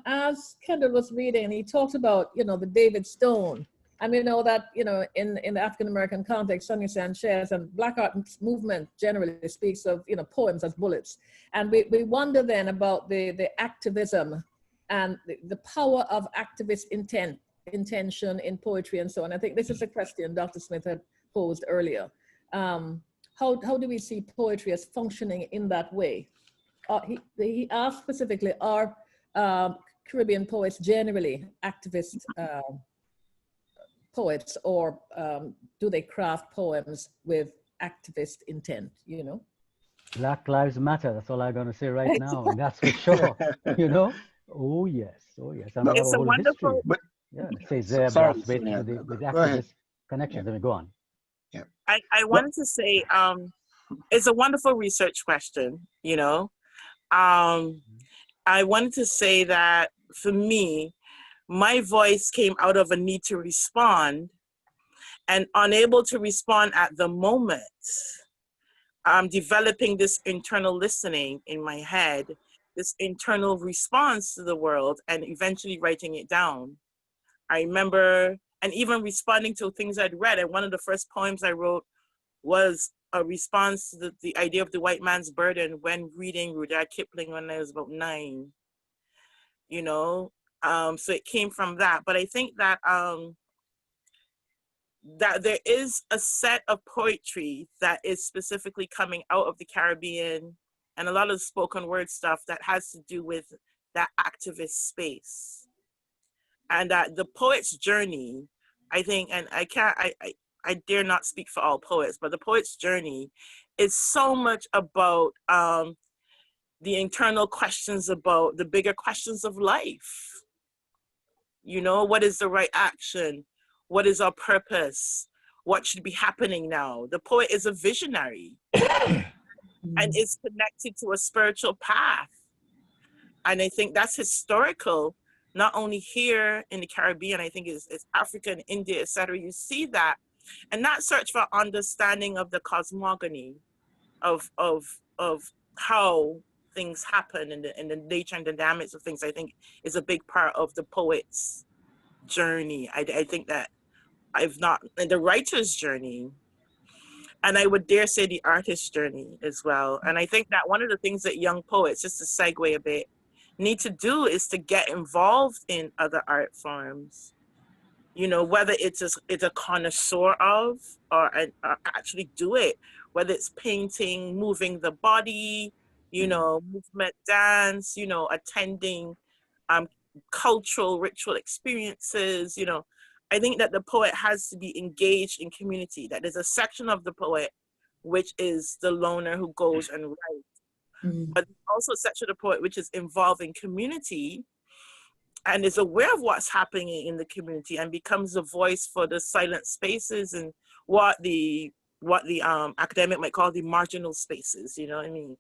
as Kendall was reading, he talked about, you know, the David Stone. And we know that, you know, in the African American context, Sonny Sanchez and Black art movement generally speaks of, you know, poems as bullets. And we wonder then about the activism and the power of activist intention in poetry and so on. I think this is a question Dr. Smith had posed earlier. How do we see poetry as functioning in that way? He asked specifically, are Caribbean poets generally activist poets, or do they craft poems with activist intent, you know? Black Lives Matter, that's all I'm gonna say right now, and that's for sure, you know? Oh yes, oh yes. And we have a whole history. But yeah, it says there, sorry, with the go activist ahead. connections. Let me go on. Yeah. I wanted to say, it's a wonderful research question, you know. I wanted to say that for me, my voice came out of a need to respond, and unable to respond at the moment. I'm developing this internal listening in my head, this internal response to the world, and eventually writing it down. I remember, and even responding to things I'd read, and one of the first poems I wrote was a response to the idea of the white man's burden when reading Rudyard Kipling when I was about 9, you know? So it came from that. But I think that that there is a set of poetry that is specifically coming out of the Caribbean, and a lot of spoken word stuff that has to do with that activist space. And that the poet's journey, I think, and I dare not speak for all poets, but the poet's journey is so much about the internal questions, about the bigger questions of life. You know, what is the right action? What is our purpose? What should be happening now? The poet is a visionary and is connected to a spiritual path. And I think that's historical, not only here in the Caribbean, I think it's Africa and India, etc. You see that. And that search for understanding of the cosmogony of how things happen and the nature and dynamics of things, I think is a big part of the poet's journey. I think that and the writer's journey, and I would dare say the artist's journey as well. And I think that one of the things that young poets, just to segue a bit, need to do is to get involved in other art forms. You know, whether it's a connoisseur of, or actually do it, whether it's painting, moving the body, you know, movement, dance, you know, attending cultural ritual experiences, you know. I think that the poet has to be engaged in community, that there's a section of the poet which is the loner who goes and writes, but also a section of the poet which is involved in community and is aware of what's happening in the community and becomes a voice for the silent spaces and what the academic might call the marginal spaces, you know what I mean?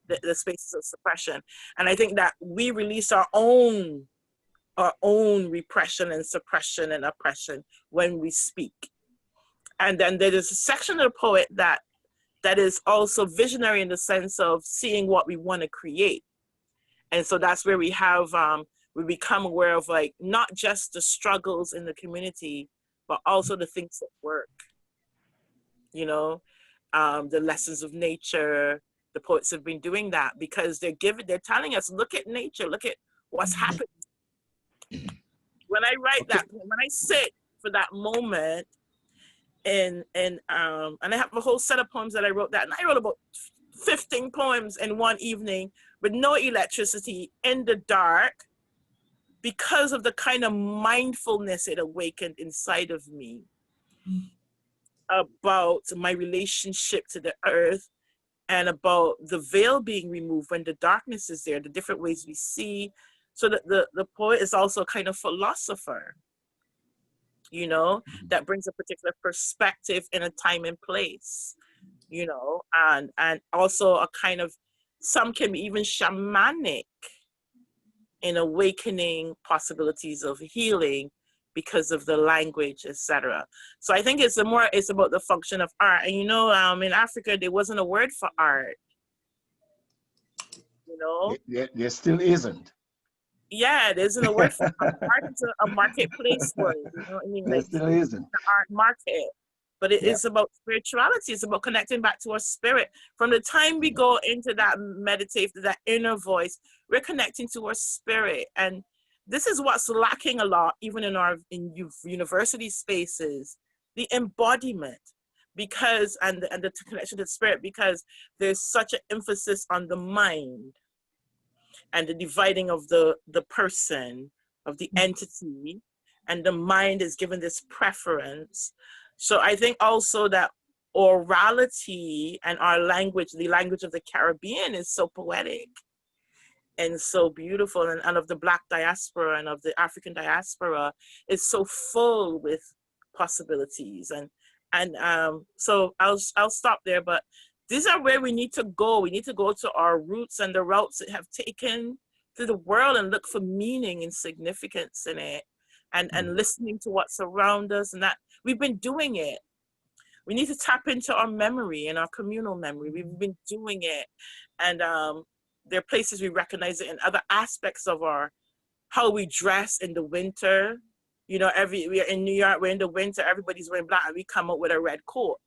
The spaces of suppression. And I think that we release our own our own repression and suppression and oppression when we speak. And then there is a section of the poet that is also visionary in the sense of seeing what we want to create. And so that's where we have, we become aware of like, not just the struggles in the community, but also the things that work, you know, the lessons of nature. The poets have been doing that because they're telling us, look at nature, look at what's happening. When I write that, when I sit for that moment, and I have a whole set of poems that I wrote that, and I wrote about 15 poems in one evening with no electricity in the dark because of the kind of mindfulness it awakened inside of me about my relationship to the earth and about the veil being removed when the darkness is there, the different ways we see. So that the poet is also a kind of philosopher, you know, that brings a particular perspective in a time and place, you know, and also a kind of, some can be even shamanic in awakening possibilities of healing because of the language, etc. So I think it's about the function of art. And you know, in Africa, there wasn't a word for art, you know? There still isn't. Yeah, there isn't a word for art. Art is a marketplace word, you know what I mean? There Like, still isn't. The art market. But it is about spirituality. It's about connecting back to our spirit. From the time we go into that meditation, that inner voice, we're connecting to our spirit. And this is what's lacking a lot, even in university spaces, the embodiment, because, and the connection to the spirit, because there's such an emphasis on the mind and the dividing of the person, of the entity, and the mind is given this preference. So I think also that orality and our language, the language of the Caribbean, is so poetic and so beautiful, and of the Black diaspora and of the African diaspora is so full with possibilities. And so I'll stop there, but these are where we need to go. We need to go to our roots and the routes that have taken through the world and look for meaning and significance in it, and listening to what's around us, and that we've been doing it. We need to tap into our memory and our communal memory. We've been doing it. And there are places we recognize it in other aspects of how we dress in the winter. You know, we are in New York, we're in the winter, everybody's wearing black, and we come out with a red coat.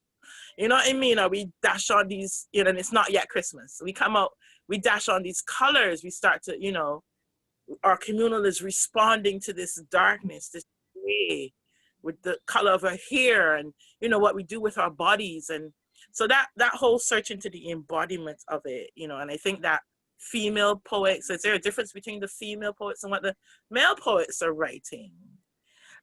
You know what I mean? Or we dash on these, you know, and it's not yet Christmas. We come out, we dash on these colors, we start to, you know, our communal is responding to this darkness, this gray, with the color of our hair, and, you know, what we do with our bodies. And so that whole search into the embodiment of it, you know, and I think that female poets, is there a difference between the female poets and what the male poets are writing?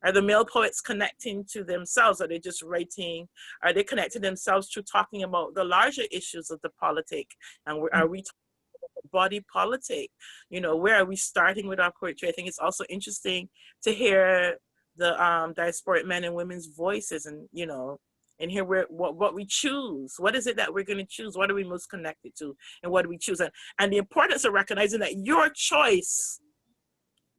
Are the male poets connecting to themselves? Are they just writing? Are they connecting themselves through talking about the larger issues of the politic? And are we talking about the body politic? You know, where are we starting with our poetry? I think it's also interesting to hear the diasporic men and women's voices, and, you know, and hear what we choose. What is it that we're going to choose? What are we most connected to? And what do we choose? And the importance of recognizing that your choice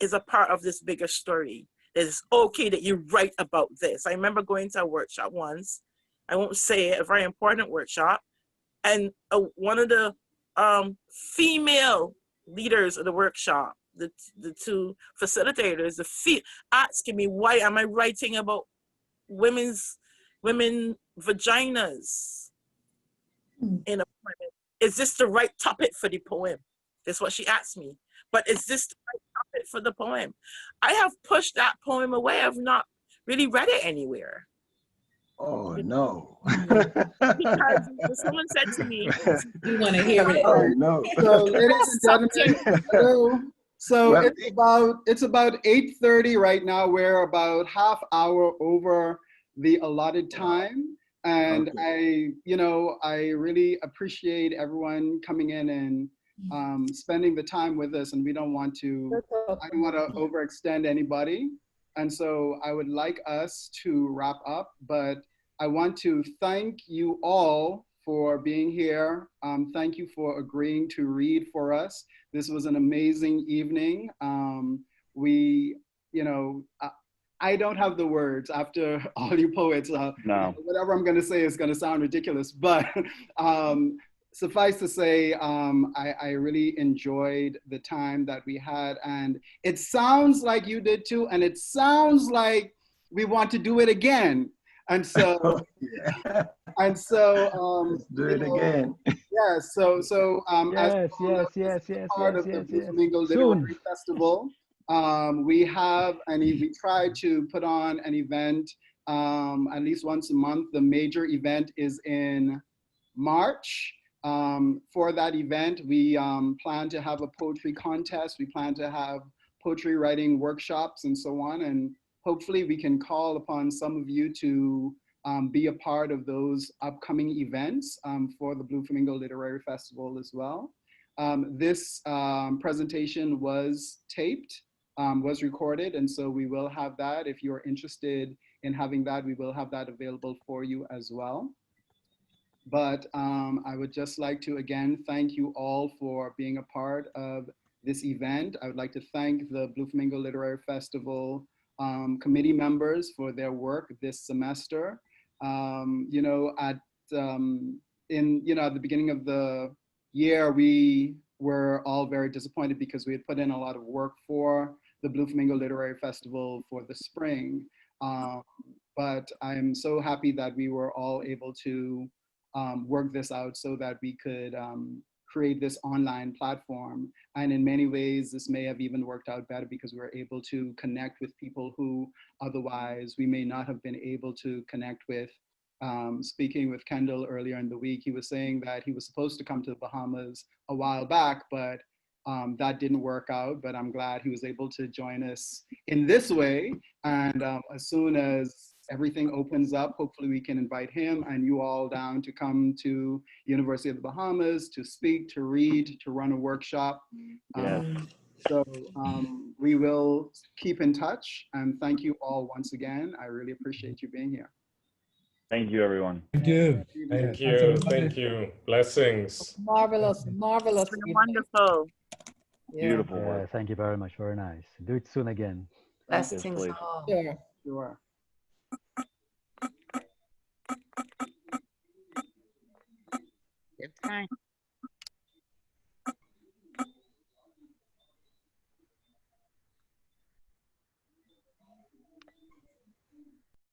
is a part of this bigger story. It's okay that you write about this. I remember going to a workshop once, I won't say it, a very important workshop, and one of the female leaders of the workshop, the two facilitators, asking me, why am I writing about women vaginas in a poem? Is this the right topic for the poem? That's what she asked me. But is this the right topic for the poem? I have pushed that poem away. I've not really read it anywhere. Oh, no. Because someone said to me, you want to hear it. Oh, no. So, ladies and gentlemen, hello. So it's about 8:30 right now. We're about half hour over the allotted time. And I really appreciate everyone coming in and spending the time with us. And I don't want to overextend anybody. And so I would like us to wrap up, but I want to thank you all for being here. Thank you for agreeing to read for us. This was an amazing evening. we, you know, I don't have the words after all you poets. No. Whatever I'm going to say is going to sound ridiculous, but suffice to say, I really enjoyed the time that we had, and it sounds like you did too, and it sounds like we want to do it again. And so, let's do it again. Yeah, so yes, part of the Blue Flamingo Literary Festival, we try to put on an event at least once a month. The major event is in March. For that event, we plan to have a poetry contest. We plan to have poetry writing workshops and so on. And hopefully we can call upon some of you to be a part of those upcoming events for the Blue Flamingo Literary Festival as well. This presentation was taped, was recorded, and so we will have that. If you're interested in having that, we will have that available for you as well. But I would just like to again thank you all for being a part of this event. I would like to thank the Blue Flamingo Literary Festival committee members for their work this semester. You know, at the beginning of the year, we were all very disappointed because we had put in a lot of work for the Blue Flamingo Literary Festival for the spring. But I'm so happy that we were all able to work this out so that we could create this online platform. And in many ways, this may have even worked out better because we were able to connect with people who otherwise we may not have been able to connect with. Speaking with Kendall earlier in the week, he was saying that he was supposed to come to the Bahamas a while back, but that didn't work out. But I'm glad he was able to join us in this way. And as soon as everything opens up, hopefully we can invite him and you all down to come to University of the Bahamas to speak, to read, to run a workshop. So we will keep in touch, and thank you all once again. I really appreciate you being here. Thank you, everyone. Thank you. Thank you. Thank you. Blessings. Marvelous, marvelous. Wonderful. Yeah. Beautiful work. Thank you very much. Very nice. Do it soon again. Blessings Yes, all. Sure. Sure. Good time.